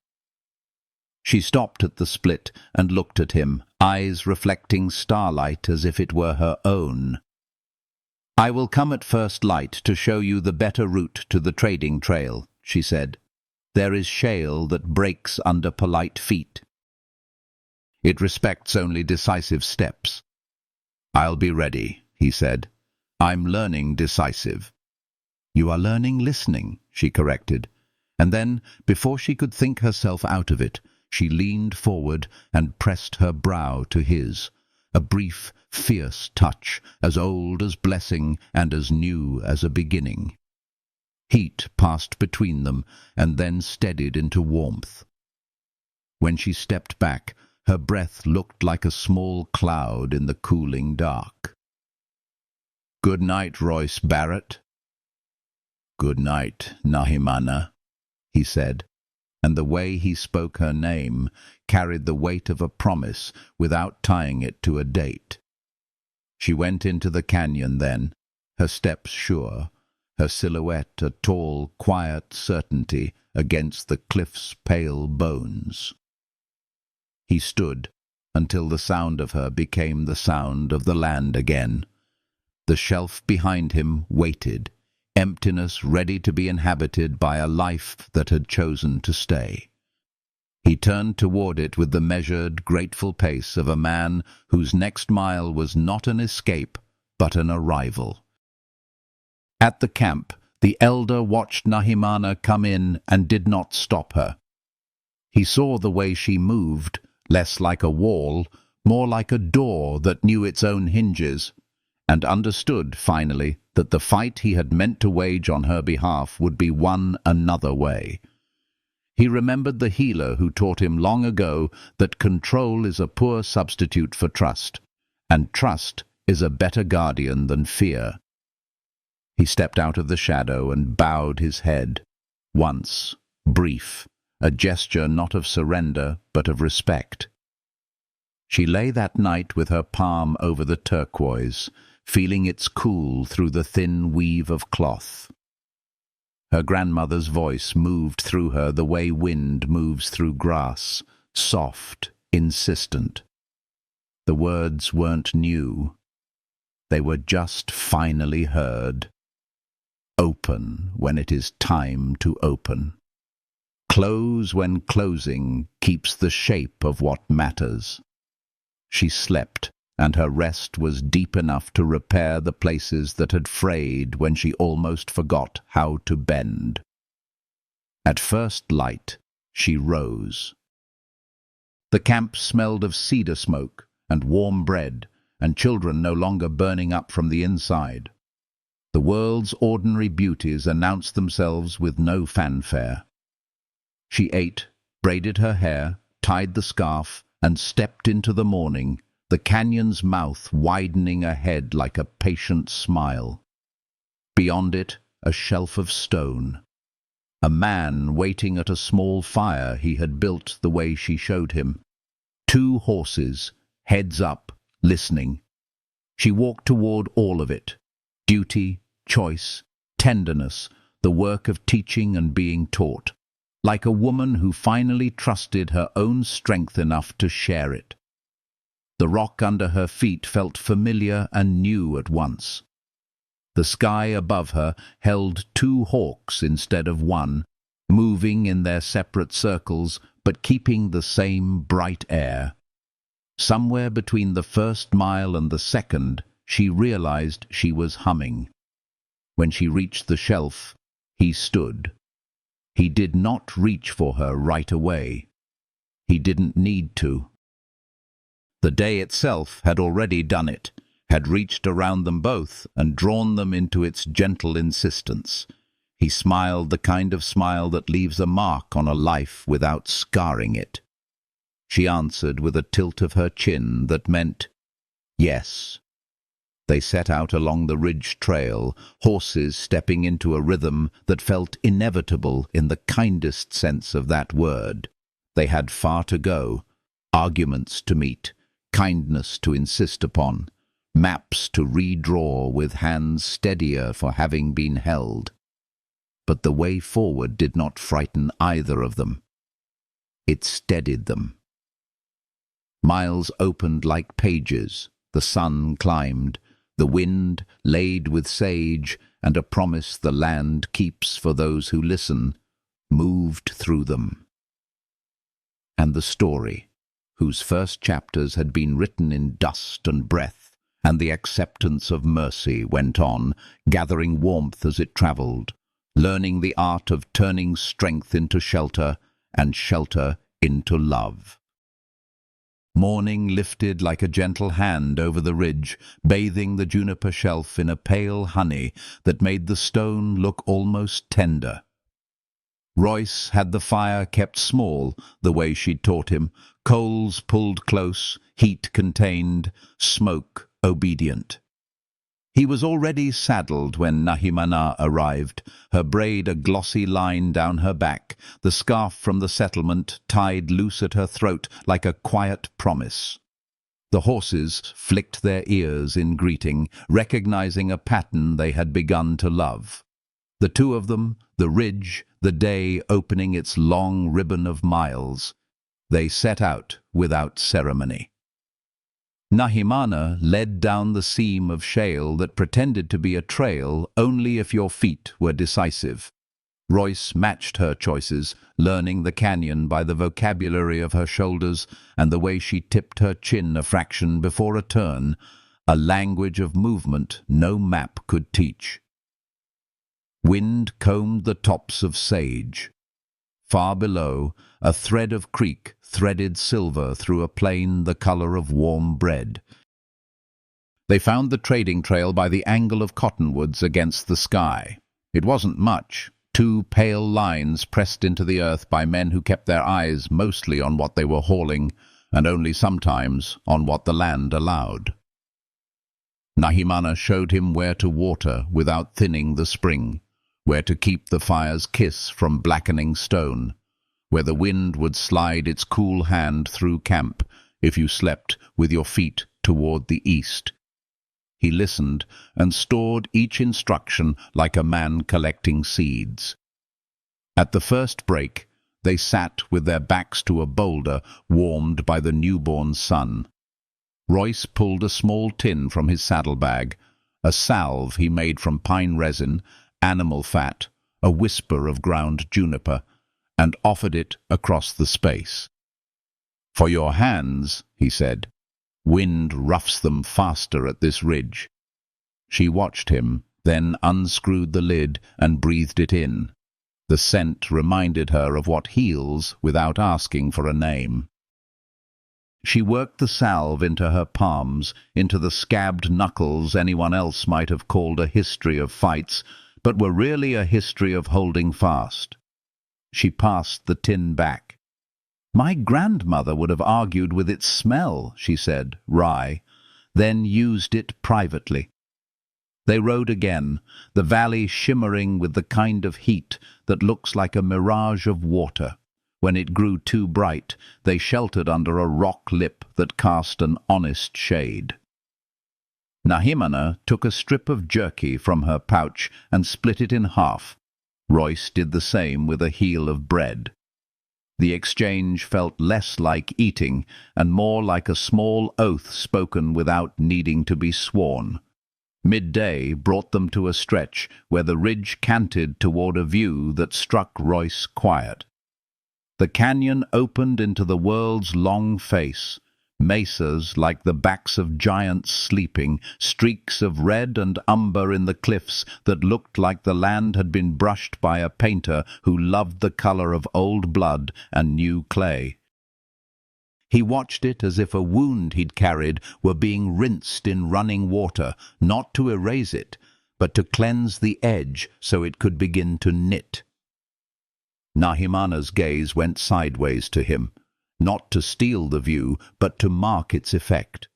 She stopped at the split and looked at him, eyes reflecting starlight as if it were her own. "I will come at first light to show you the better route to the trading trail," she said. "There is shale that breaks under polite feet. It respects only decisive steps." "I'll be ready," he said. "I'm learning decisive." "You are learning listening," she corrected. And then, before she could think herself out of it, she leaned forward and pressed her brow to his, a brief, fierce touch, as old as blessing and as new as a beginning. Heat passed between them and then steadied into warmth. When she stepped back, her breath looked like a small cloud in the cooling dark. "Good night, Royce Barrett." "Good night, Nahimana," he said, and the way he spoke her name carried the weight of a promise without tying it to a date. She went into the canyon then, her steps sure, her silhouette a tall, quiet certainty against the cliff's pale bones. He stood until the sound of her became the sound of the land again. The shelf behind him waited, emptiness ready to be inhabited by a life that had chosen to stay. He turned toward it with the measured, grateful pace of a man whose next mile was not an escape, but an arrival. At the camp, the elder watched Nahimana come in and did not stop her. He saw the way she moved, less like a wall, more like a door that knew its own hinges, and understood, finally, that the fight he had meant to wage on her behalf would be won another way. He remembered the healer who taught him long ago that control is a poor substitute for trust, and trust is a better guardian than fear. He stepped out of the shadow and bowed his head. Once, brief, a gesture not of surrender, but of respect. She lay that night with her palm over the turquoise, feeling its cool through the thin weave of cloth. Her grandmother's voice moved through her the way wind moves through grass, soft, insistent. The words weren't new. They were just finally heard. Open when it is time to open. Close when closing keeps the shape of what matters. She slept, and her rest was deep enough to repair the places that had frayed when she almost forgot how to bend. At first light, she rose. The camp smelled of cedar smoke and warm bread, and children no longer burning up from the inside. The world's ordinary beauties announced themselves with no fanfare. She ate, braided her hair, tied the scarf, and stepped into the morning, the canyon's mouth widening ahead like a patient smile. Beyond it, a shelf of stone. A man waiting at a small fire he had built the way she showed him. 2 horses, heads up, listening. She walked toward all of it. Duty, choice, tenderness, the work of teaching and being taught. Like a woman who finally trusted her own strength enough to share it. The rock under her feet felt familiar and new at once. The sky above her held 2 hawks instead of 1, moving in their separate circles but keeping the same bright air. Somewhere between the first mile and the second, she realized she was humming. When she reached the shelf, he stood. He did not reach for her right away. He didn't need to. The day itself had already done it, had reached around them both and drawn them into its gentle insistence. He smiled the kind of smile that leaves a mark on a life without scarring it. She answered with a tilt of her chin that meant, yes. They set out along the ridge trail, horses stepping into a rhythm that felt inevitable in the kindest sense of that word. They had far to go, arguments to meet, kindness to insist upon, maps to redraw with hands steadier for having been held. But the way forward did not frighten either of them. It steadied them. Miles opened like pages, the sun climbed, the wind, laid with sage, and a promise the land keeps for those who listen, moved through them. And the story, whose first chapters had been written in dust and breath, and the acceptance of mercy went on, gathering warmth as it travelled, learning the art of turning strength into shelter, and shelter into love. Morning lifted like a gentle hand over the ridge, bathing the juniper shelf in a pale honey that made the stone look almost tender. Royce had the fire kept small, the way she'd taught him, coals pulled close, heat contained, smoke obedient. He was already saddled when Nahimana arrived, her braid a glossy line down her back, the scarf from the settlement tied loose at her throat like a quiet promise. The horses flicked their ears in greeting, recognizing a pattern they had begun to love. The 2 of them, the ridge, the day opening its long ribbon of miles. They set out without ceremony. Nahimana led down the seam of shale that pretended to be a trail only if your feet were decisive. Royce matched her choices, learning the canyon by the vocabulary of her shoulders and the way she tipped her chin a fraction before a turn, a language of movement no map could teach. Wind combed the tops of sage. Far below, a thread of creek threaded silver through a plain the color of warm bread. They found the trading trail by the angle of cottonwoods against the sky. It wasn't much, 2 pale lines pressed into the earth by men who kept their eyes mostly on what they were hauling, and only sometimes on what the land allowed. Nahimana showed him where to water without thinning the spring, where to keep the fire's kiss from blackening stone, where the wind would slide its cool hand through camp if you slept with your feet toward the east. He listened and stored each instruction like a man collecting seeds. At the first break, they sat with their backs to a boulder warmed by the newborn sun. Royce pulled a small tin from his saddlebag, a salve he made from pine resin, animal fat, a whisper of ground juniper, and offered it across the space. "For your hands," he said. "Wind roughs them faster at this ridge." She watched him, then unscrewed the lid and breathed it in. The scent reminded her of what heals without asking for a name. She worked the salve into her palms, into the scabbed knuckles anyone else might have called a history of fights, but were really a history of holding fast. She passed the tin back. "My grandmother would have argued with its smell," she said, wry, then used it privately. They rode again, the valley shimmering with the kind of heat that looks like a mirage of water. When it grew too bright, they sheltered under a rock lip that cast an honest shade. Nahimana took a strip of jerky from her pouch and split it in half. Royce did the same with a heel of bread. The exchange felt less like eating and more like a small oath spoken without needing to be sworn. Midday brought them to a stretch where the ridge canted toward a view that struck Royce quiet. The canyon opened into the world's long face, mesas like the backs of giants sleeping, streaks of red and umber in the cliffs that looked like the land had been brushed by a painter who loved the color of old blood and new clay. He watched it as if a wound he'd carried were being rinsed in running water, not to erase it, but to cleanse the edge so it could begin to knit. Nahimana's gaze went sideways to him, not to steal the view, but to mark its effect.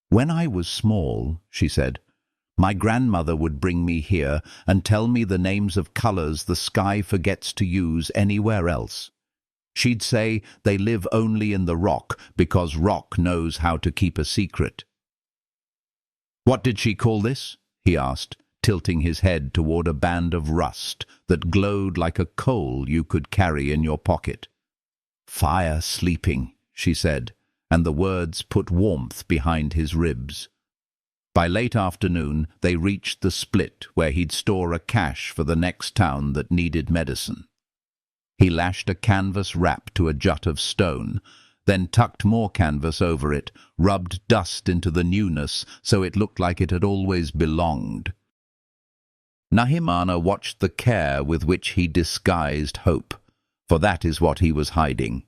"When I was small," she said, "my grandmother would bring me here and tell me the names of colors the sky forgets to use anywhere else. She'd say they live only in the rock because rock knows how to keep a secret." "What did she call this?" he asked, tilting his head toward a band of rust that glowed like a coal you could carry in your pocket. "Fire sleeping," she said, and the words put warmth behind his ribs. By late afternoon they reached the split where he'd store a cache for the next town that needed medicine. He lashed a canvas wrap to a jut of stone, then tucked more canvas over it, rubbed dust into the newness so it looked like it had always belonged. Nahimana watched the care with which he disguised hope, for that is what he was hiding.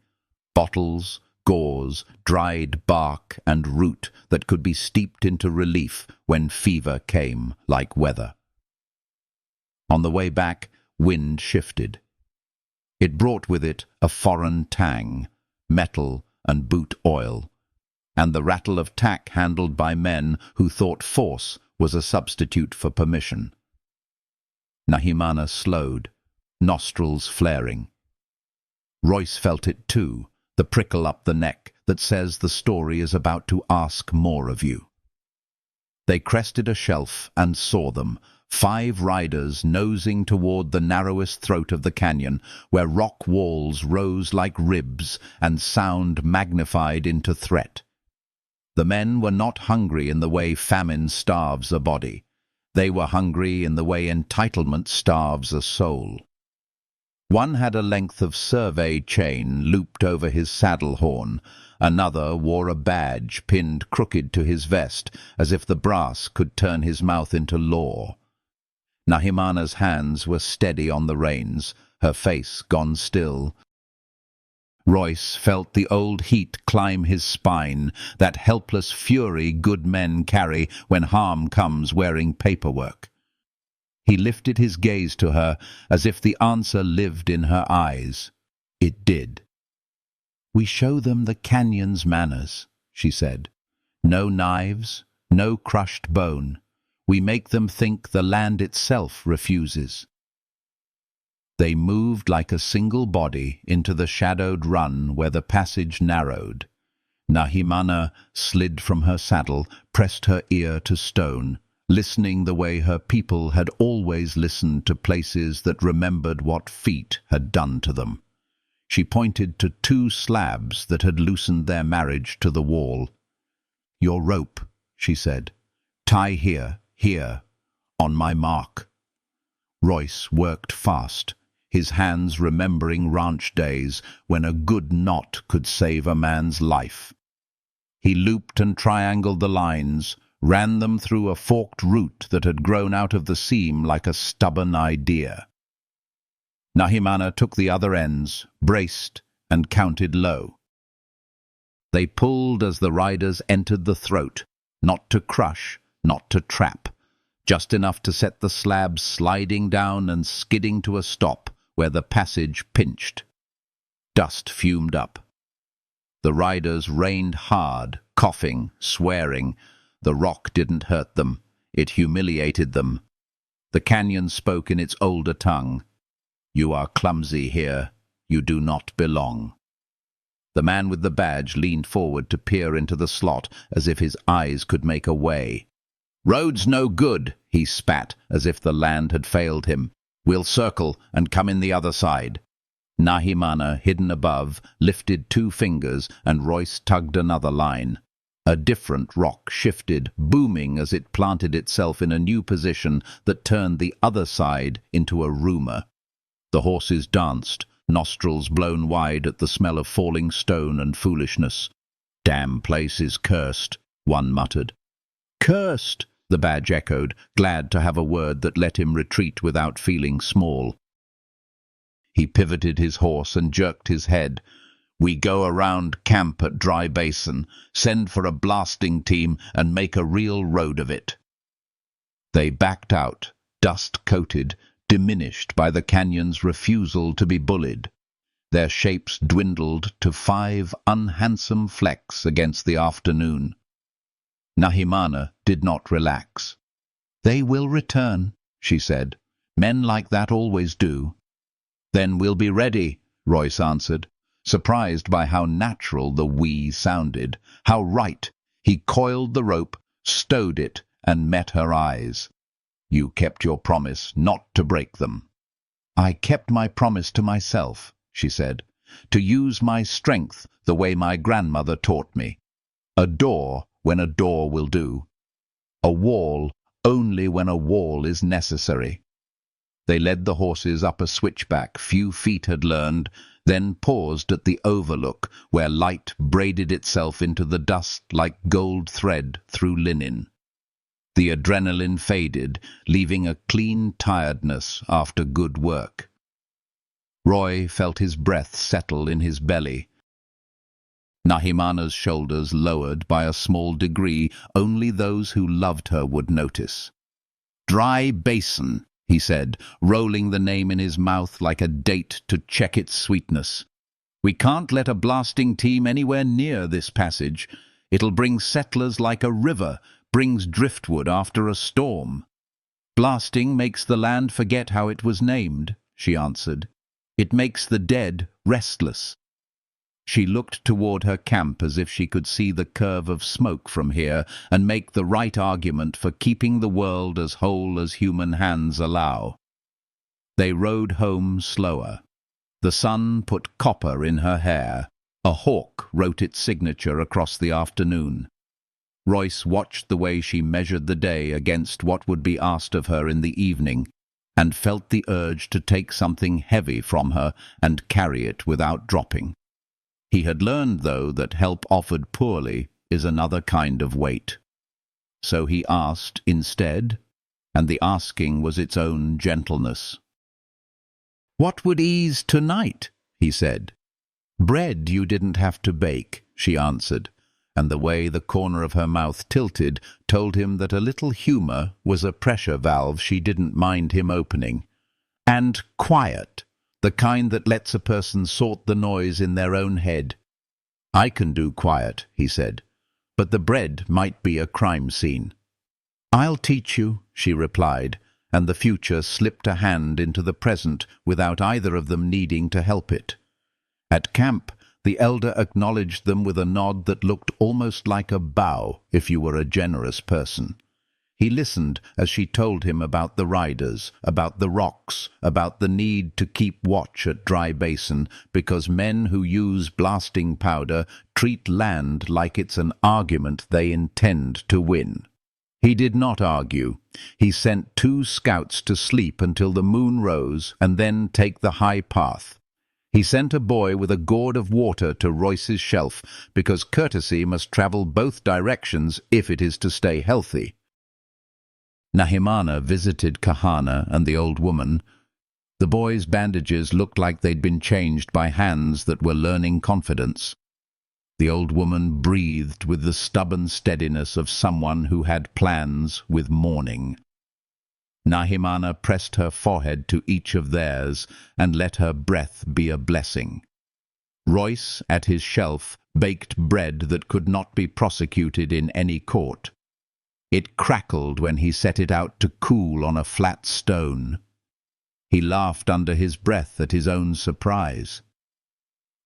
Bottles, gauze, dried bark and root that could be steeped into relief when fever came like weather. On the way back, wind shifted. It brought with it a foreign tang, metal and boot oil, and the rattle of tack handled by men who thought force was a substitute for permission. Nahimana slowed, nostrils flaring. Royce felt it too, the prickle up the neck that says the story is about to ask more of you. They crested a shelf and saw them, 5 riders nosing toward the narrowest throat of the canyon, where rock walls rose like ribs and sound magnified into threat. The men were not hungry in the way famine starves a body. They were hungry in the way entitlement starves a soul. One had a length of survey chain looped over his saddle horn. Another wore a badge pinned crooked to his vest, as if the brass could turn his mouth into law. Nahimana's hands were steady on the reins, her face gone still. Royce felt the old heat climb his spine, that helpless fury good men carry when harm comes wearing paperwork. He lifted his gaze to her as if the answer lived in her eyes. It did. "We show them the canyon's manners," she said. "No knives, no crushed bone. We make them think the land itself refuses." They moved like a single body into the shadowed run where the passage narrowed. Nahimana slid from her saddle, pressed her ear to stone, listening the way her people had always listened to places that remembered what feet had done to them. She pointed to 2 slabs that had loosened their marriage to the wall. "Your rope," she said. "Tie here, here, on my mark." Royce worked fast. his hands remembering ranch days when a good knot could save a man's life. He looped and triangled the lines, ran them through a forked root that had grown out of the seam like a stubborn idea. Nahimana took the other ends, braced, and counted low. They pulled as the riders entered the throat, not to crush, not to trap, just enough to set the slab sliding down and skidding to a stop where the passage pinched. Dust fumed up. The riders reined hard, coughing, swearing. The rock didn't hurt them. It humiliated them. The canyon spoke in its older tongue. "You are clumsy here. You do not belong." The man with the badge leaned forward to peer into the slot as if his eyes could make a way. "Road's no good," he spat, as if the land had failed him. "We'll circle and come in the other side." Nahimana, hidden above, lifted 2 fingers, and Royce tugged another line. A different rock shifted, booming as it planted itself in a new position that turned the other side into a rumor. The horses danced, nostrils blown wide at the smell of falling stone and foolishness. "Damn place is cursed," one muttered. "Cursed," the badge echoed, glad to have a word that let him retreat without feeling small. He pivoted his horse and jerked his head. "We go around camp at Dry Basin, send for a blasting team, and make a real road of it." They backed out, dust-coated, diminished by the canyon's refusal to be bullied. Their shapes dwindled to 5 unhandsome flecks against the afternoon. Nahimana did not relax. "They will return," she said. "Men like that always do." "Then we'll be ready," Royce answered, surprised by how natural the "we" sounded, how right. He coiled the rope, stowed it, and met her eyes. "You kept your promise not to break them." "I kept my promise to myself," she said, "to use my strength the way my grandmother taught me. A door when a door will do. A wall only when a wall is necessary." They led the horses up a switchback few feet had learned, then paused at the overlook where light braided itself into the dust like gold thread through linen. The adrenaline faded, leaving a clean tiredness after good work. Roy felt his breath settle in his belly. Nahimana's shoulders lowered by a small degree. Only those who loved her would notice. "Dry Basin," he said, rolling the name in his mouth like a date to check its sweetness. "We can't let a blasting team anywhere near this passage. It'll bring settlers like a river brings driftwood after a storm." "Blasting makes the land forget how it was named," she answered. "It makes the dead restless." She looked toward her camp as if she could see the curve of smoke from here and make the right argument for keeping the world as whole as human hands allow. They rode home slower. The sun put copper in her hair. A hawk wrote its signature across the afternoon. Royce watched the way she measured the day against what would be asked of her in the evening, and felt the urge to take something heavy from her and carry it without dropping. He had learned, though, that help offered poorly is another kind of weight. So he asked instead, and the asking was its own gentleness. "What would ease tonight?" he said. "Bread you didn't have to bake," she answered, and the way the corner of her mouth tilted told him that a little humor was a pressure valve she didn't mind him opening. "And quiet. The kind that lets a person sort the noise in their own head." "I can do quiet," he said, "but the bread might be a crime scene." "I'll teach you," she replied, and the future slipped a hand into the present without either of them needing to help it. At camp, the elder acknowledged them with a nod that looked almost like a bow if you were a generous person. He listened as she told him about the riders, about the rocks, about the need to keep watch at Dry Basin because men who use blasting powder treat land like it's an argument they intend to win. He did not argue. He sent 2 scouts to sleep until the moon rose and then take the high path. He sent a boy with a gourd of water to Royce's shelf, because courtesy must travel both directions if it is to stay healthy. Nahimana visited Kahana and the old woman. The boy's bandages looked like they'd been changed by hands that were learning confidence. The old woman breathed with the stubborn steadiness of someone who had plans with mourning. Nahimana pressed her forehead to each of theirs and let her breath be a blessing. Royce, at his shelf, baked bread that could not be prosecuted in any court. It crackled when he set it out to cool on a flat stone. He laughed under his breath at his own surprise.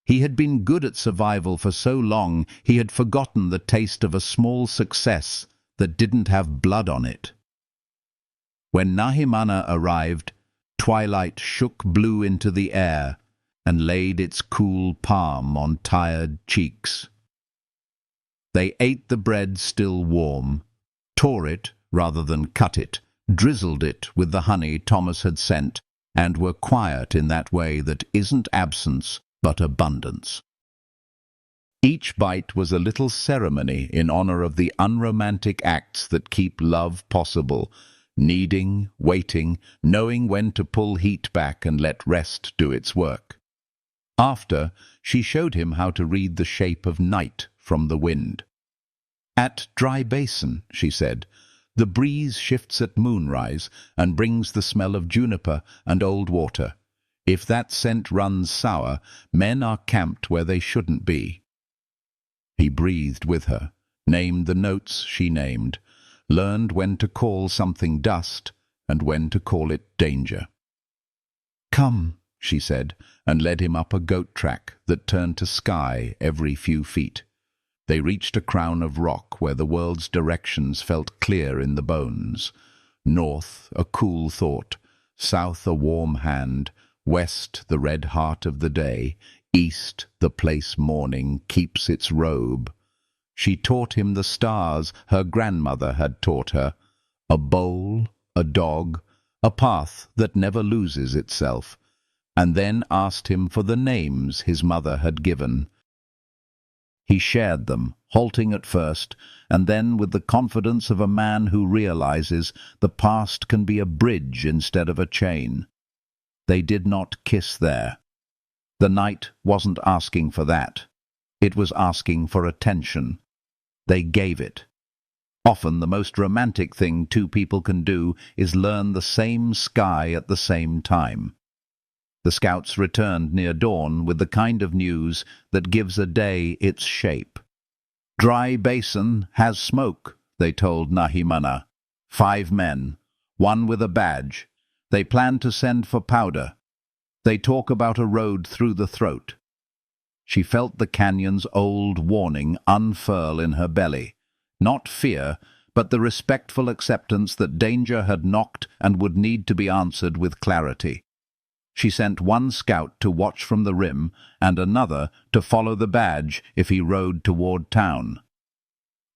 He had been good at survival for so long he had forgotten the taste of a small success that didn't have blood on it. When Nahimana arrived, twilight shook blue into the air and laid its cool palm on tired cheeks. They ate the bread still warm, tore it rather than cut it, drizzled it with the honey Thomas had sent, and were quiet in that way that isn't absence but abundance. Each bite was a little ceremony in honor of the unromantic acts that keep love possible, kneading, waiting, knowing when to pull heat back and let rest do its work. After, she showed him how to read the shape of night from the wind. "At Dry Basin," she said, "the breeze shifts at moonrise and brings the smell of juniper and old water. If that scent runs sour, men are camped where they shouldn't be." He breathed with her, named the notes she named, learned when to call something dust and when to call it danger. "Come," she said, and led him up a goat track that turned to sky every few feet. They reached a crown of rock where the world's directions felt clear in the bones. North, a cool thought; south, a warm hand; west, the red heart of the day; east, the place morning keeps its robe. She taught him the stars her grandmother had taught her: a bowl, a dog, a path that never loses itself, and then asked him for the names his mother had given. He shared them, halting at first, and then with the confidence of a man who realizes the past can be a bridge instead of a chain. They did not kiss there. The night wasn't asking for that. It was asking for attention. They gave it. Often the most romantic thing 2 people can do is learn the same sky at the same time. The scouts returned near dawn with the kind of news that gives a day its shape. "Dry Basin has smoke," they told Nahimana. 5 men, 1 with a badge. They plan to send for powder. They talk about a road through the throat. She felt the canyon's old warning unfurl in her belly. Not fear, but the respectful acceptance that danger had knocked and would need to be answered with clarity. She sent 1 scout to watch from the rim and another to follow the badge if he rode toward town.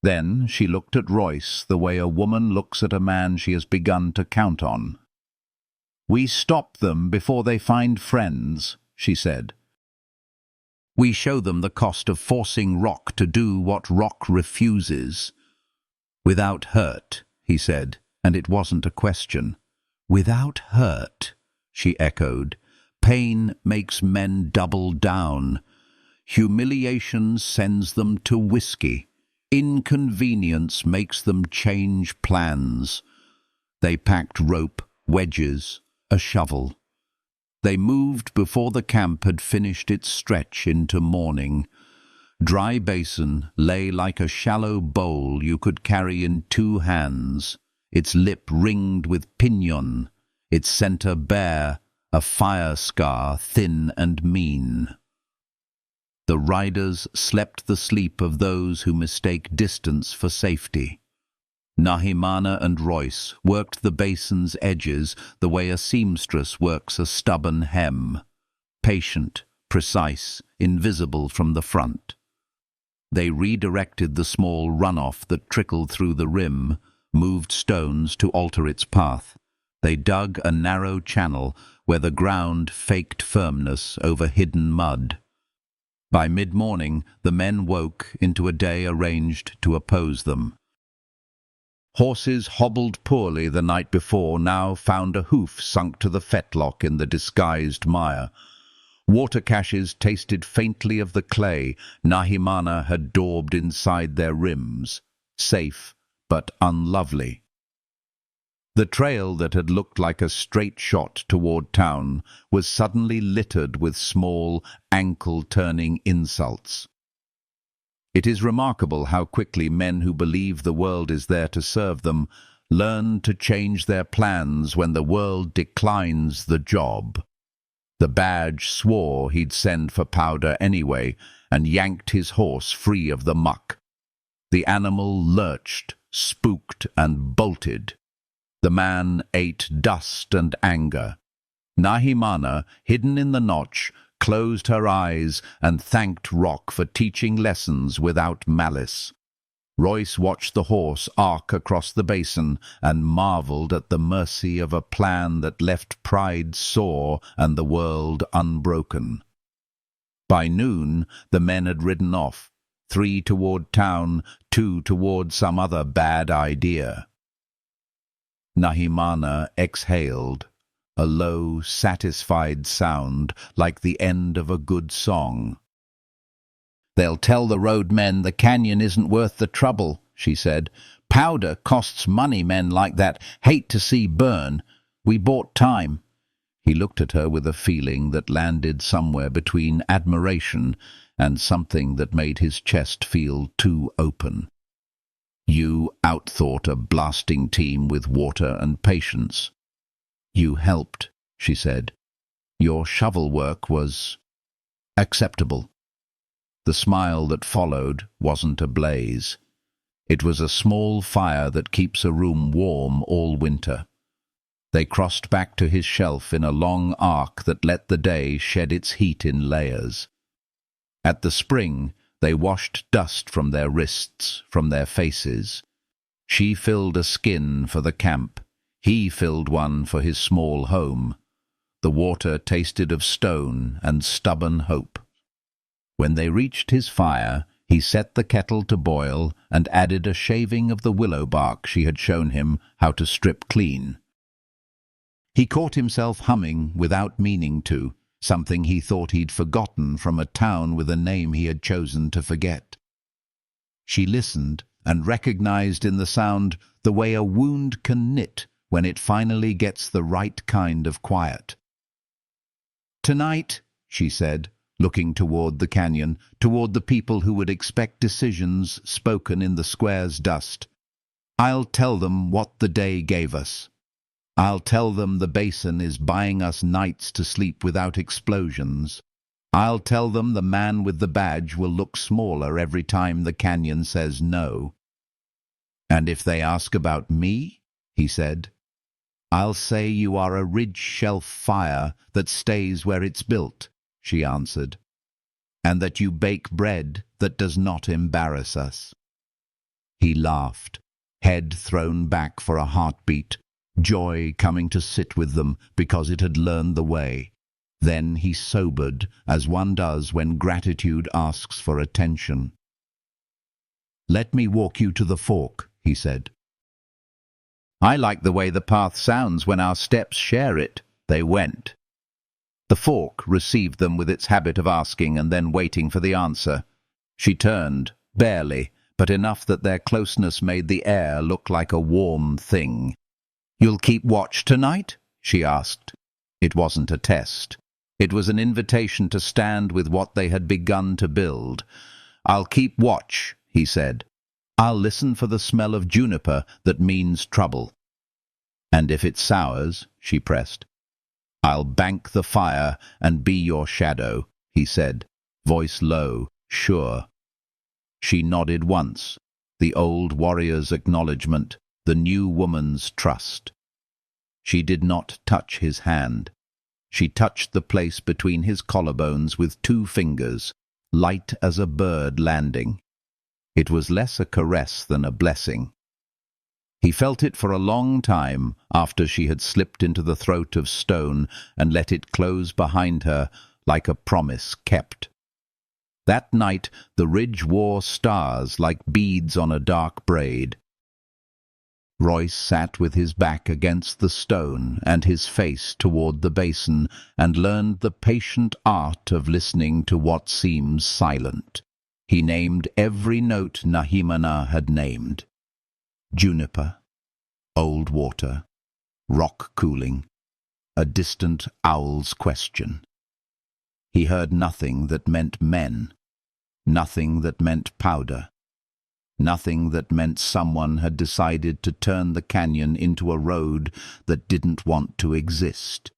Then she looked at Royce the way a woman looks at a man she has begun to count on. "We stop them before they find friends," she said. "We show them the cost of forcing rock to do what rock refuses." "Without hurt," he said, and it wasn't a question. "Without hurt," she echoed. "Pain makes men double down. Humiliation sends them to whiskey. Inconvenience makes them change plans." They packed rope, wedges, a shovel. They moved before the camp had finished its stretch into morning. Dry Basin lay like a shallow bowl you could carry in 2 hands, its lip ringed with pinion, its center bare, a fire scar thin and mean. The riders slept the sleep of those who mistake distance for safety. Nahimana and Royce worked the basin's edges the way a seamstress works a stubborn hem, patient, precise, invisible from the front. They redirected the small runoff that trickled through the rim, moved stones to alter its path. They dug a narrow channel where the ground faked firmness over hidden mud. By mid-morning, the men woke into a day arranged to oppose them. Horses hobbled poorly the night before now found a hoof sunk to the fetlock in the disguised mire. Water caches tasted faintly of the clay Nahimana had daubed inside their rims, safe but unlovely. The trail that had looked like a straight shot toward town was suddenly littered with small, ankle-turning insults. It is remarkable how quickly men who believe the world is there to serve them learn to change their plans when the world declines the job. The badge swore he'd send for powder anyway and yanked his horse free of the muck. The animal lurched, spooked, and bolted. The man ate dust and anger. Nahimana, hidden in the notch, closed her eyes and thanked Rock for teaching lessons without malice. Royce watched the horse arc across the basin and marveled at the mercy of a plan that left pride sore and the world unbroken. By noon, the men had ridden off, 3 toward town, 2 toward some other bad idea. Nahimana exhaled, a low, satisfied sound like the end of a good song. "They'll tell the roadmen the canyon isn't worth the trouble," she said. "Powder costs money, men like that hate to see burn. We bought time." He looked at her with a feeling that landed somewhere between admiration and something that made his chest feel too open. "You outthought a blasting team with water and patience." "You helped," she said. "Your shovel work was acceptable." The smile that followed wasn't a blaze. It was a small fire that keeps a room warm all winter. They crossed back to his shelf in a long arc that let the day shed its heat in layers. At the spring, they washed dust from their wrists, from their faces. She filled a skin for the camp. He filled one for his small home. The water tasted of stone and stubborn hope. When they reached his fire, he set the kettle to boil and added a shaving of the willow bark she had shown him how to strip clean. He caught himself humming without meaning to, something he thought he'd forgotten from a town with a name he had chosen to forget. She listened and recognized in the sound the way a wound can knit when it finally gets the right kind of quiet. "Tonight," she said, looking toward the canyon, toward the people who would expect decisions spoken in the square's dust, "I'll tell them what the day gave us. I'll tell them the basin is buying us nights to sleep without explosions. I'll tell them the man with the badge will look smaller every time the canyon says no. And if they ask about me," he said, "I'll say you are a ridge shelf fire that stays where it's built," she answered, "and that you bake bread that does not embarrass us." He laughed, head thrown back for a heartbeat, joy coming to sit with them because it had learned the way. Then he sobered, as one does when gratitude asks for attention. "Let me walk you to the fork," he said. "I like the way the path sounds when our steps share it." They went. The fork received them with its habit of asking and then waiting for the answer. She turned, barely, but enough that their closeness made the air look like a warm thing. "You'll keep watch tonight?" she asked. It wasn't a test. It was an invitation to stand with what they had begun to build. "I'll keep watch," he said. "I'll listen for the smell of juniper that means trouble." "And if it sours," she pressed. "I'll bank the fire and be your shadow," he said, voice low, sure. She nodded once, the old warrior's acknowledgement, the new woman's trust. She did not touch his hand. She touched the place between his collarbones with 2 fingers, light as a bird landing. It was less a caress than a blessing. He felt it for a long time after she had slipped into the throat of stone and let it close behind her like a promise kept. That night the ridge wore stars like beads on a dark braid. Royce sat with his back against the stone and his face toward the basin and learned the patient art of listening to what seems silent. He named every note Nahimana had named. Juniper, old water, rock cooling, a distant owl's question. He heard nothing that meant men, nothing that meant powder, nothing that meant someone had decided to turn the canyon into a road that didn't want to exist.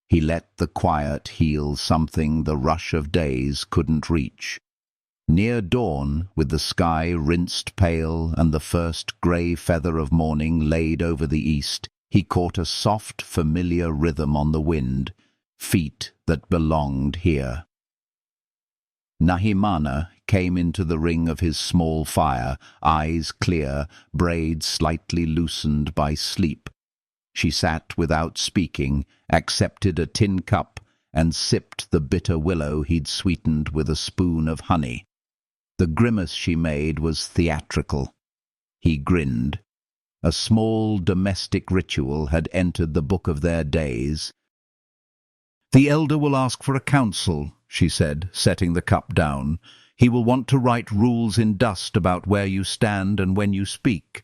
He let the quiet heal something the rush of days couldn't reach. Near dawn, with the sky rinsed pale and the first grey feather of morning laid over the east, he caught a soft, familiar rhythm on the wind, feet that belonged here. Nahimana came into the ring of his small fire, eyes clear, braids slightly loosened by sleep. She sat without speaking, accepted a tin cup, and sipped the bitter willow he'd sweetened with a spoon of honey. The grimace she made was theatrical. He grinned. A small domestic ritual had entered the book of their days. "The elder will ask for a council," she said, setting the cup down. "He will want to write rules in dust about where you stand and when you speak.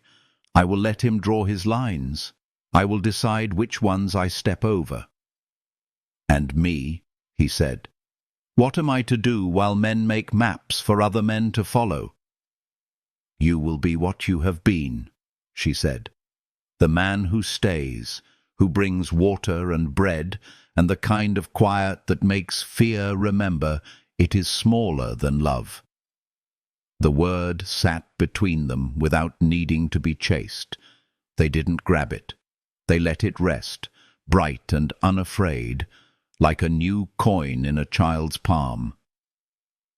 I will let him draw his lines. I will decide which ones I step over." "And me," he said. "What am I to do while men make maps for other men to follow?" "You will be what you have been," she said. "The man who stays, who brings water and bread, and the kind of quiet that makes fear remember it is smaller than love." The word sat between them without needing to be chased. They didn't grab it. They let it rest, bright and unafraid, like a new coin in a child's palm.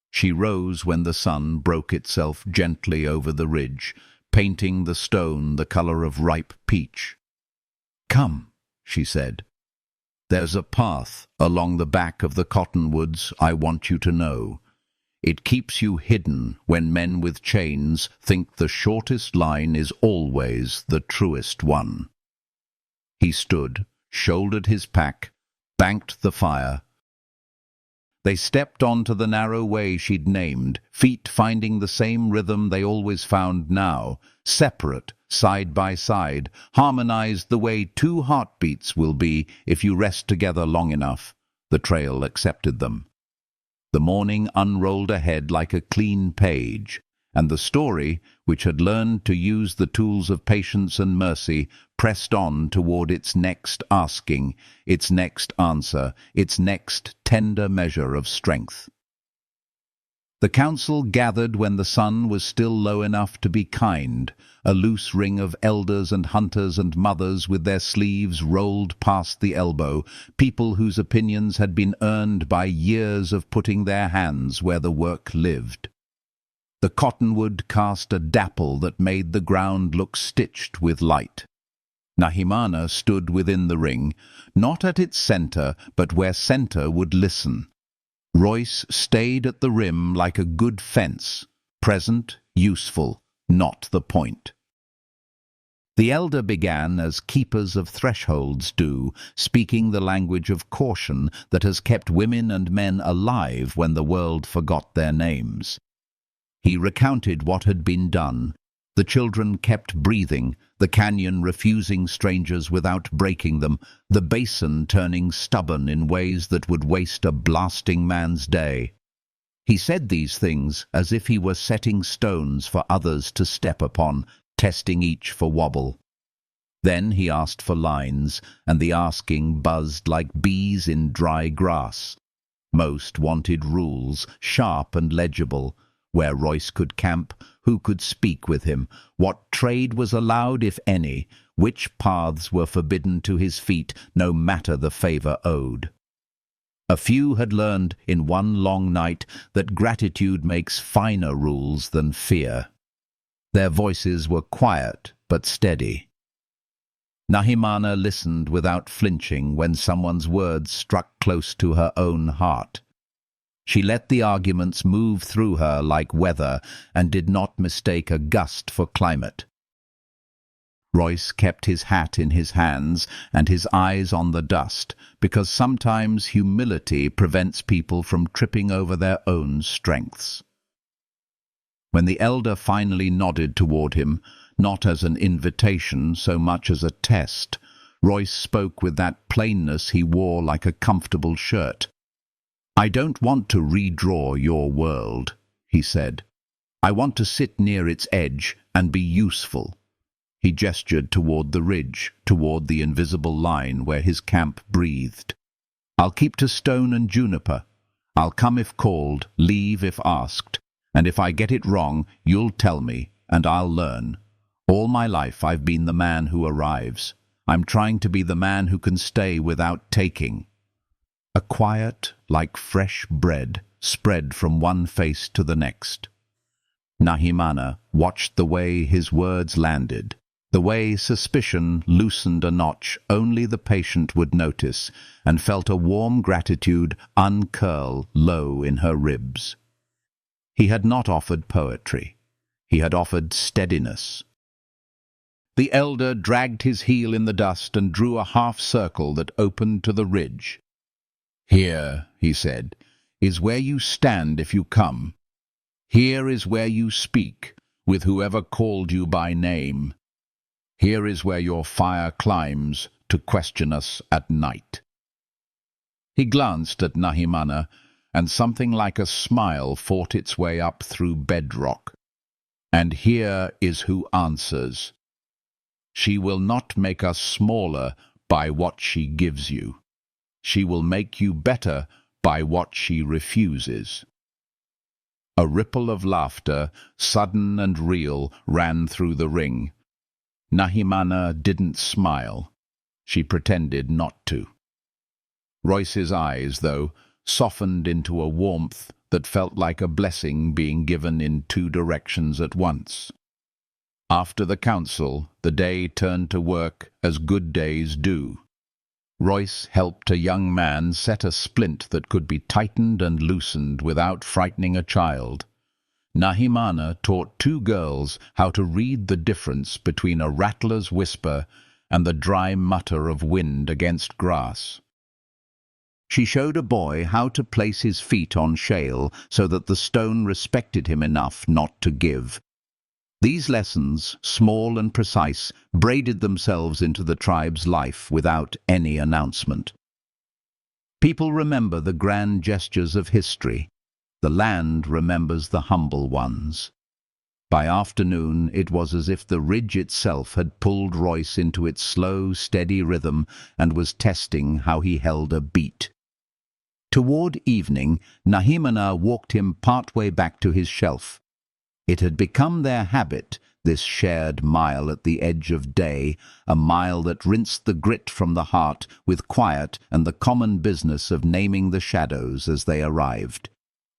She rose when the sun broke itself gently over the ridge, painting the stone the color of ripe peach. "Come," she said. "There's a path along the back of the cottonwoods I want you to know. It keeps you hidden when men with chains think the shortest line is always the truest one." He stood, shouldered his pack, banked the fire. They stepped onto the narrow way she'd named, feet finding the same rhythm they always found now, separate, side by side, harmonized the way two heartbeats will be if you rest together long enough. The trail accepted them. The morning unrolled ahead like a clean page, and the story, which had learned to use the tools of patience and mercy, pressed on toward its next asking, its next answer, its next tender measure of strength. The council gathered when the sun was still low enough to be kind, a loose ring of elders and hunters and mothers with their sleeves rolled past the elbow, people whose opinions had been earned by years of putting their hands where the work lived. The cottonwood cast a dapple that made the ground look stitched with light. Nahimana stood within the ring, not at its center, but where center would listen. Royce stayed at the rim like a good fence, present, useful, not the point. The elder began as keepers of thresholds do, speaking the language of caution that has kept women and men alive when the world forgot their names. He recounted what had been done. The children kept breathing, the canyon refusing strangers without breaking them, the basin turning stubborn in ways that would waste a blasting man's day. He said these things as if he were setting stones for others to step upon, testing each for wobble. Then he asked for lines, and the asking buzzed like bees in dry grass. Most wanted rules, sharp and legible, where Royce could camp, who could speak with him, what trade was allowed, if any, which paths were forbidden to his feet, no matter the favor owed. A few had learned in one long night that gratitude makes finer rules than fear. Their voices were quiet but steady. Nahimana listened without flinching when someone's words struck close to her own heart. She let the arguments move through her like weather and did not mistake a gust for climate. Royce kept his hat in his hands and his eyes on the dust, because sometimes humility prevents people from tripping over their own strengths. When the elder finally nodded toward him, not as an invitation so much as a test, Royce spoke with that plainness he wore like a comfortable shirt. "I don't want to redraw your world," he said. "I want to sit near its edge and be useful." He gestured toward the ridge, toward the invisible line where his camp breathed. "I'll keep to stone and juniper. I'll come if called, leave if asked, and if I get it wrong, you'll tell me, and I'll learn. All my life I've been the man who arrives. I'm trying to be the man who can stay without taking." A quiet, like fresh bread, spread from one face to the next. Nahimana watched the way his words landed, the way suspicion loosened a notch only the patient would notice, and felt a warm gratitude uncurl low in her ribs. He had not offered poetry. He had offered steadiness. The elder dragged his heel in the dust and drew a half-circle that opened to the ridge. "Here," he said, "is where you stand if you come. Here is where you speak, with whoever called you by name. Here is where your fire climbs to question us at night." He glanced at Nahimana, and something like a smile fought its way up through bedrock. "And here is who answers. She will not make us smaller by what she gives you. She will make you better by what she refuses." A ripple of laughter, sudden and real, ran through the ring. Nahimana didn't smile. She pretended not to. Royce's eyes, though, softened into a warmth that felt like a blessing being given in two directions at once. After the council, the day turned to work as good days do. Royce helped a young man set a splint that could be tightened and loosened without frightening a child. Nahimana taught two girls how to read the difference between a rattler's whisper and the dry mutter of wind against grass. She showed a boy how to place his feet on shale so that the stone respected him enough not to give. These lessons, small and precise, braided themselves into the tribe's life without any announcement. People remember the grand gestures of history. The land remembers the humble ones. By afternoon, it was as if the ridge itself had pulled Royce into its slow, steady rhythm and was testing how he held a beat. Toward evening, Nahimana walked him partway back to his shelf. It had become their habit, this shared mile at the edge of day, a mile that rinsed the grit from the heart with quiet and the common business of naming the shadows as they arrived.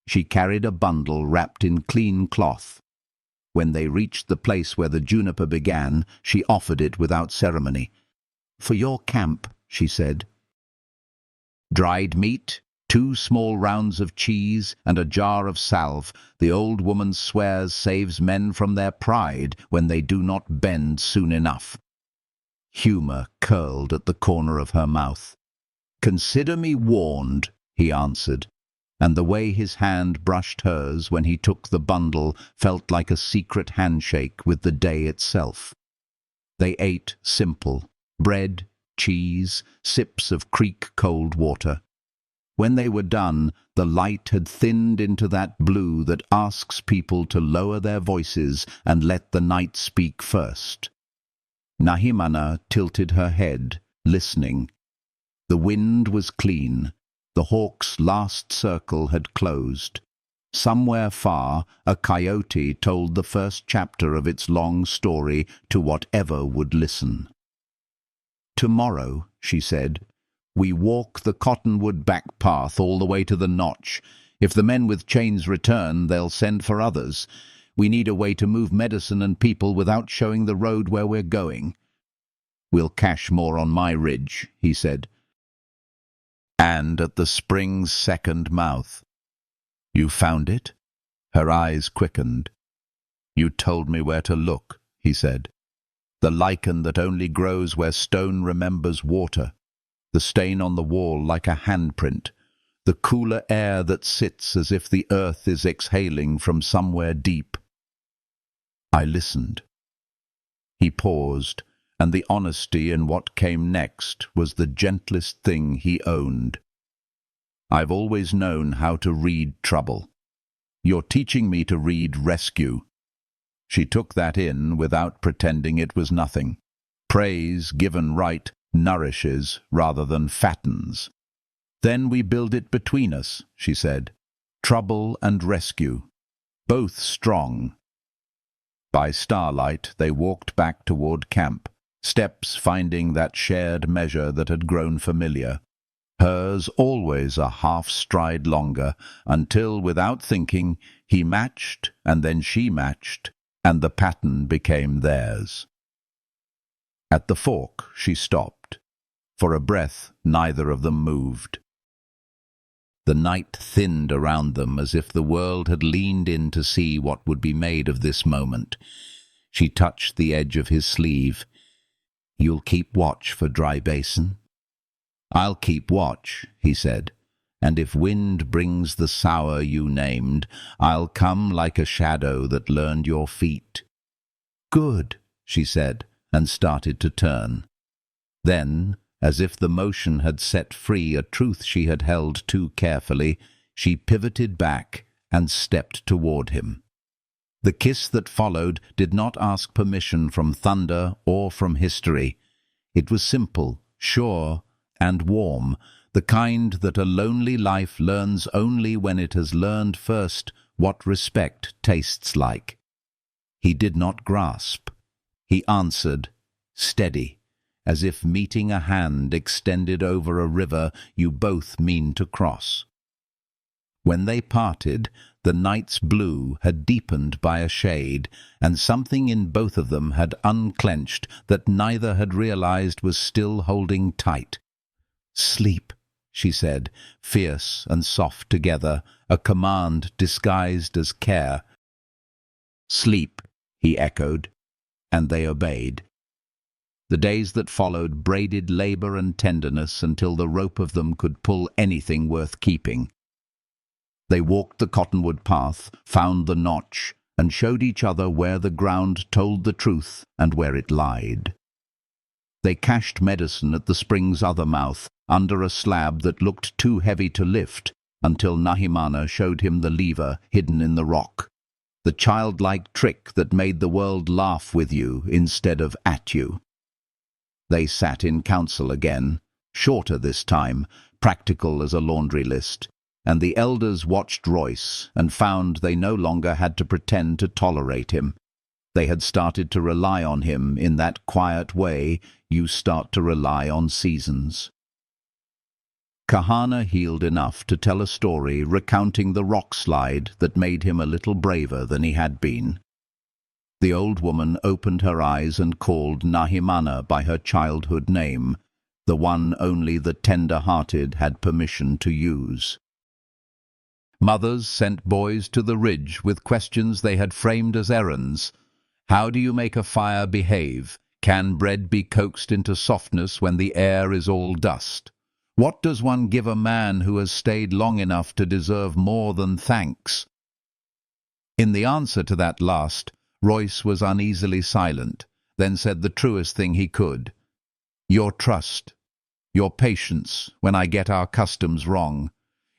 She carried a bundle wrapped in clean cloth. When they reached the place where the juniper began, she offered it without ceremony. "For your camp," she said. Dried meat, 2 small rounds of cheese, and a jar of salve, the old woman swears saves men from their pride when they do not bend soon enough. Humour curled at the corner of her mouth. "Consider me warned," he answered, and the way his hand brushed hers when he took the bundle felt like a secret handshake with the day itself. They ate simple: bread, cheese, sips of creek-cold water. When they were done, the light had thinned into that blue that asks people to lower their voices and let the night speak first. Nahimana tilted her head, listening. The wind was clean. The hawk's last circle had closed. Somewhere far, a coyote told the first chapter of its long story to whatever would listen. "Tomorrow," she said, "we walk the cottonwood back path all the way to the notch. If the men with chains return, they'll send for others. We need a way to move medicine and people without showing the road where we're going. We'll cache more on my ridge, he said. And at the spring's second mouth. You found it? Her eyes quickened. You told me where to look, he said. The lichen that only grows where stone remembers water. The stain on the wall like a handprint. The cooler air that sits as if the earth is exhaling from somewhere deep. I listened. He paused, and the honesty in what came next was the gentlest thing he owned. I've always known how to read trouble. You're teaching me to read rescue. She took that in without pretending it was nothing. Praise given right nourishes rather than fattens. Then we build it between us, she said. Trouble and rescue. Both strong. By starlight they walked back toward camp, steps finding that shared measure that had grown familiar. Hers always a half-stride longer, until, without thinking, he matched, and then she matched, and the pattern became theirs. At the fork she stopped. For a breath neither of them moved. The night thinned around them as if the world had leaned in to see what would be made of this moment. She touched the edge of his sleeve. You'll keep watch for Dry Basin? I'll keep watch, he said, and if wind brings the sour you named, I'll come like a shadow that learned your feet. Good, she said, and started to turn. Then, as if the motion had set free a truth she had held too carefully, she pivoted back and stepped toward him. The kiss that followed did not ask permission from thunder or from history. It was simple, sure, and warm, the kind that a lonely life learns only when it has learned first what respect tastes like. He did not grasp. He answered, steady, as if meeting a hand extended over a river you both mean to cross. When they parted, the night's blue had deepened by a shade, and something in both of them had unclenched that neither had realized was still holding tight. Sleep, she said, fierce and soft together, a command disguised as care. Sleep, he echoed, and they obeyed. The days that followed braided labor and tenderness until the rope of them could pull anything worth keeping. They walked the cottonwood path, found the notch, and showed each other where the ground told the truth and where it lied. They cached medicine at the spring's other mouth, under a slab that looked too heavy to lift, until Nahimana showed him the lever hidden in the rock. The childlike trick that made the world laugh with you instead of at you. They sat in council again, shorter this time, practical as a laundry list, and the elders watched Royce and found they no longer had to pretend to tolerate him. They had started to rely on him in that quiet way you start to rely on seasons. Kahana healed enough to tell a story recounting the rock slide that made him a little braver than he had been. The old woman opened her eyes and called Nahimana by her childhood name, the one only the tender-hearted had permission to use. Mothers sent boys to the ridge with questions they had framed as errands. How do you make a fire behave? Can bread be coaxed into softness when the air is all dust? What does one give a man who has stayed long enough to deserve more than thanks? In the answer to that last, Royce was uneasily silent, then said the truest thing he could. Your trust, your patience when I get our customs wrong,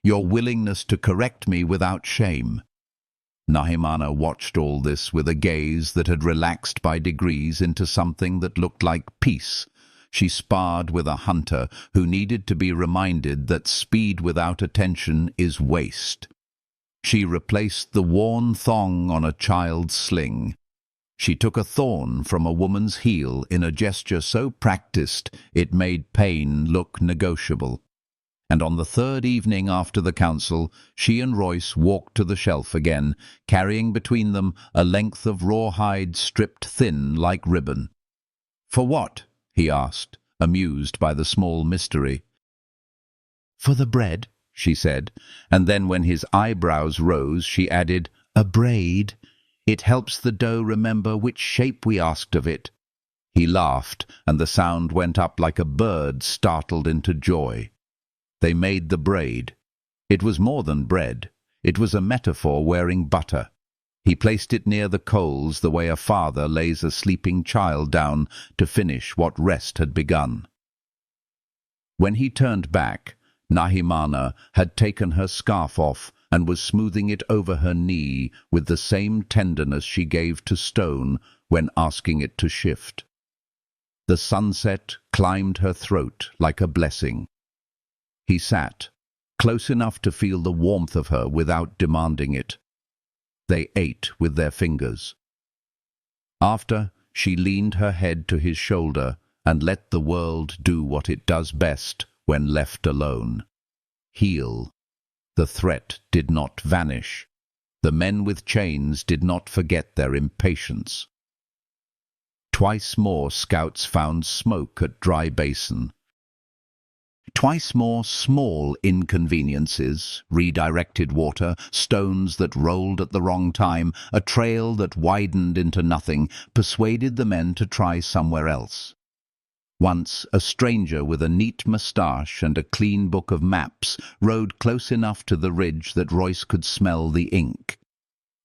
your willingness to correct me without shame. Nahimana watched all this with a gaze that had relaxed by degrees into something that looked like peace. She sparred with a hunter who needed to be reminded that speed without attention is waste. She replaced the worn thong on a child's sling. She took a thorn from a woman's heel in a gesture so practiced it made pain look negotiable. And on the third evening after the council, she and Royce walked to the shelf again, carrying between them a length of rawhide stripped thin like ribbon. "For what?" he asked, amused by the small mystery. "For the bread," she said, and then when his eyebrows rose, she added, "A braid. It helps the dough remember which shape we asked of it." He laughed, and the sound went up like a bird startled into joy. They made the braid. It was more than bread. It was a metaphor wearing butter. He placed it near the coals the way a father lays a sleeping child down to finish what rest had begun. When he turned back, Nahimana had taken her scarf off and was smoothing it over her knee with the same tenderness she gave to stone when asking it to shift. The sunset climbed her throat like a blessing. He sat, close enough to feel the warmth of her without demanding it. They ate with their fingers. After, she leaned her head to his shoulder and let the world do what it does best when left alone. Heal. The threat did not vanish. The men with chains did not forget their impatience. Twice more scouts found smoke at Dry Basin. Twice more small inconveniences, redirected water, stones that rolled at the wrong time, a trail that widened into nothing, persuaded the men to try somewhere else. Once, a stranger with a neat moustache and a clean book of maps rode close enough to the ridge that Royce could smell the ink.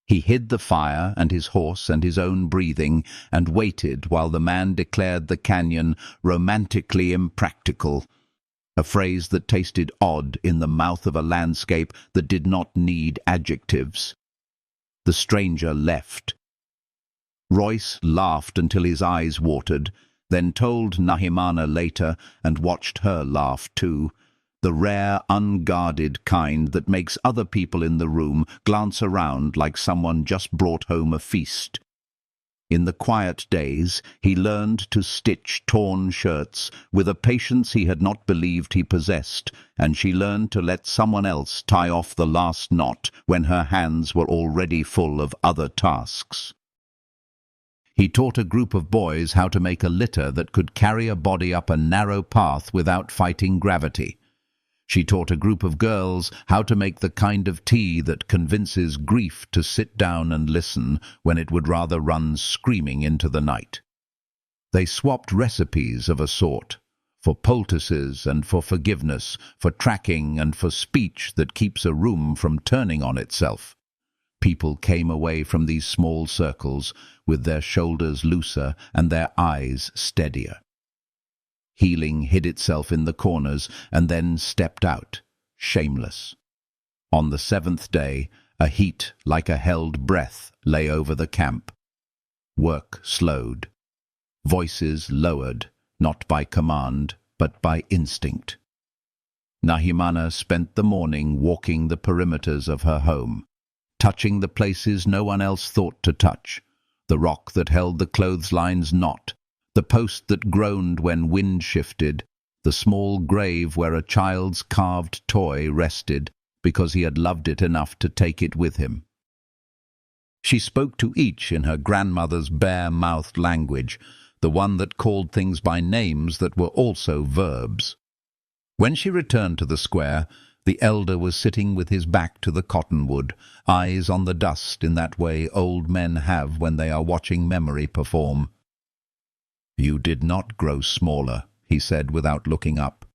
He hid the fire and his horse and his own breathing and waited while the man declared the canyon romantically impractical, a phrase that tasted odd in the mouth of a landscape that did not need adjectives. The stranger left. Royce laughed until his eyes watered, then told Nahimana later, and watched her laugh too, the rare, unguarded kind that makes other people in the room glance around like someone just brought home a feast. In the quiet days, he learned to stitch torn shirts with a patience he had not believed he possessed, and she learned to let someone else tie off the last knot when her hands were already full of other tasks. He taught a group of boys how to make a litter that could carry a body up a narrow path without fighting gravity. She taught a group of girls how to make the kind of tea that convinces grief to sit down and listen when it would rather run screaming into the night. They swapped recipes of a sort, for poultices and for forgiveness, for tracking and for speech that keeps a room from turning on itself. People came away from these small circles with their shoulders looser and their eyes steadier. Healing hid itself in the corners and then stepped out, shameless. On the seventh day, a heat like a held breath lay over the camp. Work slowed. Voices lowered, not by command, but by instinct. Nahimana spent the morning walking the perimeters of her home, touching the places no one else thought to touch, the rock that held the clothesline's knot, the post that groaned when wind shifted, the small grave where a child's carved toy rested because he had loved it enough to take it with him. She spoke to each in her grandmother's bare-mouthed language, the one that called things by names that were also verbs. When she returned to the square, the elder was sitting with his back to the cottonwood, eyes on the dust in that way old men have when they are watching memory perform. "You did not grow smaller," he said without looking up.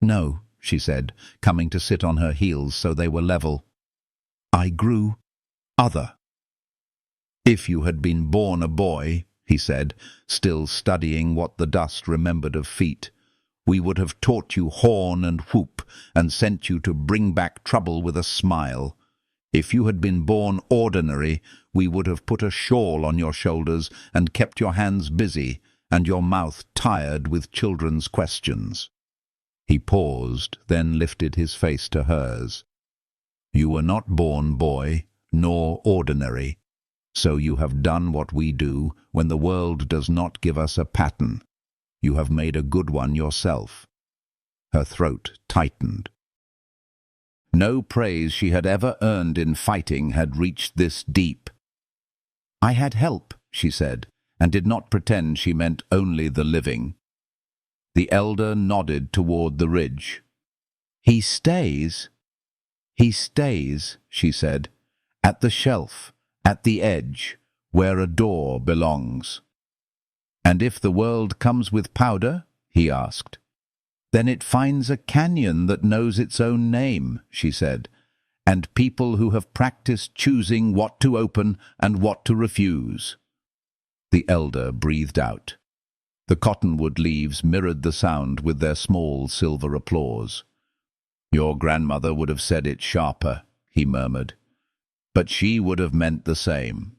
"No," she said, coming to sit on her heels so they were level. "I grew other." "If you had been born a boy," he said, still studying what the dust remembered of feet, "we would have taught you horn and whoop and sent you to bring back trouble with a smile. If you had been born ordinary, we would have put a shawl on your shoulders and kept your hands busy and your mouth tired with children's questions." He paused, then lifted his face to hers. "You were not born boy, nor ordinary, so you have done what we do when the world does not give us a pattern. You have made a good one yourself." Her throat tightened. No praise she had ever earned in fighting had reached this deep. "I had help," she said, and did not pretend she meant only the living. The elder nodded toward the ridge. "He stays," she said, "at the shelf, at the edge, where a door belongs." "And if the world comes with powder?" he asked. "Then it finds a canyon that knows its own name," she said, "and people who have practiced choosing what to open and what to refuse." The elder breathed out. The cottonwood leaves mirrored the sound with their small silver applause. "Your grandmother would have said it sharper," he murmured. "But she would have meant the same."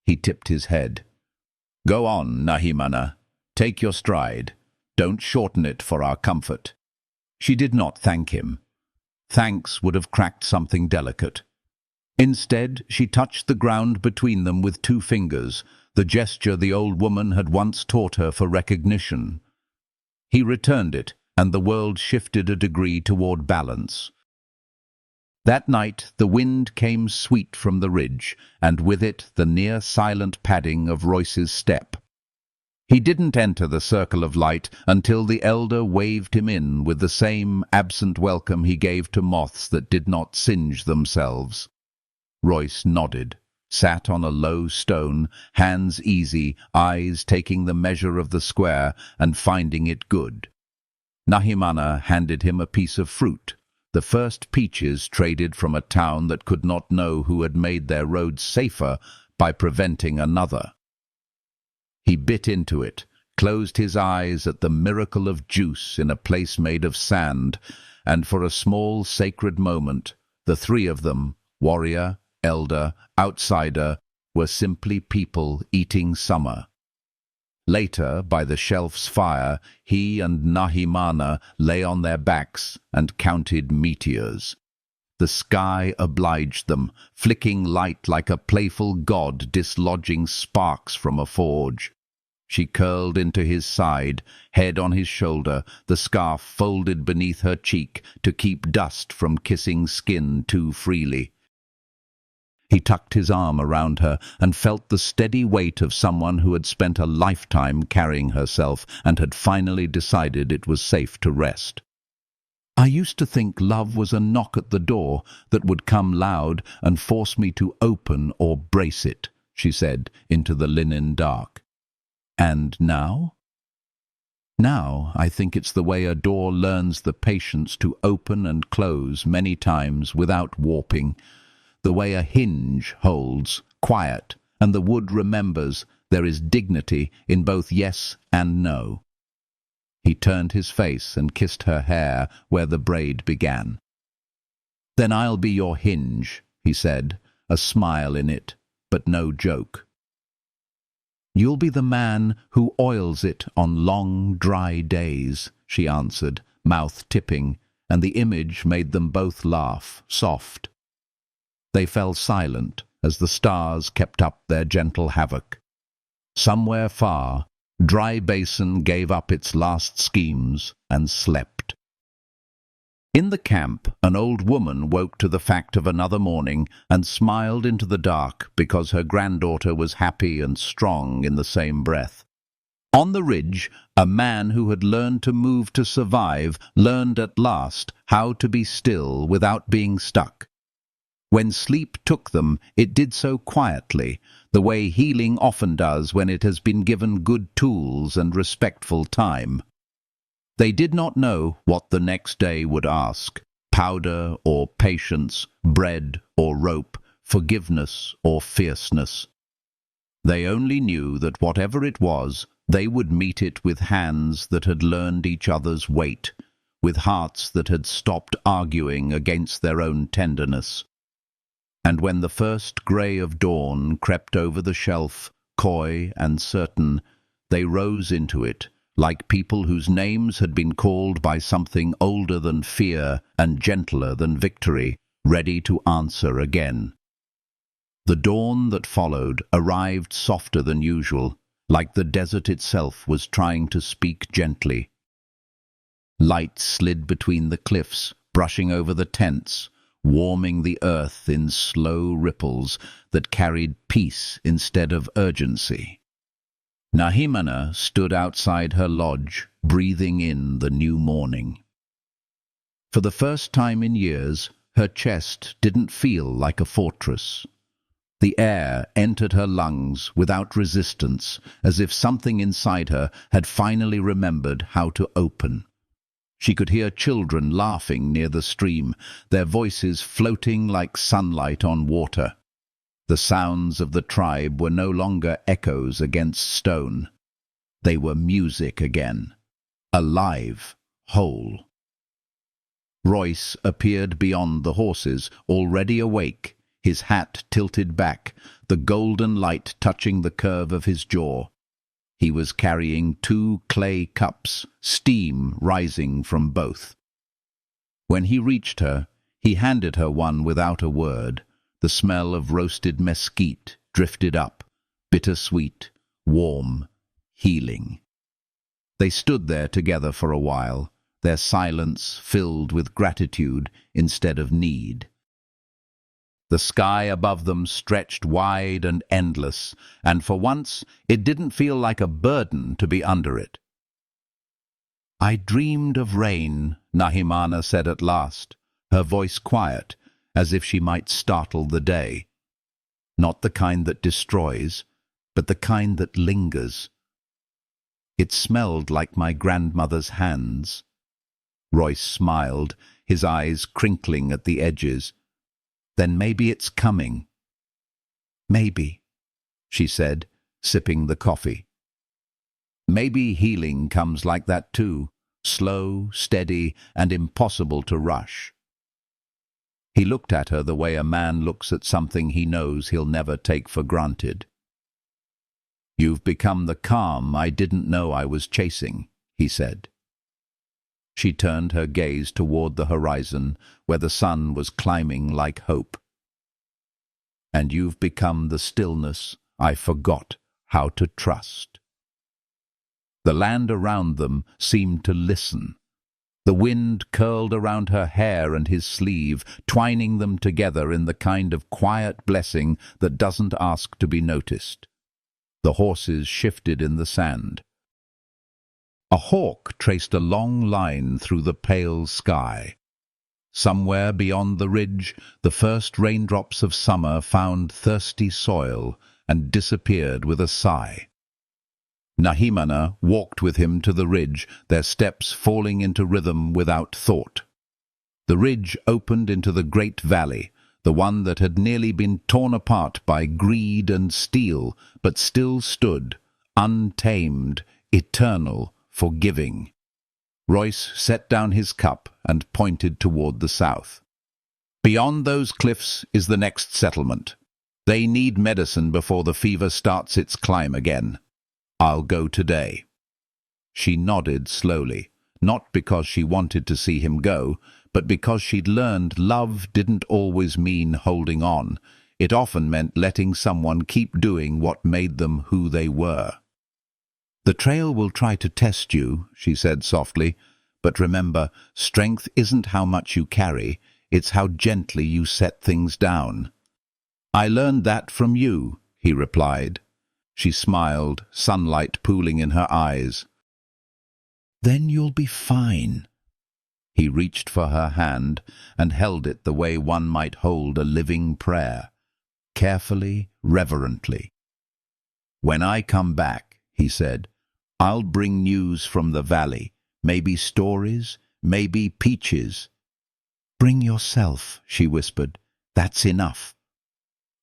He tipped his head. "Go on, Nahimana. Take your stride. Don't shorten it for our comfort." She did not thank him. Thanks would have cracked something delicate. Instead, she touched the ground between them with 2 fingers, the gesture the old woman had once taught her for recognition. He returned it, and the world shifted a degree toward balance. That night the wind came sweet from the ridge, and with it the near-silent padding of Royce's step. He didn't enter the circle of light until the elder waved him in with the same absent welcome he gave to moths that did not singe themselves. Royce nodded, sat on a low stone, hands easy, eyes taking the measure of the square and finding it good. Nahimana handed him a piece of fruit, the first peaches traded from a town that could not know who had made their roads safer by preventing another. He bit into it, closed his eyes at the miracle of juice in a place made of sand, and for a small sacred moment, the 3 of them, warrior, elder, outsider, were simply people eating summer. Later, by the shelf's fire, he and Nahimana lay on their backs and counted meteors. The sky obliged them, flicking light like a playful god dislodging sparks from a forge. She curled into his side, head on his shoulder, the scarf folded beneath her cheek to keep dust from kissing skin too freely. He tucked his arm around her and felt the steady weight of someone who had spent a lifetime carrying herself and had finally decided it was safe to rest. "I used to think love was a knock at the door that would come loud and force me to open or brace it," she said into the linen dark. "And now?" "Now, I think it's the way a door learns the patience to open and close many times without warping, the way a hinge holds, quiet, and the wood remembers there is dignity in both yes and no." He turned his face and kissed her hair where the braid began. "Then I'll be your hinge," he said, a smile in it, but no joke. "You'll be the man who oils it on long, dry days," she answered, mouth tipping, and the image made them both laugh, soft. They fell silent as the stars kept up their gentle havoc. Somewhere far, Dry Basin gave up its last schemes and slept. In the camp, an old woman woke to the fact of another morning and smiled into the dark because her granddaughter was happy and strong in the same breath. On the ridge, a man who had learned to move to survive learned at last how to be still without being stuck. When sleep took them, it did so quietly, the way healing often does when it has been given good tools and respectful time. They did not know what the next day would ask, powder or patience, bread or rope, forgiveness or fierceness. They only knew that whatever it was, they would meet it with hands that had learned each other's weight, with hearts that had stopped arguing against their own tenderness. And when the first grey of dawn crept over the shelf, coy and certain, they rose into it, like people whose names had been called by something older than fear and gentler than victory, ready to answer again. The dawn that followed arrived softer than usual, like the desert itself was trying to speak gently. Light slid between the cliffs, brushing over the tents, warming the earth in slow ripples that carried peace instead of urgency. Nahimana stood outside her lodge, breathing in the new morning. For the first time in years, her chest didn't feel like a fortress. The air entered her lungs without resistance, as if something inside her had finally remembered how to open. She could hear children laughing near the stream, their voices floating like sunlight on water. The sounds of the tribe were no longer echoes against stone. They were music again, alive, whole. Royce appeared beyond the horses, already awake, his hat tilted back, the golden light touching the curve of his jaw. He was carrying 2 clay cups, steam rising from both. When he reached her, he handed her one without a word. The smell of roasted mesquite drifted up, bittersweet, warm, healing. They stood there together for a while, their silence filled with gratitude instead of need. The sky above them stretched wide and endless, and for once it didn't feel like a burden to be under it. "I dreamed of rain," Nahimana said at last, her voice quiet, as if she might startle the day. Not the kind that destroys, but the kind that lingers. It smelled like my grandmother's hands. Royce smiled, his eyes crinkling at the edges. "Then maybe it's coming." "Maybe," she said, sipping the coffee. "Maybe healing comes like that too, slow, steady, and impossible to rush." He looked at her the way a man looks at something he knows he'll never take for granted. "You've become the calm I didn't know I was chasing," he said. She turned her gaze toward the horizon, where the sun was climbing like hope. "And you've become the stillness I forgot how to trust." The land around them seemed to listen. The wind curled around her hair and his sleeve, twining them together in the kind of quiet blessing that doesn't ask to be noticed. The horses shifted in the sand. A hawk traced a long line through the pale sky. Somewhere beyond the ridge, the first raindrops of summer found thirsty soil and disappeared with a sigh. Nahimana walked with him to the ridge, their steps falling into rhythm without thought. The ridge opened into the great valley, the one that had nearly been torn apart by greed and steel, but still stood, untamed, eternal, forgiving. Royce set down his cup and pointed toward the south. "Beyond those cliffs is the next settlement. They need medicine before the fever starts its climb again. I'll go today." She nodded slowly, not because she wanted to see him go, but because she'd learned love didn't always mean holding on. It often meant letting someone keep doing what made them who they were. "The trail will try to test you," she said softly, "but remember, strength isn't how much you carry, it's how gently you set things down." "I learned that from you," he replied. She smiled, sunlight pooling in her eyes. "Then you'll be fine." He reached for her hand and held it the way one might hold a living prayer, carefully, reverently. "When I come back," he said, "I'll bring news from the valley, maybe stories, maybe peaches." "Bring yourself," she whispered. "That's enough."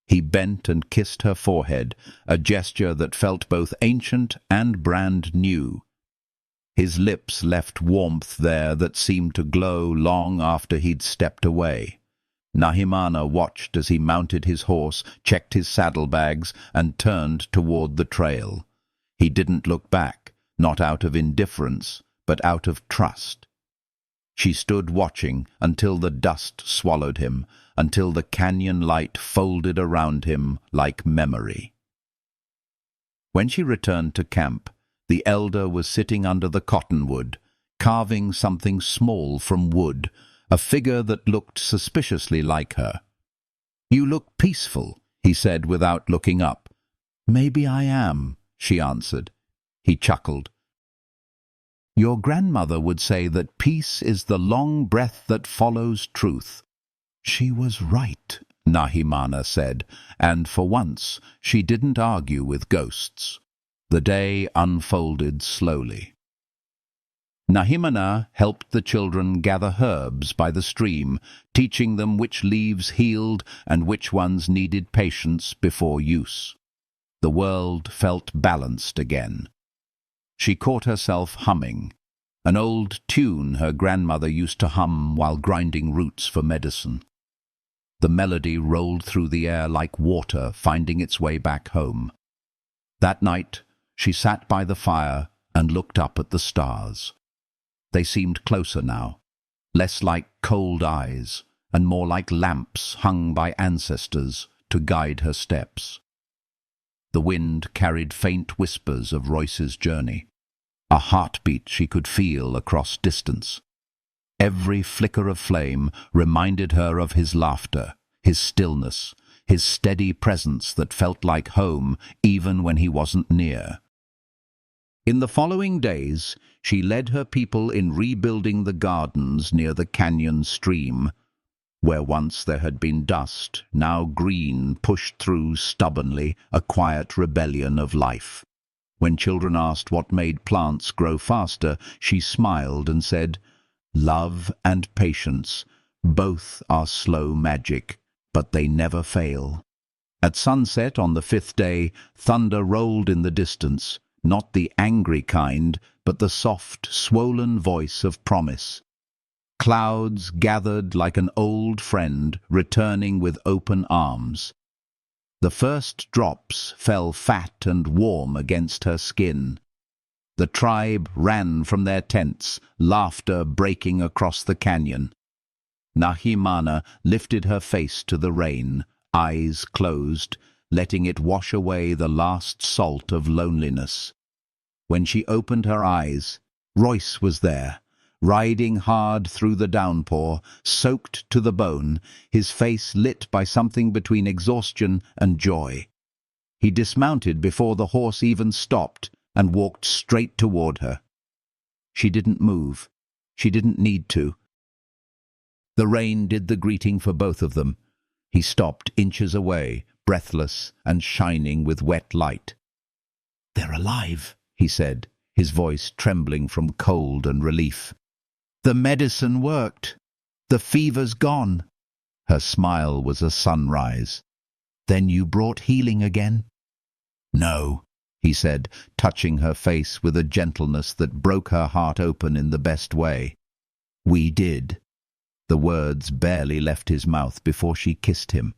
He bent and kissed her forehead, a gesture that felt both ancient and brand new. His lips left warmth there that seemed to glow long after he'd stepped away. Nahimana watched as he mounted his horse, checked his saddlebags, and turned toward the trail. He didn't look back, not out of indifference, but out of trust. She stood watching until the dust swallowed him, until the canyon light folded around him like memory. When she returned to camp, the elder was sitting under the cottonwood, carving something small from wood, a figure that looked suspiciously like her. "You look peaceful," he said without looking up. "Maybe I am," she answered. He chuckled. "Your grandmother would say that peace is the long breath that follows truth." "She was right," Nahimana said, and for once she didn't argue with ghosts. The day unfolded slowly. Nahimana helped the children gather herbs by the stream, teaching them which leaves healed and which ones needed patience before use. The world felt balanced again. She caught herself humming, an old tune her grandmother used to hum while grinding roots for medicine. The melody rolled through the air like water finding its way back home. That night, she sat by the fire and looked up at the stars. They seemed closer now, less like cold eyes and more like lamps hung by ancestors to guide her steps. The wind carried faint whispers of Royce's journey, a heartbeat she could feel across distance. Every flicker of flame reminded her of his laughter, his stillness, his steady presence that felt like home even when he wasn't near. In the following days, she led her people in rebuilding the gardens near the canyon stream. Where once there had been dust, now green pushed through stubbornly, a quiet rebellion of life. When children asked what made plants grow faster, she smiled and said, "Love and patience, both are slow magic, but they never fail." At sunset on the 5th day, thunder rolled in the distance, not the angry kind, but the soft, swollen voice of promise. Clouds gathered like an old friend, returning with open arms. The first drops fell fat and warm against her skin. The tribe ran from their tents, laughter breaking across the canyon. Nahimana lifted her face to the rain, eyes closed, letting it wash away the last salt of loneliness. When she opened her eyes, Royce was there, riding hard through the downpour, soaked to the bone, his face lit by something between exhaustion and joy. He dismounted before the horse even stopped and walked straight toward her. She didn't move. She didn't need to. The rain did the greeting for both of them. He stopped inches away, breathless and shining with wet light. "They're alive," he said, his voice trembling from cold and relief. "The medicine worked. The fever's gone." Her smile was a sunrise. "Then you brought healing again?" "No," he said, touching her face with a gentleness that broke her heart open in the best way. "We did." The words barely left his mouth before she kissed him,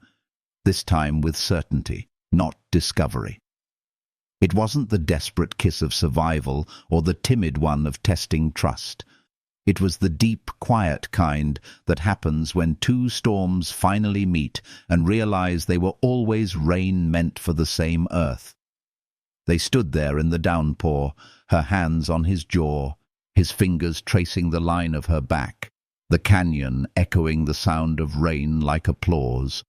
this time with certainty, not discovery. It wasn't the desperate kiss of survival or the timid one of testing trust. It was the deep, quiet kind that happens when two storms finally meet and realize they were always rain meant for the same earth. They stood there in the downpour, her hands on his jaw, his fingers tracing the line of her back, the canyon echoing the sound of rain like applause.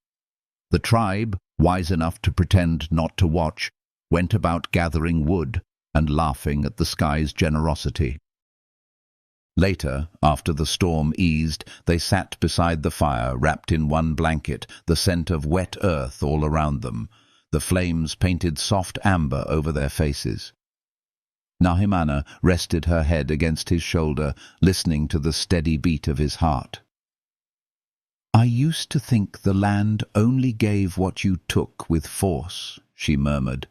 The tribe, wise enough to pretend not to watch, went about gathering wood and laughing at the sky's generosity. Later, after the storm eased, they sat beside the fire, wrapped in one blanket, the scent of wet earth all around them. The flames painted soft amber over their faces. Nahimana rested her head against his shoulder, listening to the steady beat of his heart. "I used to think the land only gave what you took with force," she murmured.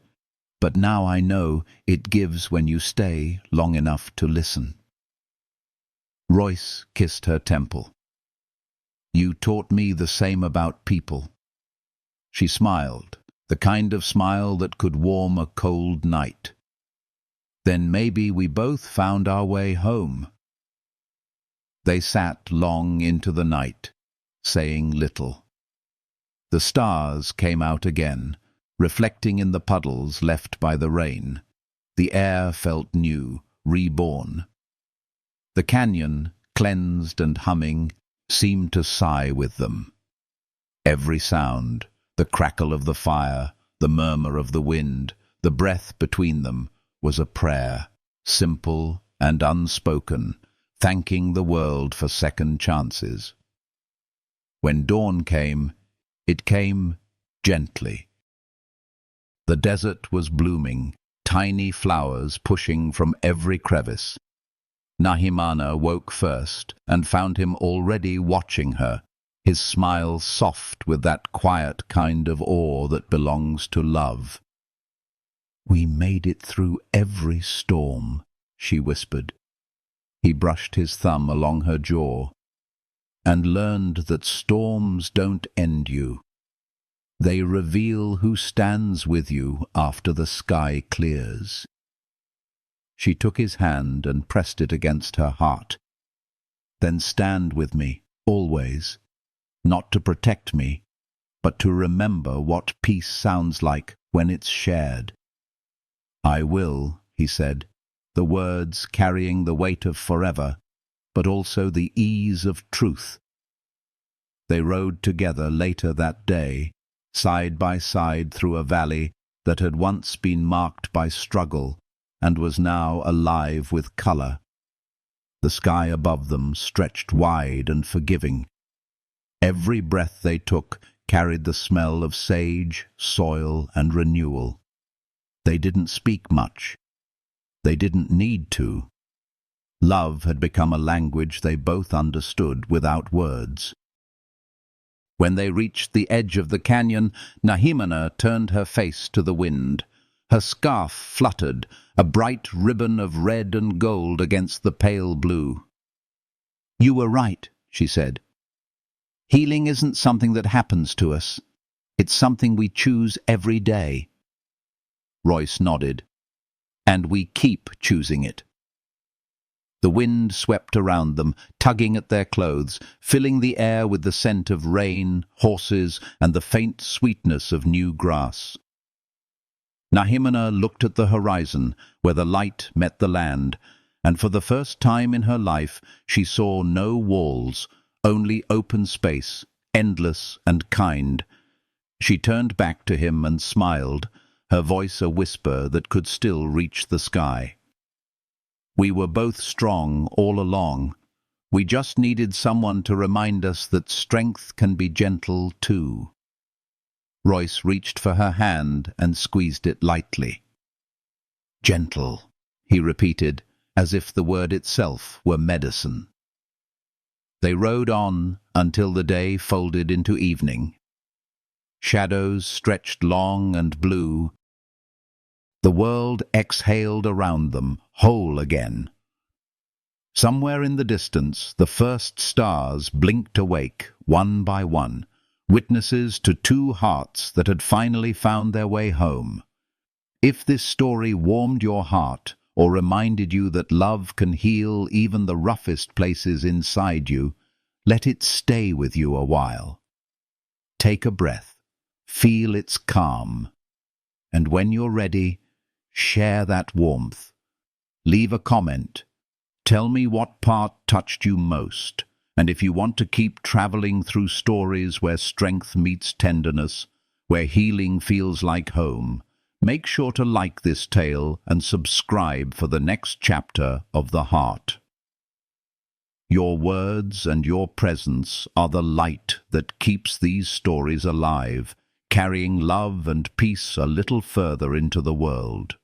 "But now I know it gives when you stay long enough to listen." Royce kissed her temple. "You taught me the same about people." She smiled, the kind of smile that could warm a cold night. "Then maybe we both found our way home." They sat long into the night, saying little. The stars came out again, reflecting in the puddles left by the rain. The air felt new, reborn. The canyon, cleansed and humming, seemed to sigh with them. Every sound, the crackle of the fire, the murmur of the wind, the breath between them, was a prayer, simple and unspoken, thanking the world for second chances. When dawn came, it came gently. The desert was blooming, tiny flowers pushing from every crevice. Nahimana woke first and found him already watching her, his smile soft with that quiet kind of awe that belongs to love. "We made it through every storm," she whispered. He brushed his thumb along her jaw and learned that storms don't end you. They reveal who stands with you after the sky clears. She took his hand and pressed it against her heart. "Then stand with me, always, not to protect me, but to remember what peace sounds like when it's shared." "I will," he said, the words carrying the weight of forever, but also the ease of truth. They rode together later that day, side by side through a valley that had once been marked by struggle and was now alive with color. The sky above them stretched wide and forgiving. Every breath they took carried the smell of sage, soil, and renewal. They didn't speak much. They didn't need to. Love had become a language they both understood without words. When they reached the edge of the canyon, Nahimana turned her face to the wind. Her scarf fluttered, a bright ribbon of red and gold against the pale blue. "You were right," she said. "Healing isn't something that happens to us. It's something we choose every day." Royce nodded. "And we keep choosing it." The wind swept around them, tugging at their clothes, filling the air with the scent of rain, horses, and the faint sweetness of new grass. Nahimana looked at the horizon, where the light met the land, and for the first time in her life she saw no walls, only open space, endless and kind. She turned back to him and smiled, her voice a whisper that could still reach the sky. "We were both strong all along. We just needed someone to remind us that strength can be gentle too." Royce reached for her hand and squeezed it lightly. "Gentle," he repeated, as if the word itself were medicine. They rode on until the day folded into evening. Shadows stretched long and blue. The world exhaled around them, whole again. Somewhere in the distance, the first stars blinked awake, one by one, witnesses to two hearts that had finally found their way home. If this story warmed your heart or reminded you that love can heal even the roughest places inside you, let it stay with you a while. Take a breath, feel its calm, and when you're ready, share that warmth. Leave a comment. Tell me what part touched you most. And if you want to keep traveling through stories where strength meets tenderness, where healing feels like home, make sure to like this tale and subscribe for the next chapter of The Heart. Your words and your presence are the light that keeps these stories alive, carrying love and peace a little further into the world.